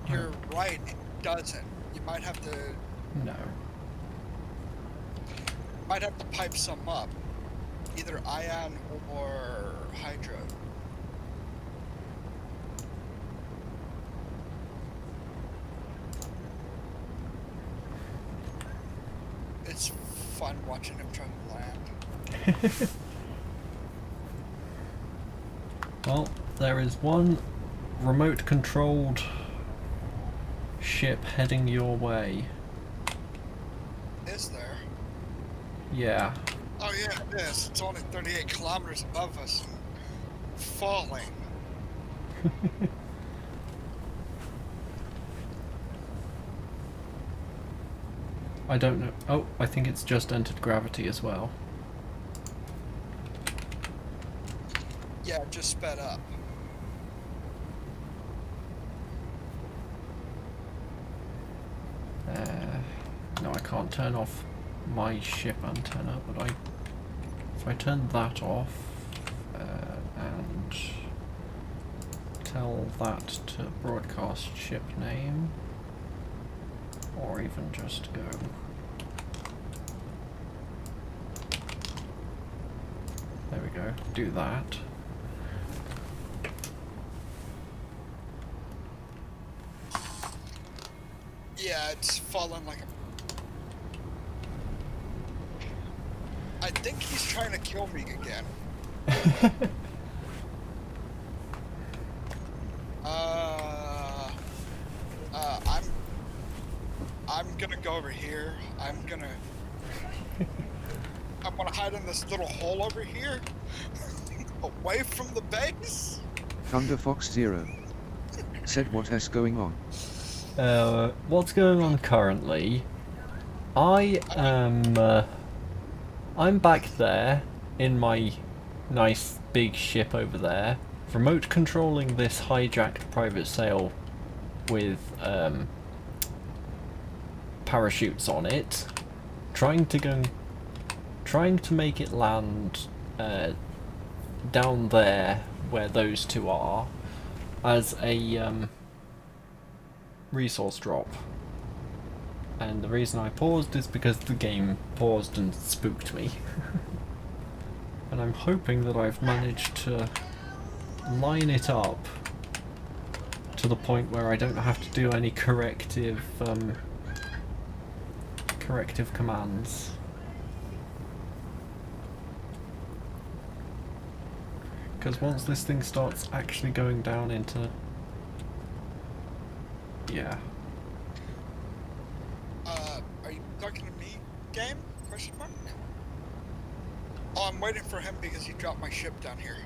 You're right, it doesn't. You might have to No. pipe some up. Either ion or hydro. It's fun watching him try to land. Well, there is one remote controlled ship heading your way. Is there? Yeah. Oh yeah, it is. It's only 38 kilometers above us and falling. I don't know. Oh, I think it's just entered gravity as well. Yeah, it just sped up. No, I can't turn off my ship antenna, but if I turn that off and tell that to broadcast ship name, or even just go. There we go. Do that. Yeah, it's fallen like a... I think he's trying to kill me again. I'm gonna go over here. I'm gonna hide in this little hole over here, away from the base. Thunder Fox Zero said, what is going on? What's going on currently? I am I'm back there in my nice big ship over there, remote controlling this hijacked private sail with parachutes on it, trying to make it land down there where those two are as a resource drop. And the reason I paused is because the game paused and spooked me. And I'm hoping that I've managed to line it up to the point where I don't have to do any corrective commands. Because once this thing starts actually going down into... Yeah. Are you talking to me, game? Question mark? Oh, I'm waiting for him because he dropped my ship down here.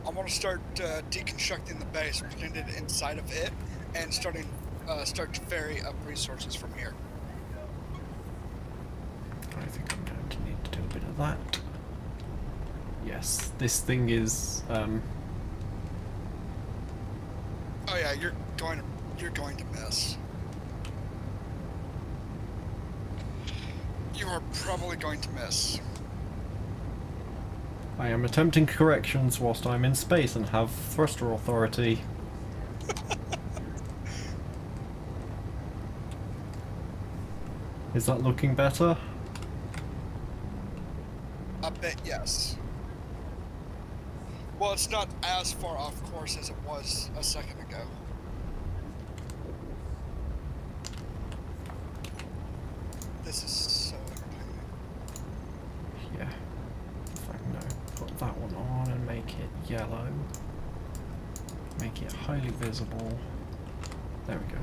I'm gonna start deconstructing the base, putting it inside of it, and start to ferry up resources from here. I think I'm going to need to do a bit of that. Yes, this thing is, Oh yeah, you're going to miss. You are probably going to miss. I am attempting corrections whilst I'm in space and have thruster authority. Is that looking better? A bit, yes. Well, it's not as far off course as it was a second ago. This is so entertaining. Yeah. If I can put that one on and make it yellow. Make it highly visible. There we go.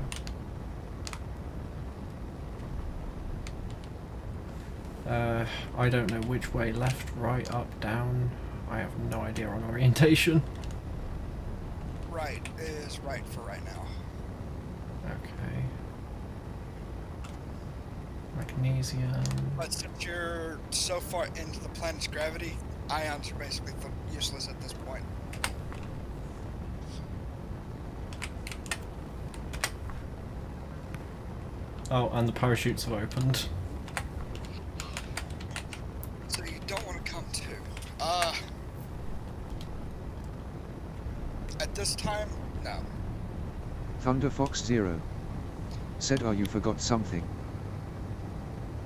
I don't know which way, left, right, up, down. I have no idea on orientation. Right is right for right now. Okay. Magnesium. But since you're so far into the planet's gravity, ions are basically useless at this point. Oh, and the parachutes have opened. So you don't want to come to. At this time, no. Thunder Fox Zero. Said, you forgot something.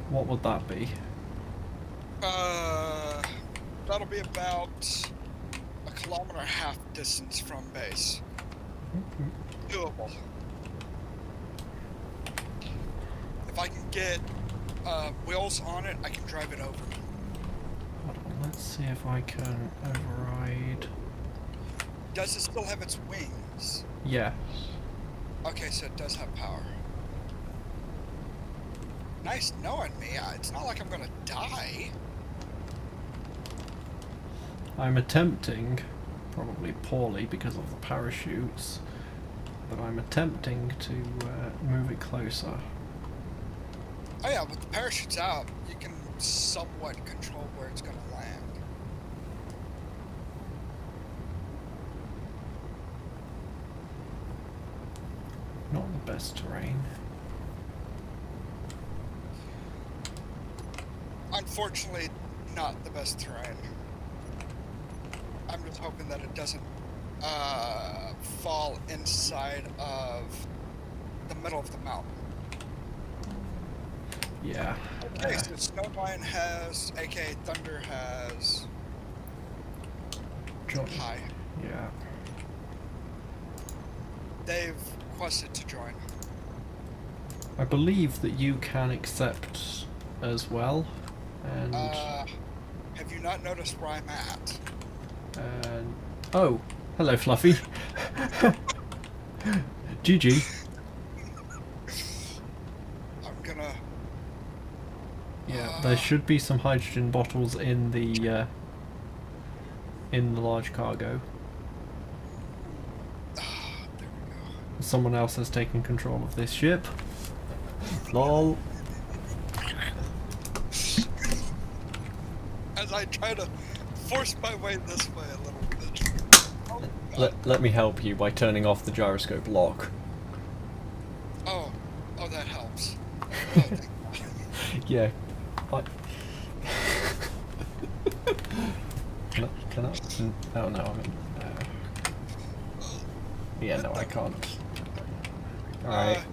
What would that be? That'll be about 1.5 kilometers distance from base. Doable. If I can get wheels on it, I can drive it over. Hold on, let's see if I can override. Does it still have its wings? Yes. Okay, so it does have power. Nice knowing me. It's not like I'm gonna die. I'm attempting, probably poorly because of the parachutes, but I'm attempting to move it closer. Oh yeah, with the parachutes out, you can somewhat control where it's gonna land. Not the best terrain. Unfortunately, not the best terrain. I'm just hoping that it doesn't fall inside of the middle of the mountain. Yeah. Okay, so Snowline has, aka Thunder has Join. high. Yeah. They've requested to join. I believe that you can accept as well, and Have you not noticed where I'm at? oh, hello, Fluffy. GG. I'm gonna. Yeah, there should be some hydrogen bottles in the large cargo. There we go. Someone else has taken control of this ship. Lol. As I try to force my way this way a little bit. Oh, God. Let me help you by turning off the gyroscope lock. Oh, that helps. Oh, thank God. Yeah. Can I? Oh no, I mean. Yeah, no, I can't. Alright.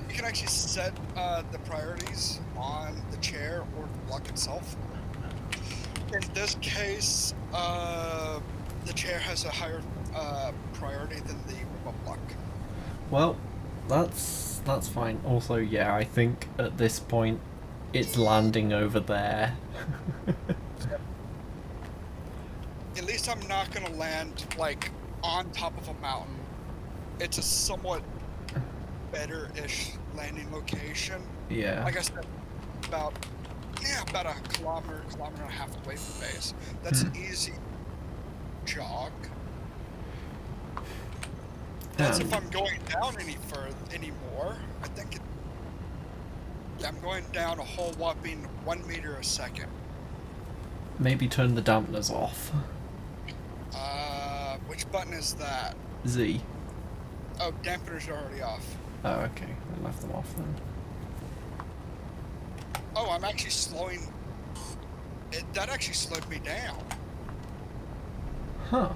You can actually set the priorities on the chair or the block itself. In this case, the chair has a higher priority than the remote block. Well, that's fine. Also, yeah, I think at this point it's landing over there. At least least I'm not gonna land like on top of a mountain. It's a somewhat better-ish landing location. Yeah. Like I said, about a kilometer and a half away from base. That's an easy jog. That's if I'm going down anymore. I think I'm going down a whole whopping 1 meter a second. Maybe turn the dampeners off. Which button is that? Z. Oh, dampeners are already off. Oh, okay. I left them off then. Oh, I'm actually slowing. That actually slowed me down. Huh.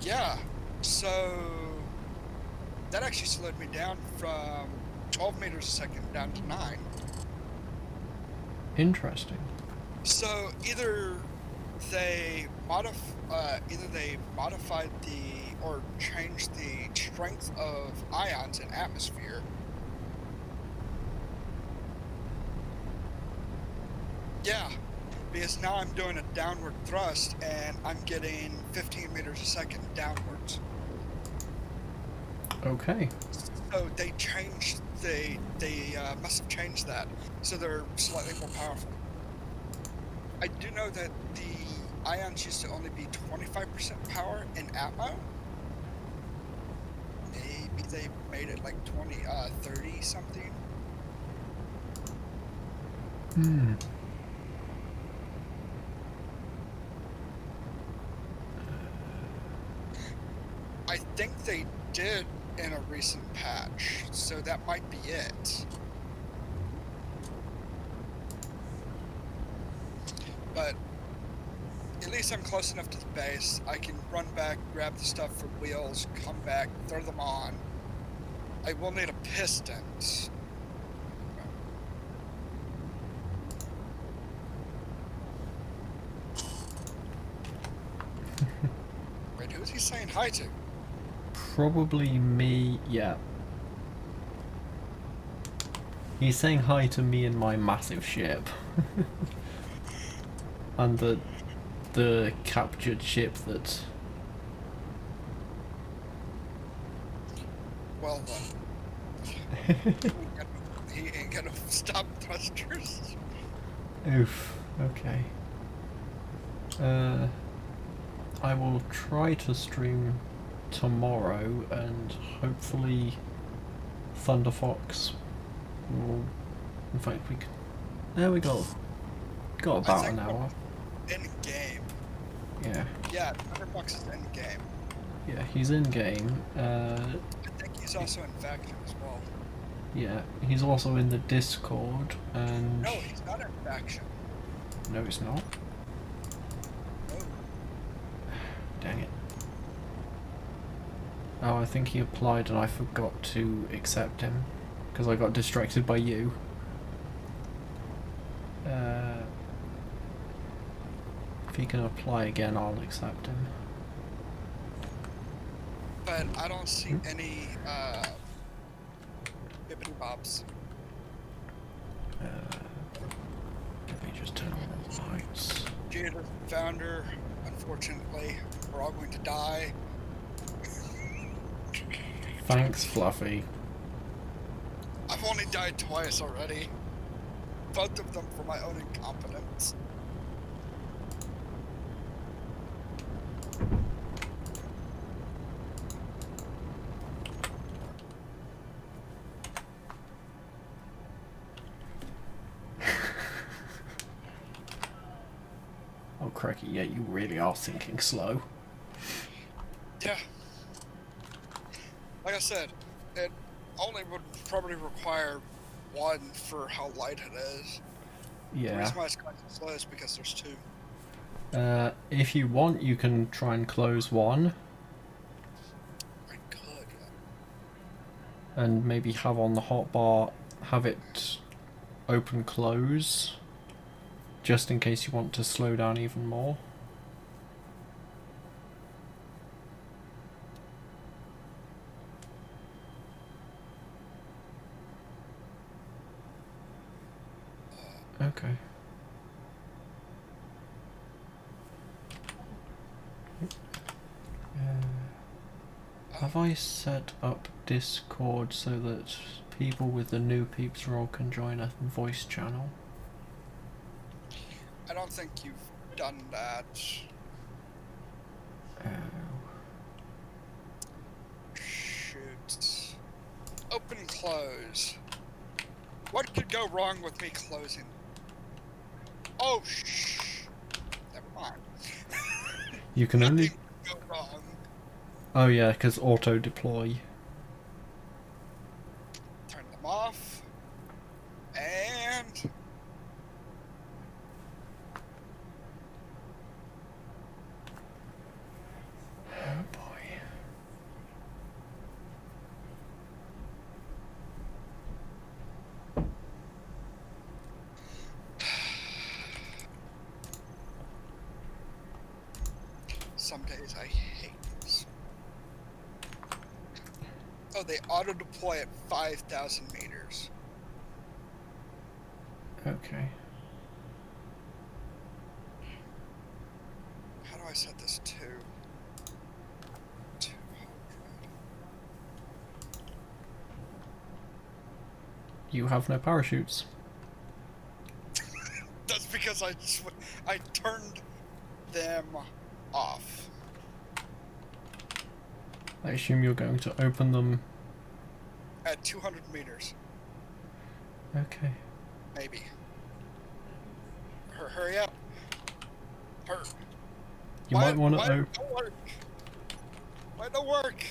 Yeah. So that actually slowed me down from 12 meters a second down to 9. Interesting. So either they modified or changed the strength of ions in atmosphere. Yeah, because now I'm doing a downward thrust and I'm getting 15 meters a second downwards. Okay. So they changed, they must have changed that, so they're slightly more powerful. I do know that the ions used to only be 25% power in Atmo. Maybe they made it like 30 something. Hmm. I think they did in a recent patch, so that might be it. But at least I'm close enough to the base. I can run back, grab the stuff from wheels, come back, throw them on. I will need a piston. Wait, who's he saying hi to? Probably me, yeah. He's saying hi to me and my massive ship. And the captured ship that... Well, he ain't gonna stop thrusters. Oof, okay. I will try to stream tomorrow and hopefully Thunderfox will... In fact, we can... There we go. Got about an hour. In game. Yeah. Yeah, Thunderfox is in game. Yeah, he's in game. I think he's also in faction as well. Yeah, he's also in the Discord and... No, he's not in faction. No, he's not. No. Dang it. Oh, I think he applied and I forgot to accept him because I got distracted by you. If he can apply again, I'll accept him. But I don't see any bibbity bobs. Let me just turn on all the lights. Jada, founder, unfortunately, we're all going to die. Thanks, Fluffy. I've only died twice already. Both of them for my own incompetence. Oh, cracky, yeah, you really are thinking slow. Yeah. Like I said, it only would probably require one for how light it is. The Yeah. reason why it's quite slow is because there's two. If you want, you can try and close one I could. and maybe have on the hotbar, have it open close, just in case you want to slow down even more. Okay. Have I set up Discord so that people with the new peeps role can join a voice channel? I don't think you've done that. Oh. Shoot. Open, close. What could go wrong with me closing? Oh, shh. Never mind. You can only... Nothing could go wrong. Oh yeah, because auto deploy. Turn them off. And... Oh boy. Some days I hate this. Oh, they auto-deploy at 5,000 meters. Okay. How do I set this to? 200. You have no parachutes. That's because I turned them off. I assume you're going to open them. At 200 meters, Okay. maybe. Hurry up. You might want to why open. don't work? Why don't work?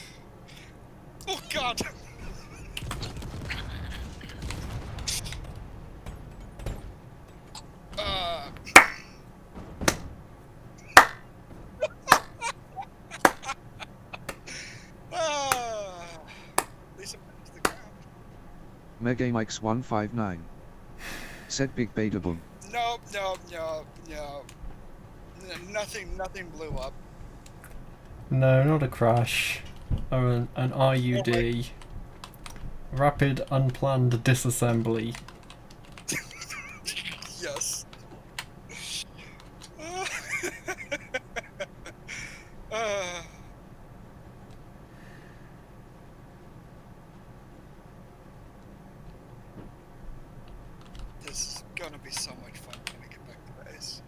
Oh God! Uh. At least I'm to the ground. Megamix159. Said Big Beta Boom. No. Nothing blew up. No, not a crash. Oh, an RUD. Rapid unplanned disassembly. Yes. uh, this is gonna be so much fun when I get back to base.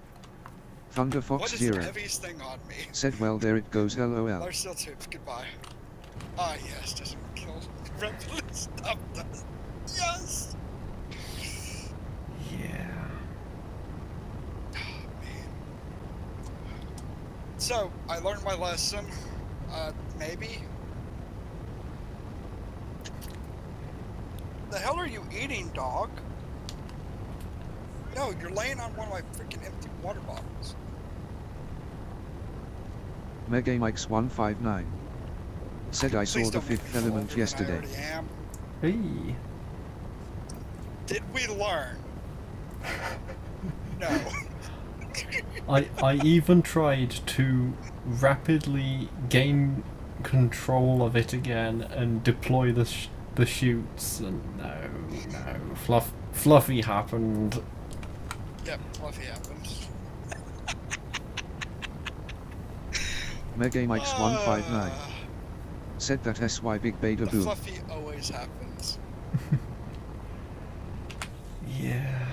Thunder What Fox is Zero. the heaviest thing on me? Said well there it goes lol. Large steel tubes, goodbye. Ah yes, doesn't kill rapidly stop does. Yes! Yeah. Oh, man. So, I learned my lesson. Maybe. The hell are you eating, dog? No, you're laying on one of my freaking empty water bottles. Megamix159. Said I saw Please the don't make Fifth me feel Element older than I yesterday. already am. Hey. Did we learn? No. I even tried to rapidly gain control of it again and deploy the chutes, and no, Fluffy happened. Yep, Fluffy happened. Megamix159. Said that SY Big Beta The Boom. Fluffy always happens. Yeah.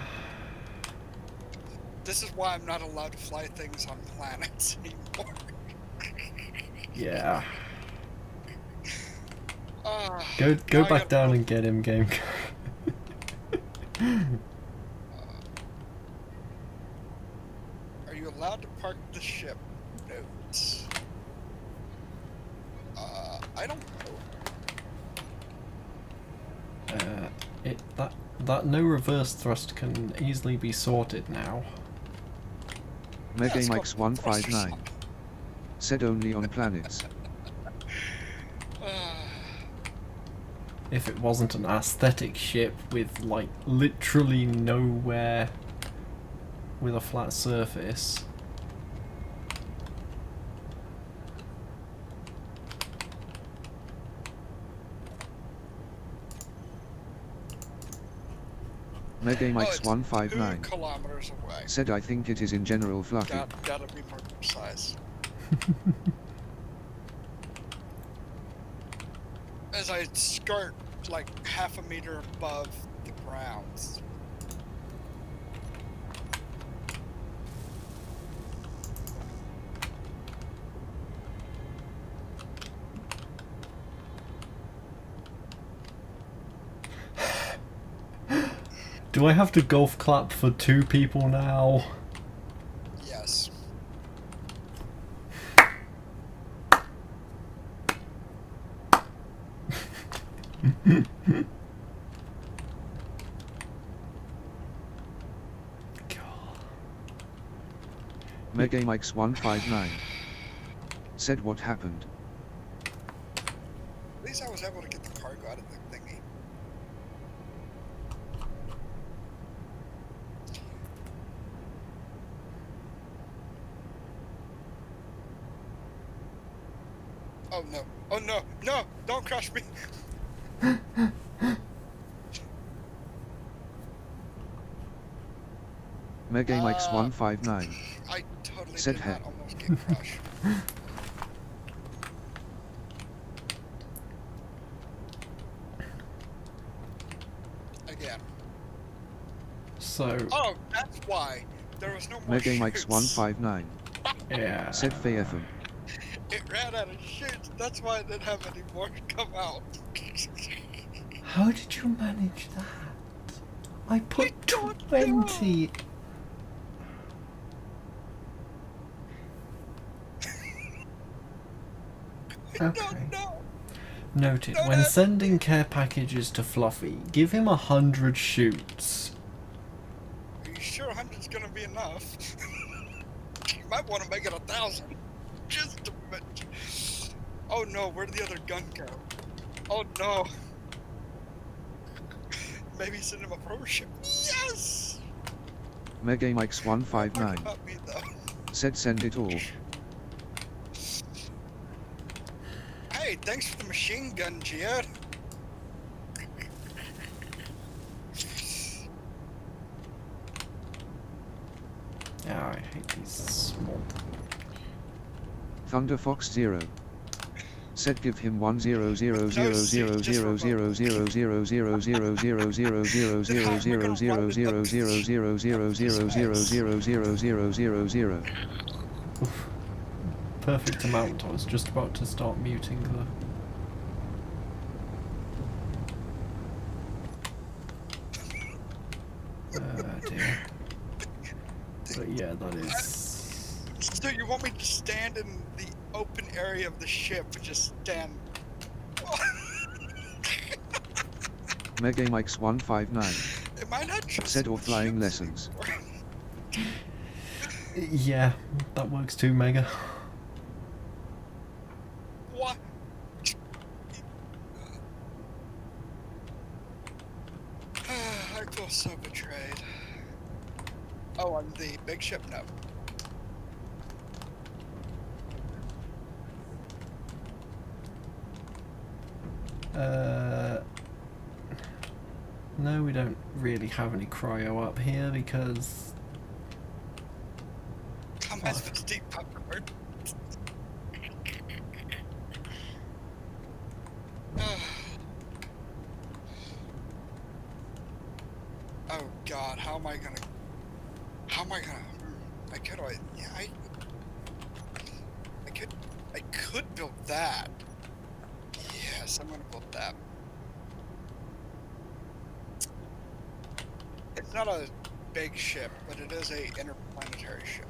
This is why I'm not allowed to fly things on planets anymore. Yeah. Now Go I back gotta down go. and get him, game. Are you allowed to park the ship? Notes. I don't know. That no reverse thrust can easily be sorted now. Yeah, it's called Megamix159. thrusters. Said only on planets. If it wasn't an aesthetic ship with like literally nowhere with a flat surface. Megamix159. 2 kilometers away. Said I think it is in general fluffy. Gotta be more precise. as I skirt like half a meter above the grounds. Do I have to golf clap for 2 people now? Yes. Megamix159 said what happened. At least I was able to get the cargo out of the thingy. Oh no. Oh no. No! Don't crush me! Megamix159 I totally Said did hey. not almost get crushed. Again. So, Oh, that's why. There was no more shoots. Megamix159 yeah. said Fayetham. It ran out of shoots. That's why I didn't have any more come out. How did you manage that? I put don't 20. I Okay. don't know. Noted, Don't when ask sending care packages to Fluffy, give him 100 shoots. Are you sure 100's gonna be enough? You might want to make it 1,000. Just a bit. Oh no, where did the other gun go? Oh no. Maybe send him a pro ship. Yes! Talking Megamix159 about me though. said send it all. Hey, thanks for the machine gun, Jihad. Yeah, I hate these small. Thunder Fox 0 said give him 10000000000000000000000000000000000000000000000000000000000000000000000000000000000000000000000000000000000000000000000000000000000000000000000000000000000000000000000000000000000000000000000000000000000000000000000000000000000000000000000000000000000000000000000000000000000000000000000000000000000000000000000000000000000000000000000000000000000000000000000000000000000000000000000000000000000000000000000 Dear. But yeah, that is... So you want me to stand in the open area of the ship and just stand? Megamix159 Am I not just said or flying ships lessons. anymore? Yeah, that works too, Mega. What? I feel so betrayed. Oh, on the big ship? No. No, we don't really have any cryo up here because... Come as with deep popcorn. Oh god, how am I gonna... I could build that. Yes, I'm gonna build that. It's not a big ship, but it is a interplanetary ship.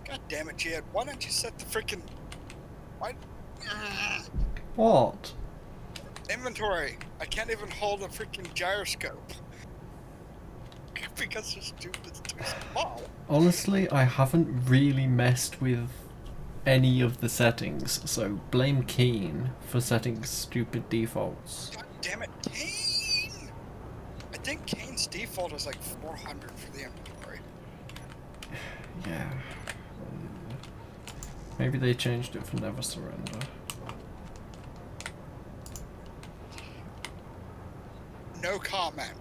God damn it, Jihad. Why don't you set the freaking... Why... What? Inventory. I can't even hold a freaking gyroscope. Because it's too small. Honestly, I haven't really messed with any of the settings, so blame Keen for setting stupid defaults. God damn it, Kane! I think Kane's default is like 400 for the inventory. Yeah. Maybe they changed it for Never Surrender. No comment.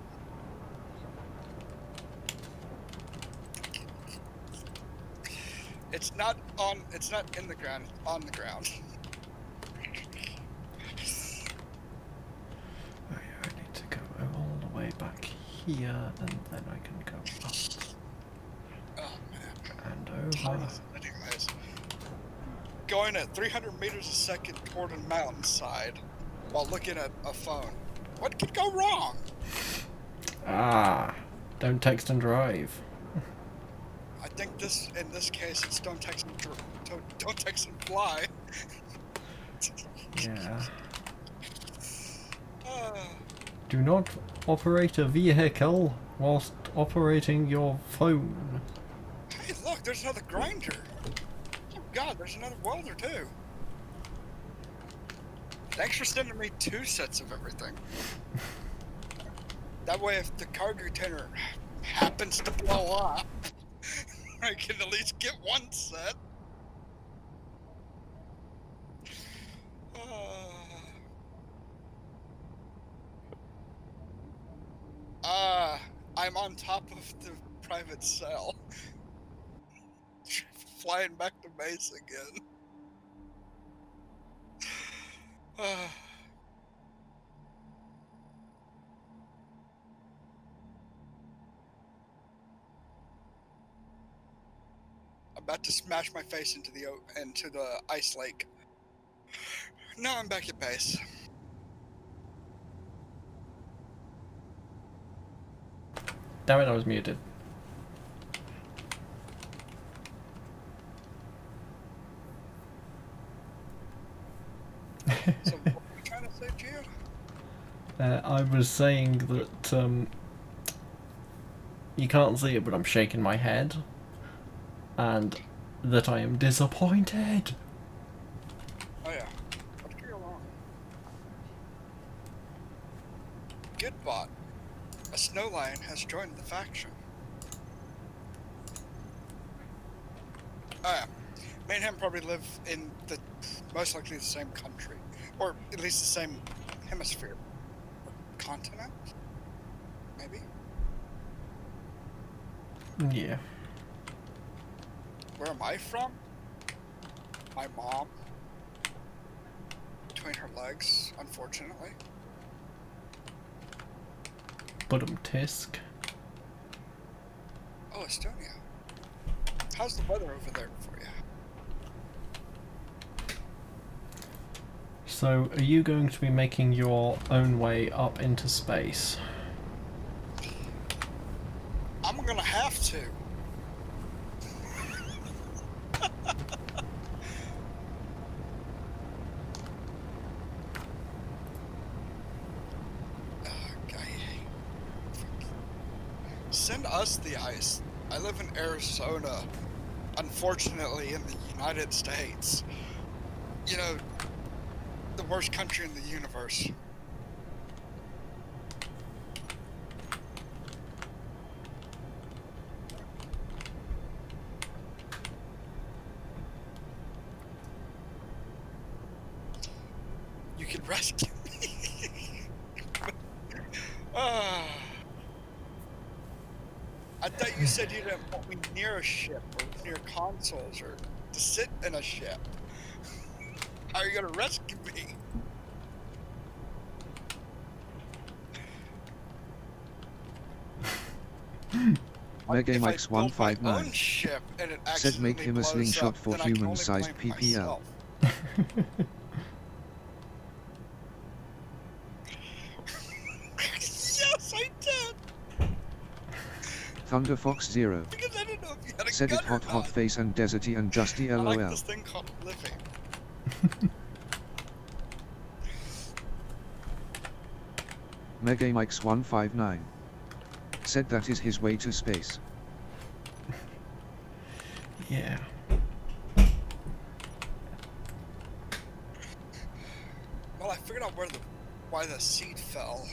It's not on. It's not in the ground. It's on the ground. Oh yeah, I need to go all the way back here, and then I can go up Oh man. and over. Anyways, going at 300 meters a second toward a mountainside while looking at a phone. What could go wrong? Ah, don't text and drive. I think in this case, it's don't text and fly. Yeah. Uh, Do not operate a vehicle whilst operating your phone. hey, look, there's another grinder. Oh God, there's another welder too. Thanks for sending me 2 sets of everything. That way, if the cargo container happens to blow up, I can at least get 1 set. I'm on top of the private cell. Flying back to base again. About to smash my face into the ice lake. Now I'm back at base. Damn it, I was muted. So what are you trying to say, Gio? I was saying that you can't see it, but I'm shaking my head, and that I am disappointed. Oh yeah. What could go wrong? Goodbot. A snow lion has joined the faction. Oh yeah. Me and him probably live in the most likely the same country. Or at least the same hemisphere. Or continent? Maybe? Yeah. Where am I from? My mom. Between her legs, unfortunately. Tisk. Oh, Estonia. How's the weather over there for you? So, are you going to be making your own way up into space? I'm gonna have to. Send us the ice. I live in Arizona, unfortunately in the United States. You know, the worst country in the universe. You can rescue me. I thought you said you didn't want me near a ship or near consoles or to sit in a ship. How are you gonna rescue me? Megamix If I built my own 159 ship and it said make him a accidentally blows slingshot up, for then I can only human-sized blame PPL. myself. Yes, I did. Thunder Fox 0 Because I didn't know if you had a said it gun or hot not. face and deserty and dusty I like LOL. this thing called living. Megamix 159 said that is his way to space. Yeah. Well, I figured out why the seed fell.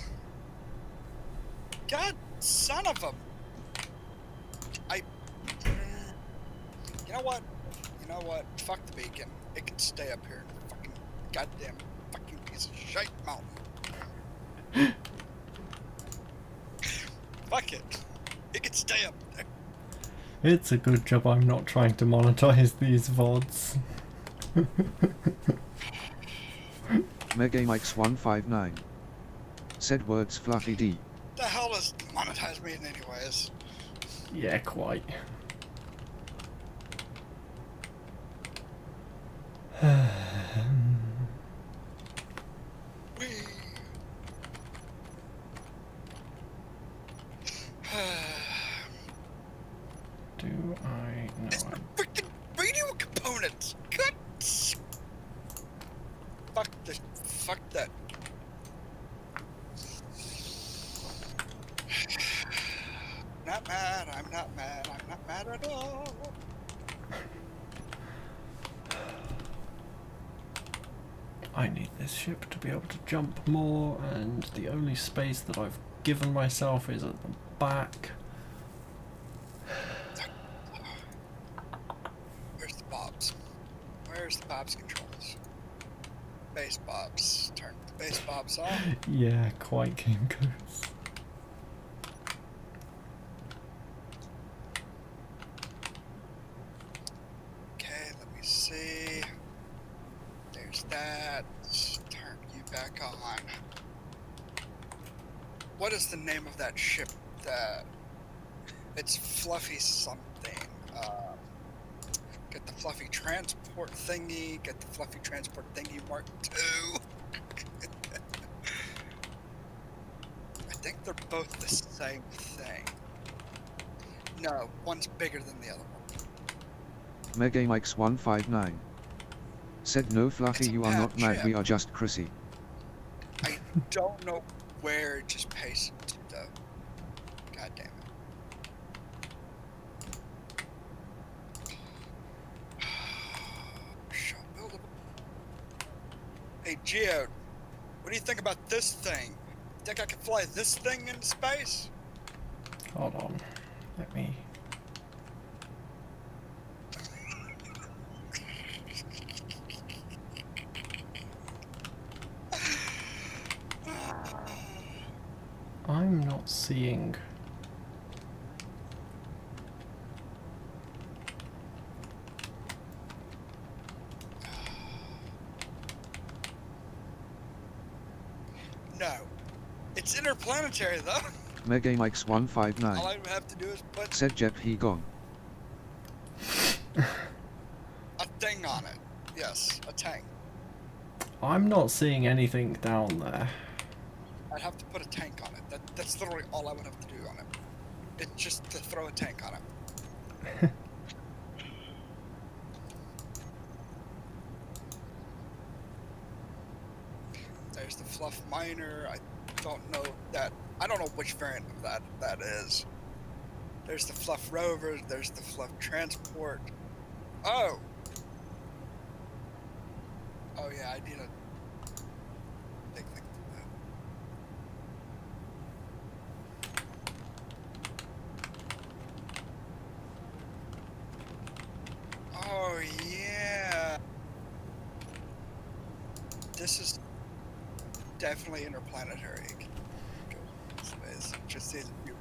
God, son of a... You know what? You know what? Fuck the beacon. It can stay up here. Fucking goddamn fucking piece of shite mountain. Fuck it. It can stay up there. It's a good job I'm not trying to monetize these VODs. Megamix159 said words Fluffy D. The hell does monetize mean anyways? Yeah, quite. Whee. Do I know? It's the freaking radio components! God! Fuck that. Not mad, I'm not mad, I'm not mad at all. I need this ship to be able to jump more, and the only space that I've given myself is at the back. Where's the bobs? Where's the bobs controls? Base bobs. Turn the base bobs on. Yeah, quite game goes. Okay, let me see. There's that. Turn you back on. What is the name of that ship? It's Fluffy something. Get the Fluffy Transport thingy. Get the Fluffy Transport thingy Mark II. I think they're both the same thing. No, one's bigger than the other one. Megamix159 said no Fluffy, It's a you are bad not mad, ship. we are just Chrissy. I don't know where it just pasted to though. God damn it. Shall build a... Hey Geode, what do you think about this thing? Think I can fly this thing into space? Hold on. Let me. I'm not seeing. No. It's interplanetary though. All Megamix159 I have to do is put said Jep he gone. a thing on it. Yes, a tank. I'm not seeing anything down there. I'd have to put a tank on it. That's literally all I would have to do on it. It's just to throw a tank on it. There's the Fluff Miner. I don't know that. I don't know which variant of that is. There's the Fluff Rover. There's the Fluff Transport. Oh. Oh yeah, I need a big thing for that. Oh yeah. This is definitely interplanetary. Space. Just needs a few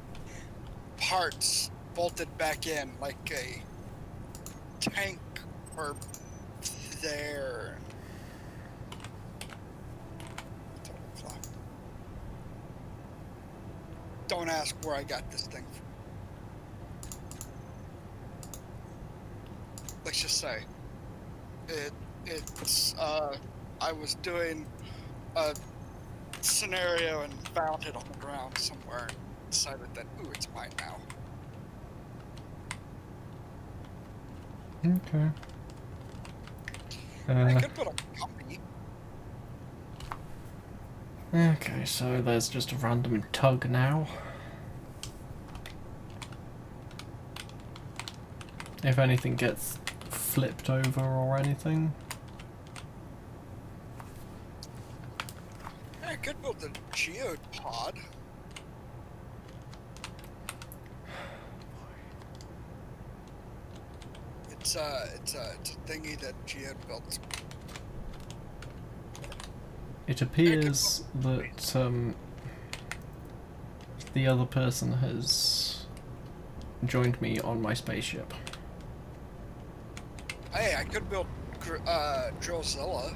parts bolted back in, like a tank or there. Don't ask where I got this thing from. Let's just say it's I was doing a scenario and found it on the ground somewhere and decided that, ooh, it's mine now. Okay. I could put a company. Okay, so there's just a random tug now. If anything gets flipped over or anything. I could build a geode pod. It's a thingy that Geode built. It appears that the other person has joined me on my spaceship. Hey, I could build Drillzilla.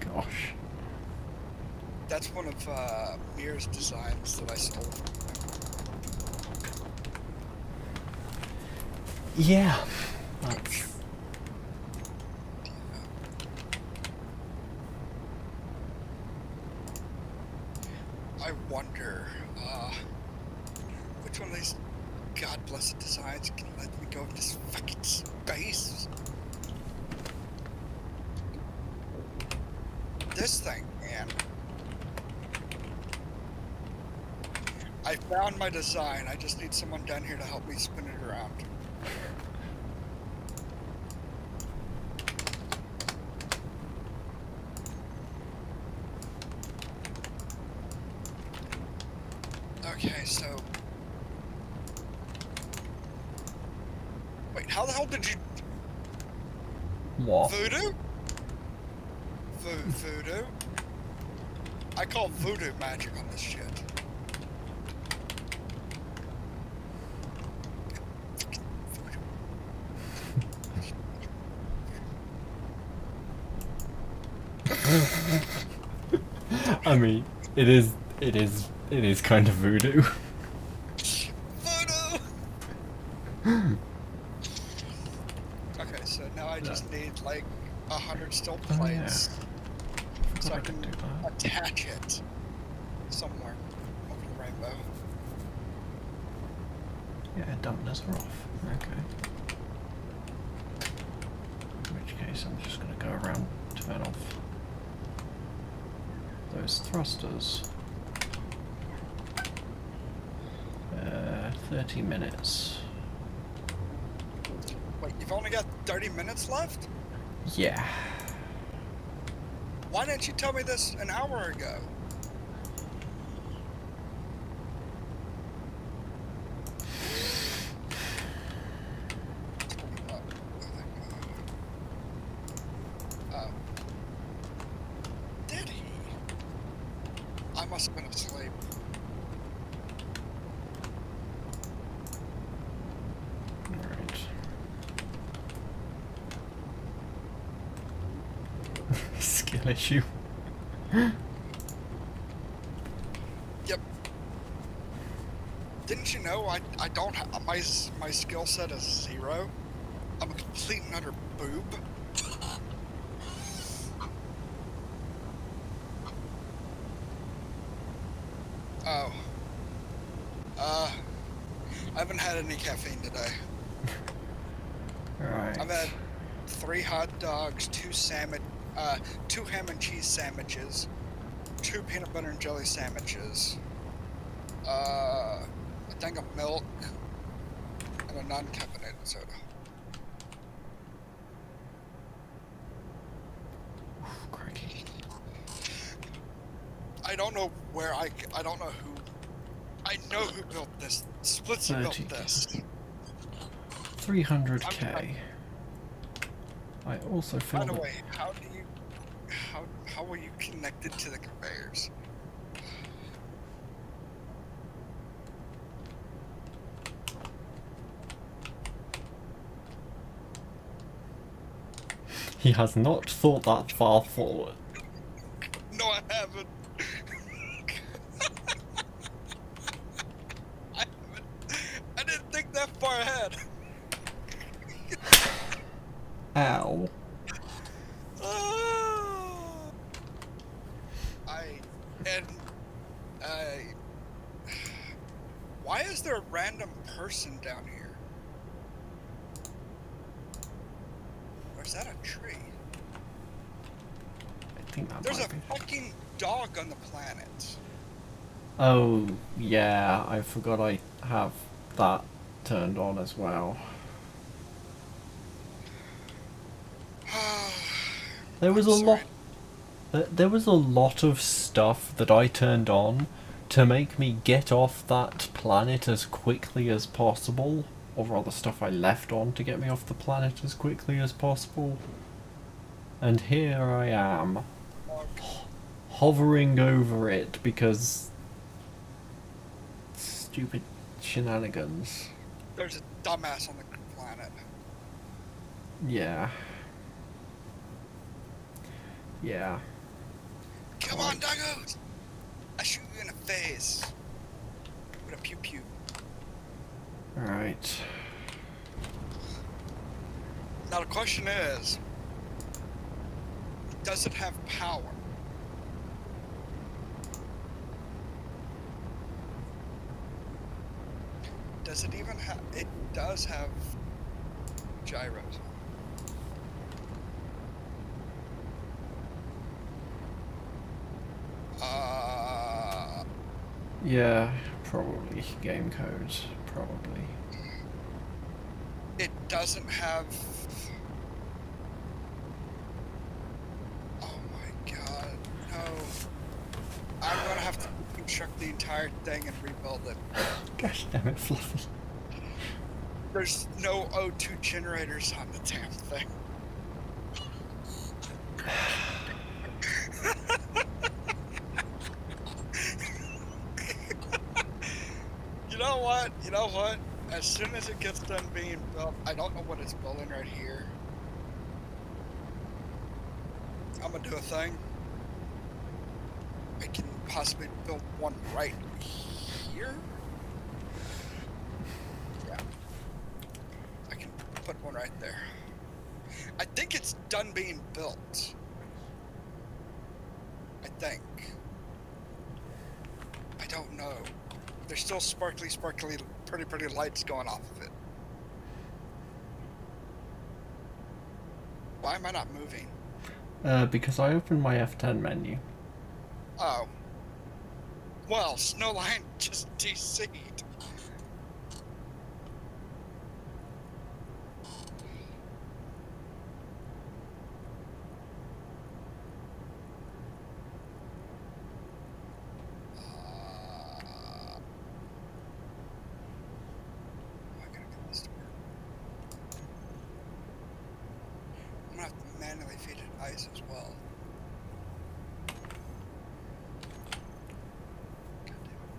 Gosh. That's one of Mir's designs that I stole from him. Yeah. That's... I wonder, which one of these god-blessed designs can let me go into this fucking space? This thing, man. I found my design. I just need someone down here to help me spin it around. Okay, so... Wait, how the hell did you... What? Voodoo? Voodoo? I call voodoo magic on this shit. I mean, it is kind of voodoo. Voodoo! Okay, so now I just need like 100 still Oh, plates. yeah. So I I can could do that. attach it somewhere over the rainbow. Yeah, dampeners are off. Okay. In which case, I'm just going to go around, turn off those thrusters. 30 minutes. Wait, you've only got 30 minutes left? Yeah. Why didn't you tell me this an hour ago? Oh. Did he? I must have been asleep. Alright. Skill issue. Yep. Didn't you know I don't have my skill set is 0? I'm a complete and utter boob. Oh. I haven't had any caffeine today. Alright. I've had 3 hot dogs, 2 ham and cheese sandwiches, 2 peanut butter and jelly sandwiches, a thing of milk, and a non-caffeinated soda. Oof, crikey. I don't know where I don't know who. I know who built this. Splitsy built 30. this. 300k. I also feel By the that way, how were you connected to the conveyors? he has not thought that far forward. No, I haven't. I didn't think that far ahead. Ow. Why is there a random person down here? Or is that a tree? I think that There's a might be. fucking dog on the planet. Oh, yeah, I forgot I have that turned on as well. There was I'm a lot. sorry. There was a lot of stuff that I turned on to make me get off that planet as quickly as possible, or rather stuff I left on to get me off the planet as quickly as possible. And here I am, hovering over it because stupid shenanigans. There's a dumbass on the planet. Yeah. Yeah. Come on, doggos! I shoot you in the face with a pew pew. Alright. Now the question is, does it have power? Does it even have? It does have gyros. Yeah, probably. Game codes, probably. It doesn't have. Oh my god, no. I'm gonna have to construct the entire thing and rebuild it. Gosh damn it, Fluffy. There's no O2 generators on the damn thing. You know what? You know what? As soon as it gets done being built, I don't know what it's building right here. I'm gonna do a thing. I can possibly build one right here. Yeah. I can put one right there. I think it's done being built. I think. I don't know. There's still sparkly, pretty lights going off of it. Why am I not moving? Because I opened my F10 menu. Oh. Well, Snowline just DC'd. I gotta get this to work. I'm gonna have to manually feed it ice as well. God damn it.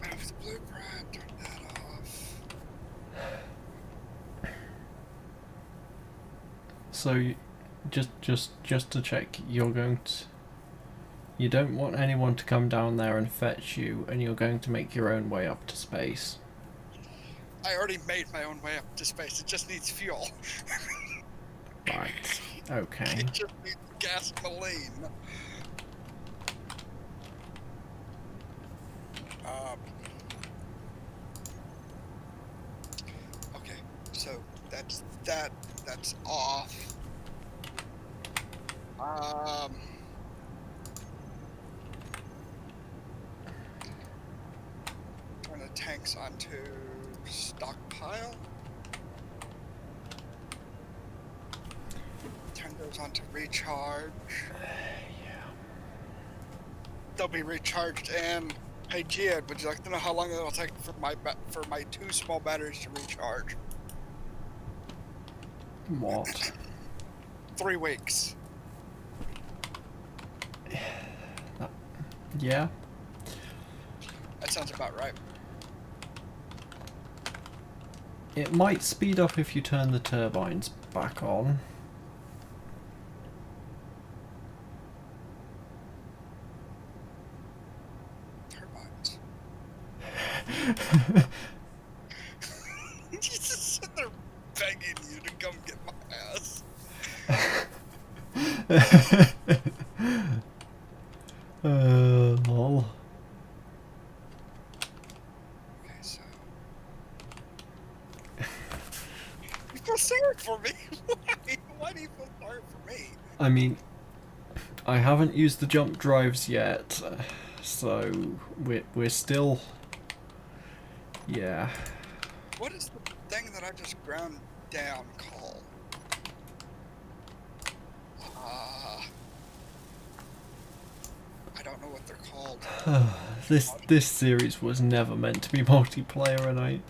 Out of the blueprint, turn that off. So, just to check, you're going to... You don't want anyone to come down there and fetch you, and you're going to make your own way up to space. I already made my own way up to space. It just needs fuel. Right. Okay. It just needs gasoline. Okay, so that's that. That's off. Turn the tanks onto stockpile. Turn those onto recharge. They'll be recharged in. Hey Gia, would you like to know how long it'll take for my two small batteries to recharge? What? 3 weeks. Yeah? That sounds about right. It might speed up if you turn the turbines back on. Turbines. He's just sitting there begging you to come get my ass. Lol. Okay, so you feel sorry for me? Why do you feel sorry for me? I mean, I haven't used the jump drives yet, so we're still... Yeah. What is the thing that I just ground down called? I don't know what they're called. This series was never meant to be multiplayer, and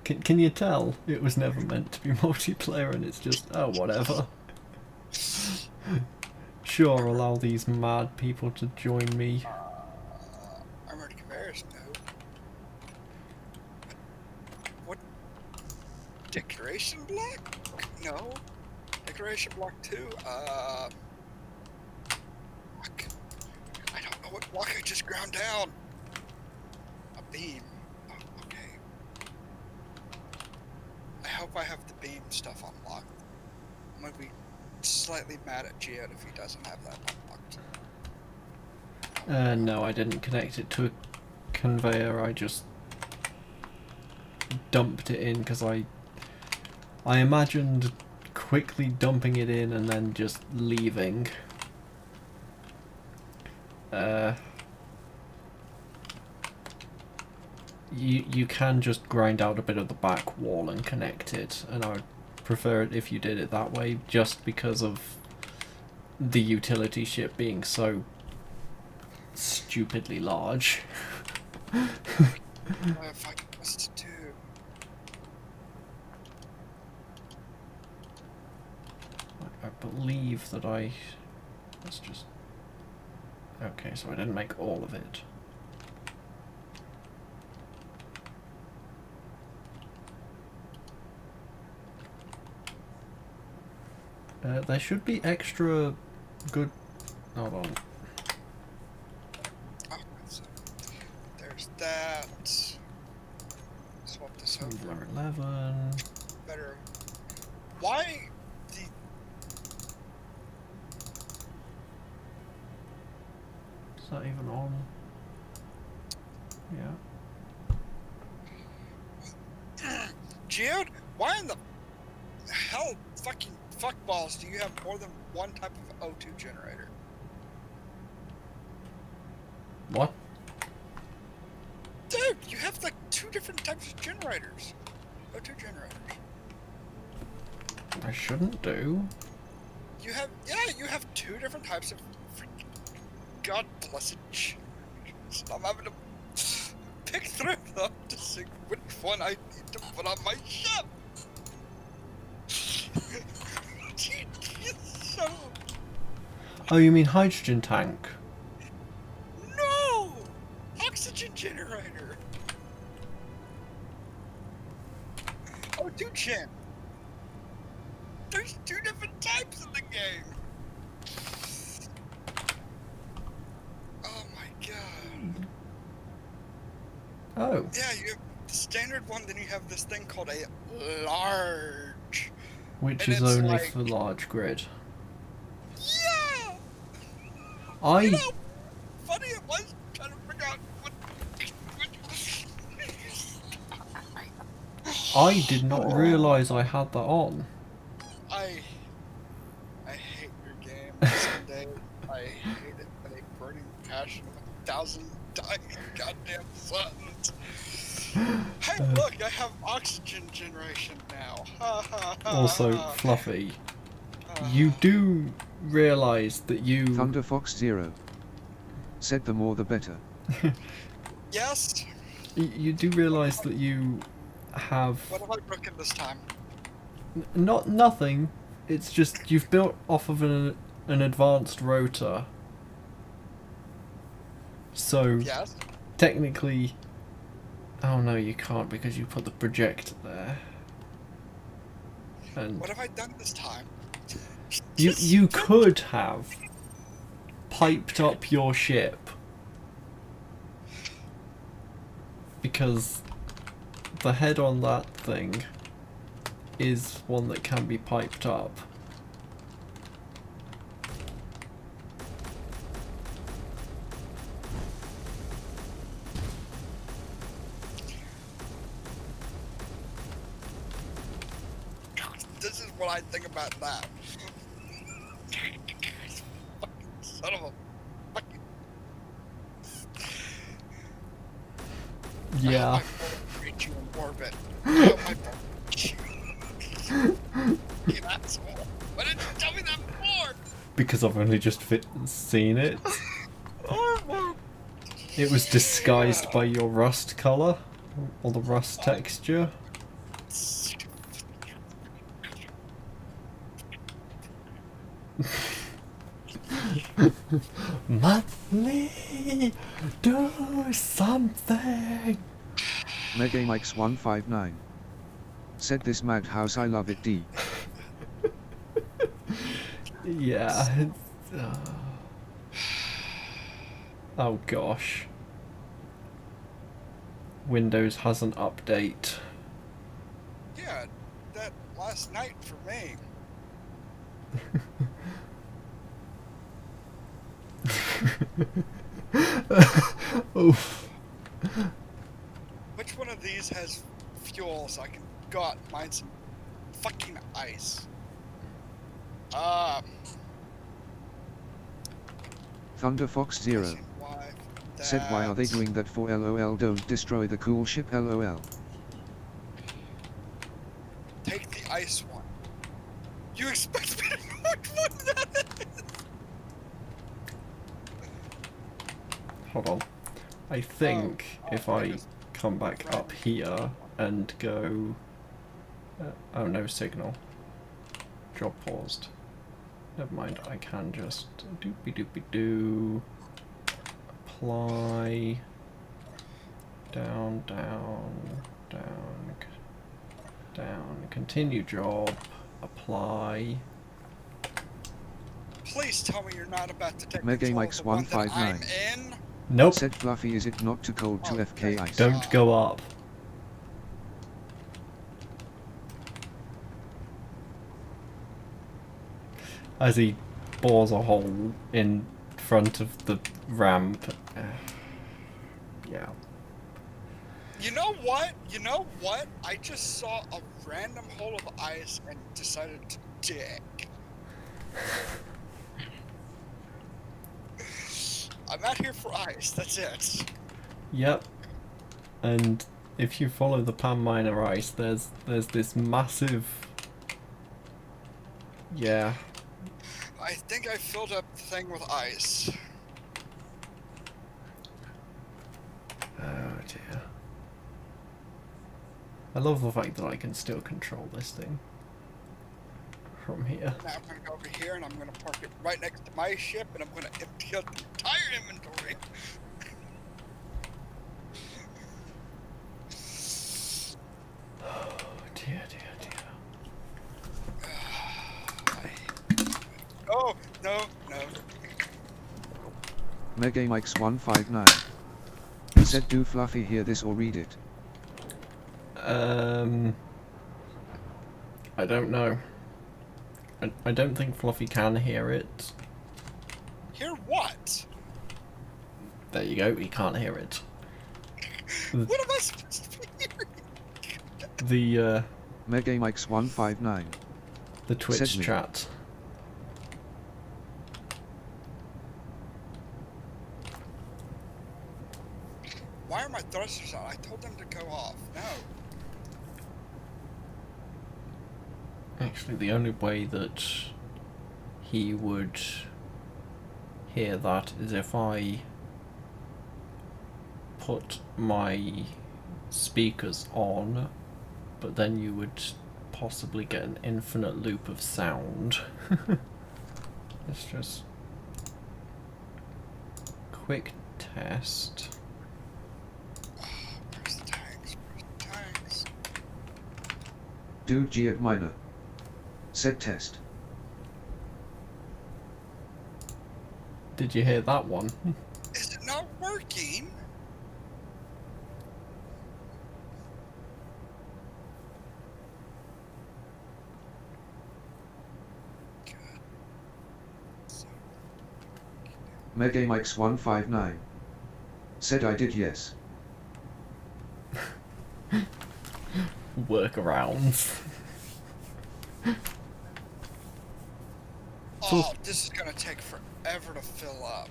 Can you tell it was never meant to be multiplayer and it's just, oh, whatever. Sure, allow these mad people to join me. Armored conveyors, no. What? Decoration block? No. Decoration block 2? Fuck. I don't know what block I just ground down. A beam. Oh, okay. I hope I have the beam stuff unlocked. I'm gonna be slightly mad at Geode if he doesn't have that unlocked. No, I didn't connect it to a conveyor, I just dumped it in because I imagined quickly dumping it in and then just leaving. You can just grind out a bit of the back wall and connect it, and I would prefer it if you did it that way, just because of the utility ship being so stupidly large. If I was to... I believe that let's just... Okay, so I didn't make all of it. There should be extra good... Hold on. Oh, so there's that. Swap this over. Number 11. Better. Why the... Is that even on? Yeah. Geode, why in the hell fucking fuckballs do you have more than one type of O2 generator? What? Dude, you have like 2 different types of generators. O2 generators. I shouldn't do. You have, yeah, you have 2 different types of freaking god blessed generators. I'm having to pick through them to see which one I need to put on my ship. You son of Oh, you mean hydrogen tank? a- No! Oxygen generator. O2 gen. There's 2 different types in the game. Oh my god. Oh. Yeah, you have the standard one, then you have this thing called a large. Which And is it's only like- for large grid. Yeah! You I know, funny it was trying to figure out what. I did not realise I had that on. I hate your game. Someday I hate it with a burning passion of 1,000 dying goddamn suns. Hey, look, I have oxygen generation now. Ha, ha, ha, Also, ha. Fluffy, you do realise that you... Thunder Fox Zero. Said the more the better. Yes. You do realise that you have... What have I broken this time? Not nothing, it's just you've built off of an advanced rotor. So, Yes. technically... Oh no, you can't because you put the projector there. And What have I done this time? you could have piped up your ship. Because the head on that thing is one that can be piped up. This is what I think about that. Fucking son of a fucking. Yeah. I hope I reach you in orbit. I hope I reach you. You asshole. Why didn't you tell me that before? Because I've only just seen it. It was disguised by your rust colour, or the rust texture. Monthly, do something. Megamix159 said this madhouse, I love it. D. Yeah. Oh gosh. Windows has an update. Yeah, that last night for me. Oof. Which one of these has fuel so I can go out and mine some fucking ice? Thunderfox 0 guessing why said, why are they that- doing that for? LOL, don't destroy the cool ship. LOL. Take the ice one. You expect me to know which one that is? Hold on. I think if I come back up here and go... oh, no signal. Job paused. Never mind, I can just doopy doopy doo. Apply. Down, down, down, down. Continue job. Apply. Please tell me you're not about to take Megamix control of the one that I'm 159 in. Nope. said, Fluffy, is it not too cold to Oh, FK ice? Don't go up. As he bores a hole in front of the ramp. Yeah. You know what? You know what? I just saw a random hole of ice and decided to dig. I'm out here for ice, that's it. Yep. And if you follow the Pan Miner ice, there's this massive... Yeah. I think I filled up the thing with ice. Oh dear. I love the fact that I can still control this thing from here. Now I'm gonna go over here and I'm gonna park it right next to my ship and I'm gonna empty out the entire inventory. Oh dear, dear, dear. Oh, no, no. Megamix159 said, do Fluffy hear this or read it? I don't know. I don't think Fluffy can hear it. Hear what? There you go, he can't hear it. What am I supposed to be hearing? The Megamix159 Twitch Said me. chat. Why are my thrusters on? I told them to go off. No. Actually, the only way that he would hear that is if I put my speakers on, but then you would possibly get an infinite loop of sound. Let's just quick test. Where's the tanks? Where's the tanks? Dude G at Miner said, test. Did you hear that one? Is it not working? God. So, Megamix159 said, I did, yes. Workarounds. oh, this is gonna take forever to fill up.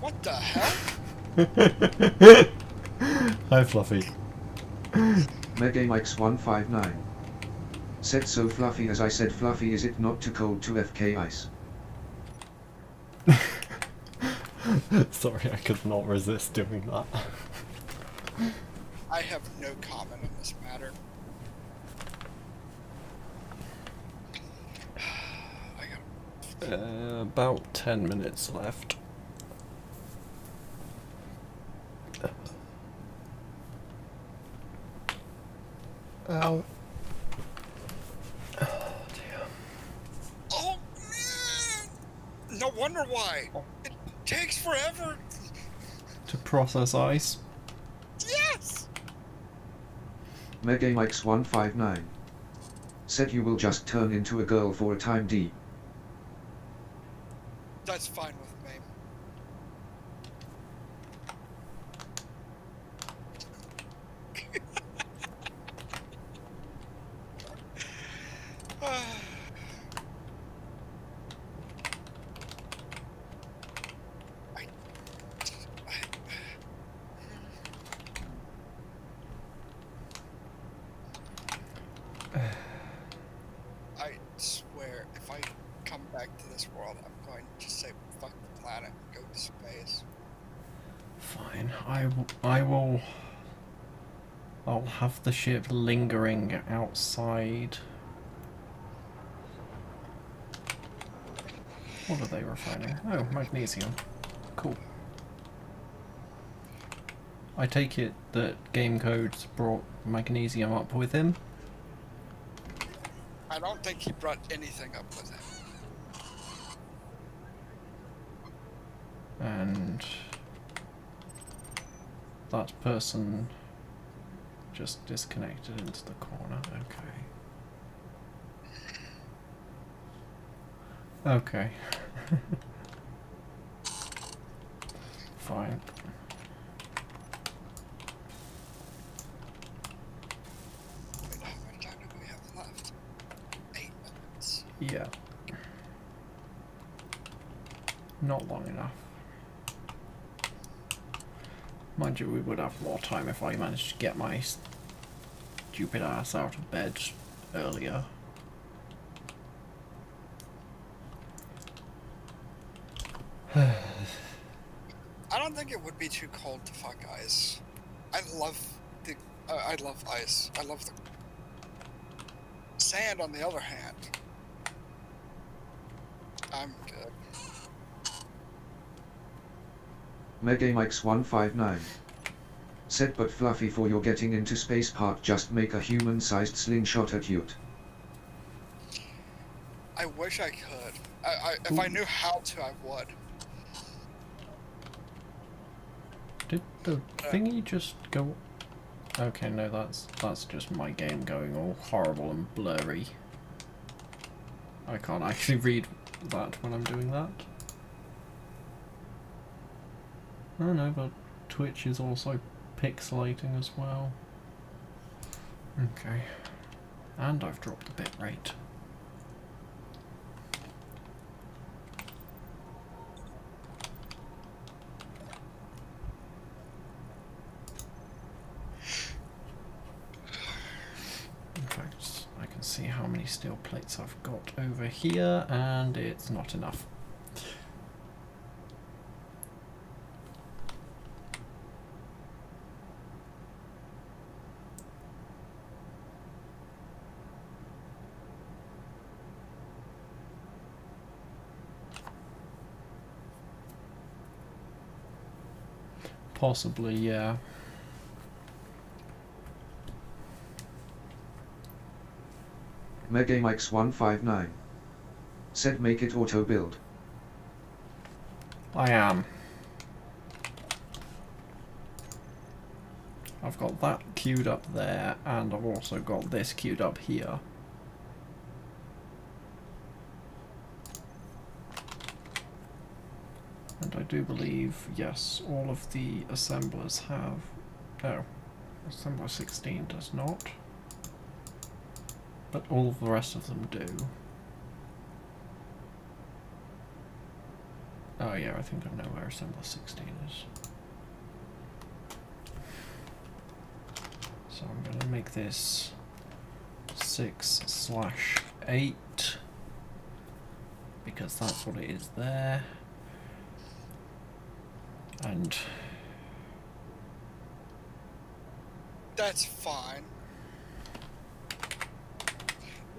What the hell? Hi, Fluffy. Megamix159. Said so fluffy as I said fluffy, is it not too cold to FK ice? Sorry, I could not resist doing that. I have no comment on this matter. I got About 10 minutes left. Ow. Oh man! No wonder why. It takes forever. To process ice. Yes. Megamix159. Said you will just turn into a girl for a time D. That's fine with me. I swear, if I come back to this world, I'm going to just say fuck the planet and go to space. Fine. I'll have the ship lingering outside. What are they refining? Oh, magnesium. Cool. I take it that Game Codes brought magnesium up with him? I don't think he brought anything up with him. And that person just disconnected into the corner. Okay. Okay. Fine. Wait, how much time do we have left? 8 minutes. Yeah. Not long enough. Mind you, we would have more time if I managed to get my stupid ass out of bed earlier. I don't think it would be too cold to fuck ice. I love ice. I love the sand. On the other hand, I'm good. Megamix159. Said but fluffy for your getting into space part, just make a human-sized slingshot at Ute. I wish I could. If I knew how to, I would. Did the thingy just go? Okay, no, that's just my game going all horrible and blurry. I can't actually read that when I'm doing that. Oh no, but Twitch is also pixelating as well. Okay. And I've dropped the bitrate. In fact, I can see how many steel plates I've got over here, and it's not enough. Possibly, yeah. Megamix159. Said make it auto build. I am. I've got that queued up there, and I've also got this queued up here. And I do believe, yes, all of the assemblers have... No, assembler 16 does not. But all of the rest of them do. Oh yeah, I think I know where assembler 16 is. So I'm going to make this 6/8 because that's what it is there. And That's fine.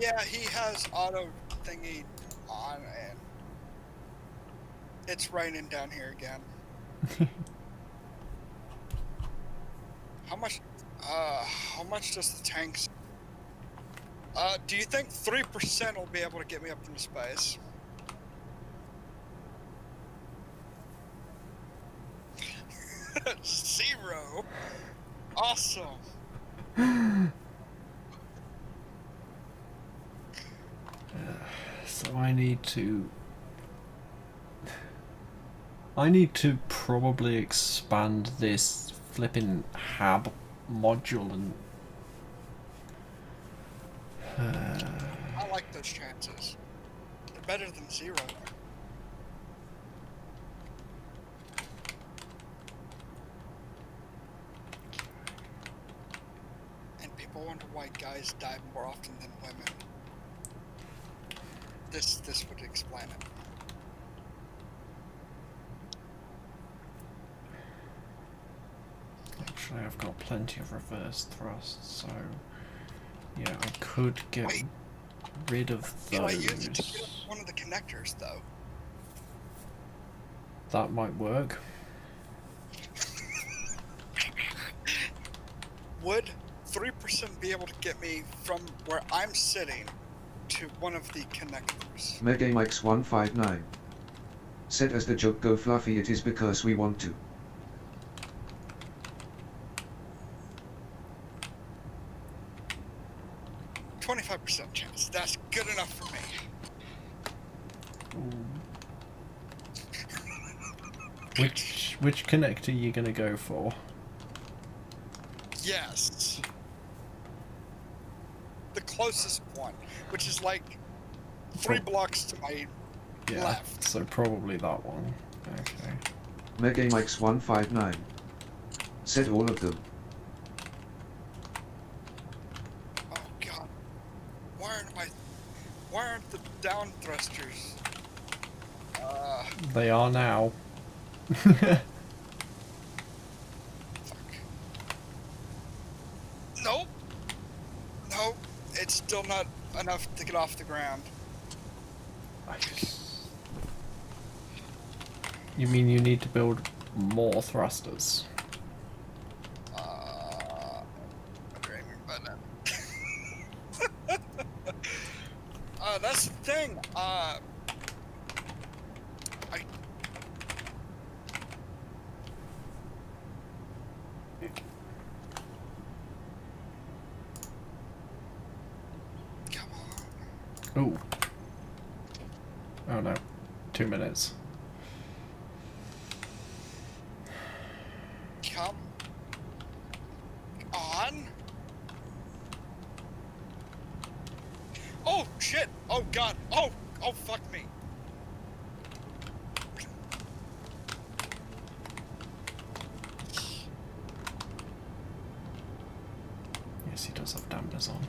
Yeah, he has auto thingy on, and it's raining down here again. How much does the tanks? Do you think 3% will be able to get me up into space? Zero. Awesome. so I need to probably expand this flipping hab module and I like those chances. They're better than zero. And people wonder why guys die more often than women. This would explain it. actually I've got plenty of reverse thrust, so yeah, I could get Wait. rid of Can I use it to get those. up one of the connectors, though? That might work. Would 3% be able to get me from where I'm sitting to one of the connectors? Megamix159 said, as the joke go Fluffy, it is because we want to. 25% chance. That's good enough for me. Which connector are you gonna go for? Yes. The closest one, which is like 3 blocks to my Yeah, left. so probably that one. Okay. Megamix159 said all of them. Oh god. Why aren't the down thrusters? They are now. Fuck. Nope. Nope. It's still not enough to get off the ground. You mean you need to build more thrusters? Dreaming about that. That's the thing. Come on. Ooh. Oh no. 2 minutes. Come on. Oh shit. Oh god. Oh fuck me. Yes, he does have dampers on.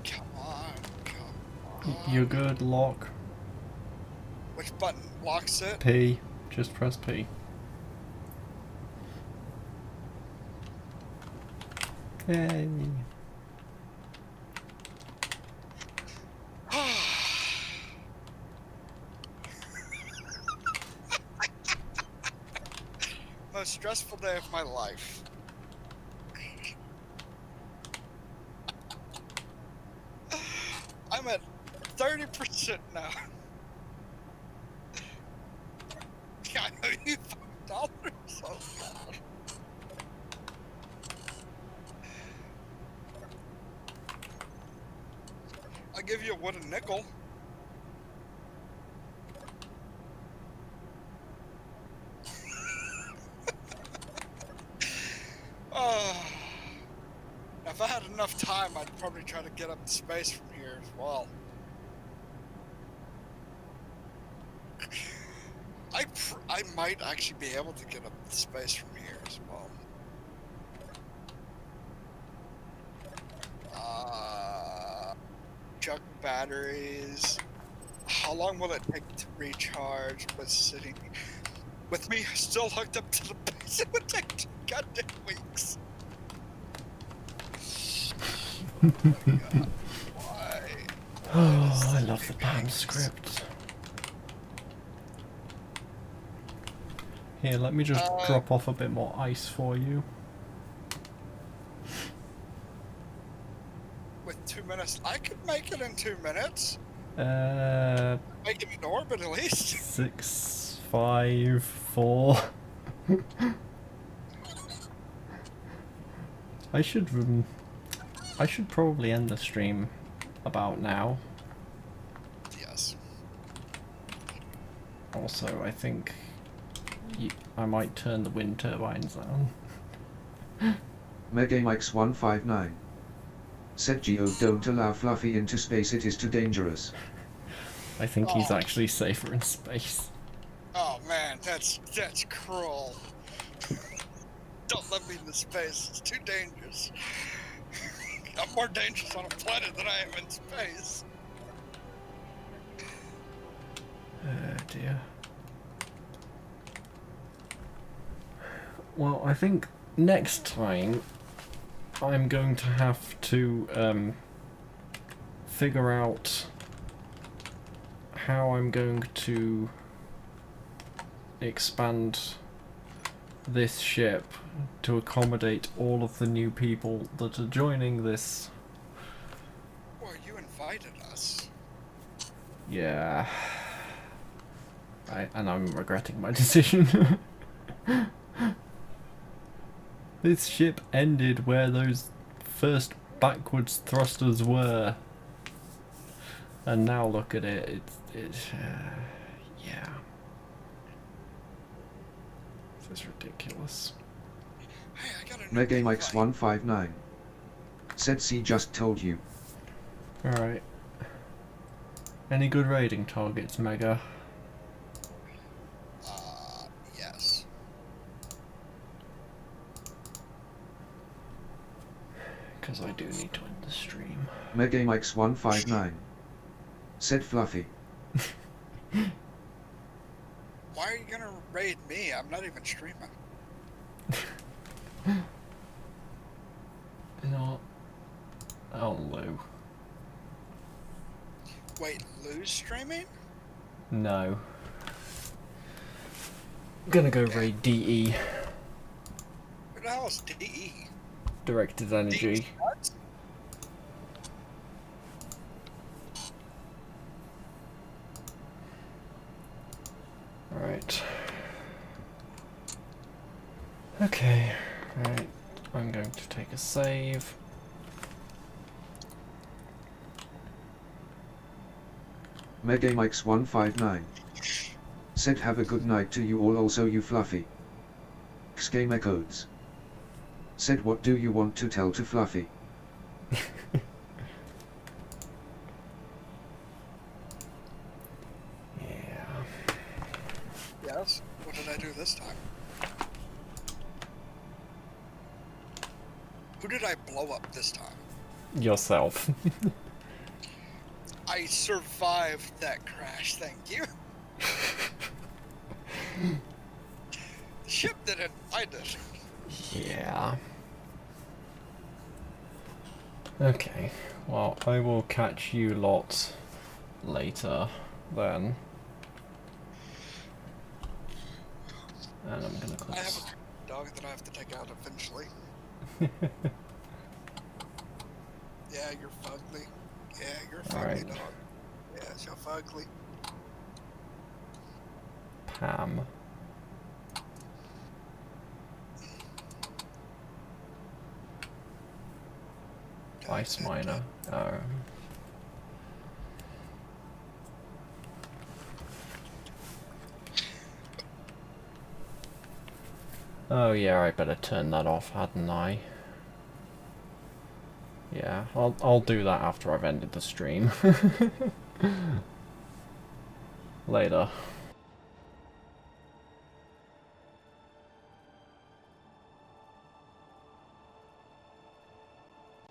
Come on. You're good, lock. Which button locks it? P. Just press P. Yay. Most stressful day of my life. I'm at 30% now. Yeah, I know you $5. Oh god. I'll give you a wooden nickel. probably try to get up to space from here as well. I might actually be able to get up to space from here as well. Chuck batteries. How long will it take to recharge? But sitting with me still hooked up to the base, it would take 2 goddamn weeks. Oh my God. Why? Oh, I love the PAM script. Here, let me just drop off a bit more ice for you. With 2 minutes, I could make it in 2 minutes. Uh, Make it in orbit at least. 6, 5, 4. I should probably end the stream about now. Yes. Also, I think I might turn the wind turbines on. Megamix159. Said Geo, don't allow Fluffy into space, it is too dangerous. I think he's actually safer in space. Oh man, that's cruel. Don't let me into space. It's too dangerous. I'm more dangerous on a planet than I am in space. Oh dear. Well, I think next time I'm going to have to figure out how I'm going to expand this ship to accommodate all of the new people that are joining this. Well, you invited us. Yeah. And I'm regretting my decision. This ship ended where those first backwards thrusters were. And now look at it, yeah. This is ridiculous. Hey, I got a new invite. Megamix159. Said C just told you. Alright. Any good raiding targets, Mega? Yes. Because I do need to end the stream. Megamix159. Said Fluffy. Why are you gonna raid me? I'm not even streaming. You know what? Oh, Lou. Wait, Lou's streaming? No. I'm gonna go raid DE. Who the hell is DE? Directed Energy. What? Alright. Okay. Right. I'm going to take a save. Megamix159. Said have a good night to you all, also you Fluffy. Xgame echoes. Said what do you want to tell to Fluffy? Yeah. Yes. What did I do this time? Who did I blow up this time? Yourself. I survived that crash, thank you. The ship didn't, I did. Yeah. Okay. Well, I will catch you lot later then. And I'm gonna I have close. a dog that I have to take out eventually. Yeah, you're fugly. Yeah, you're a fugly Alright. dog. Yes, you're fugly. Pam. Ice Miner. Oh yeah, I better turn that off, hadn't I? Yeah, I'll do that after I've ended the stream. Later.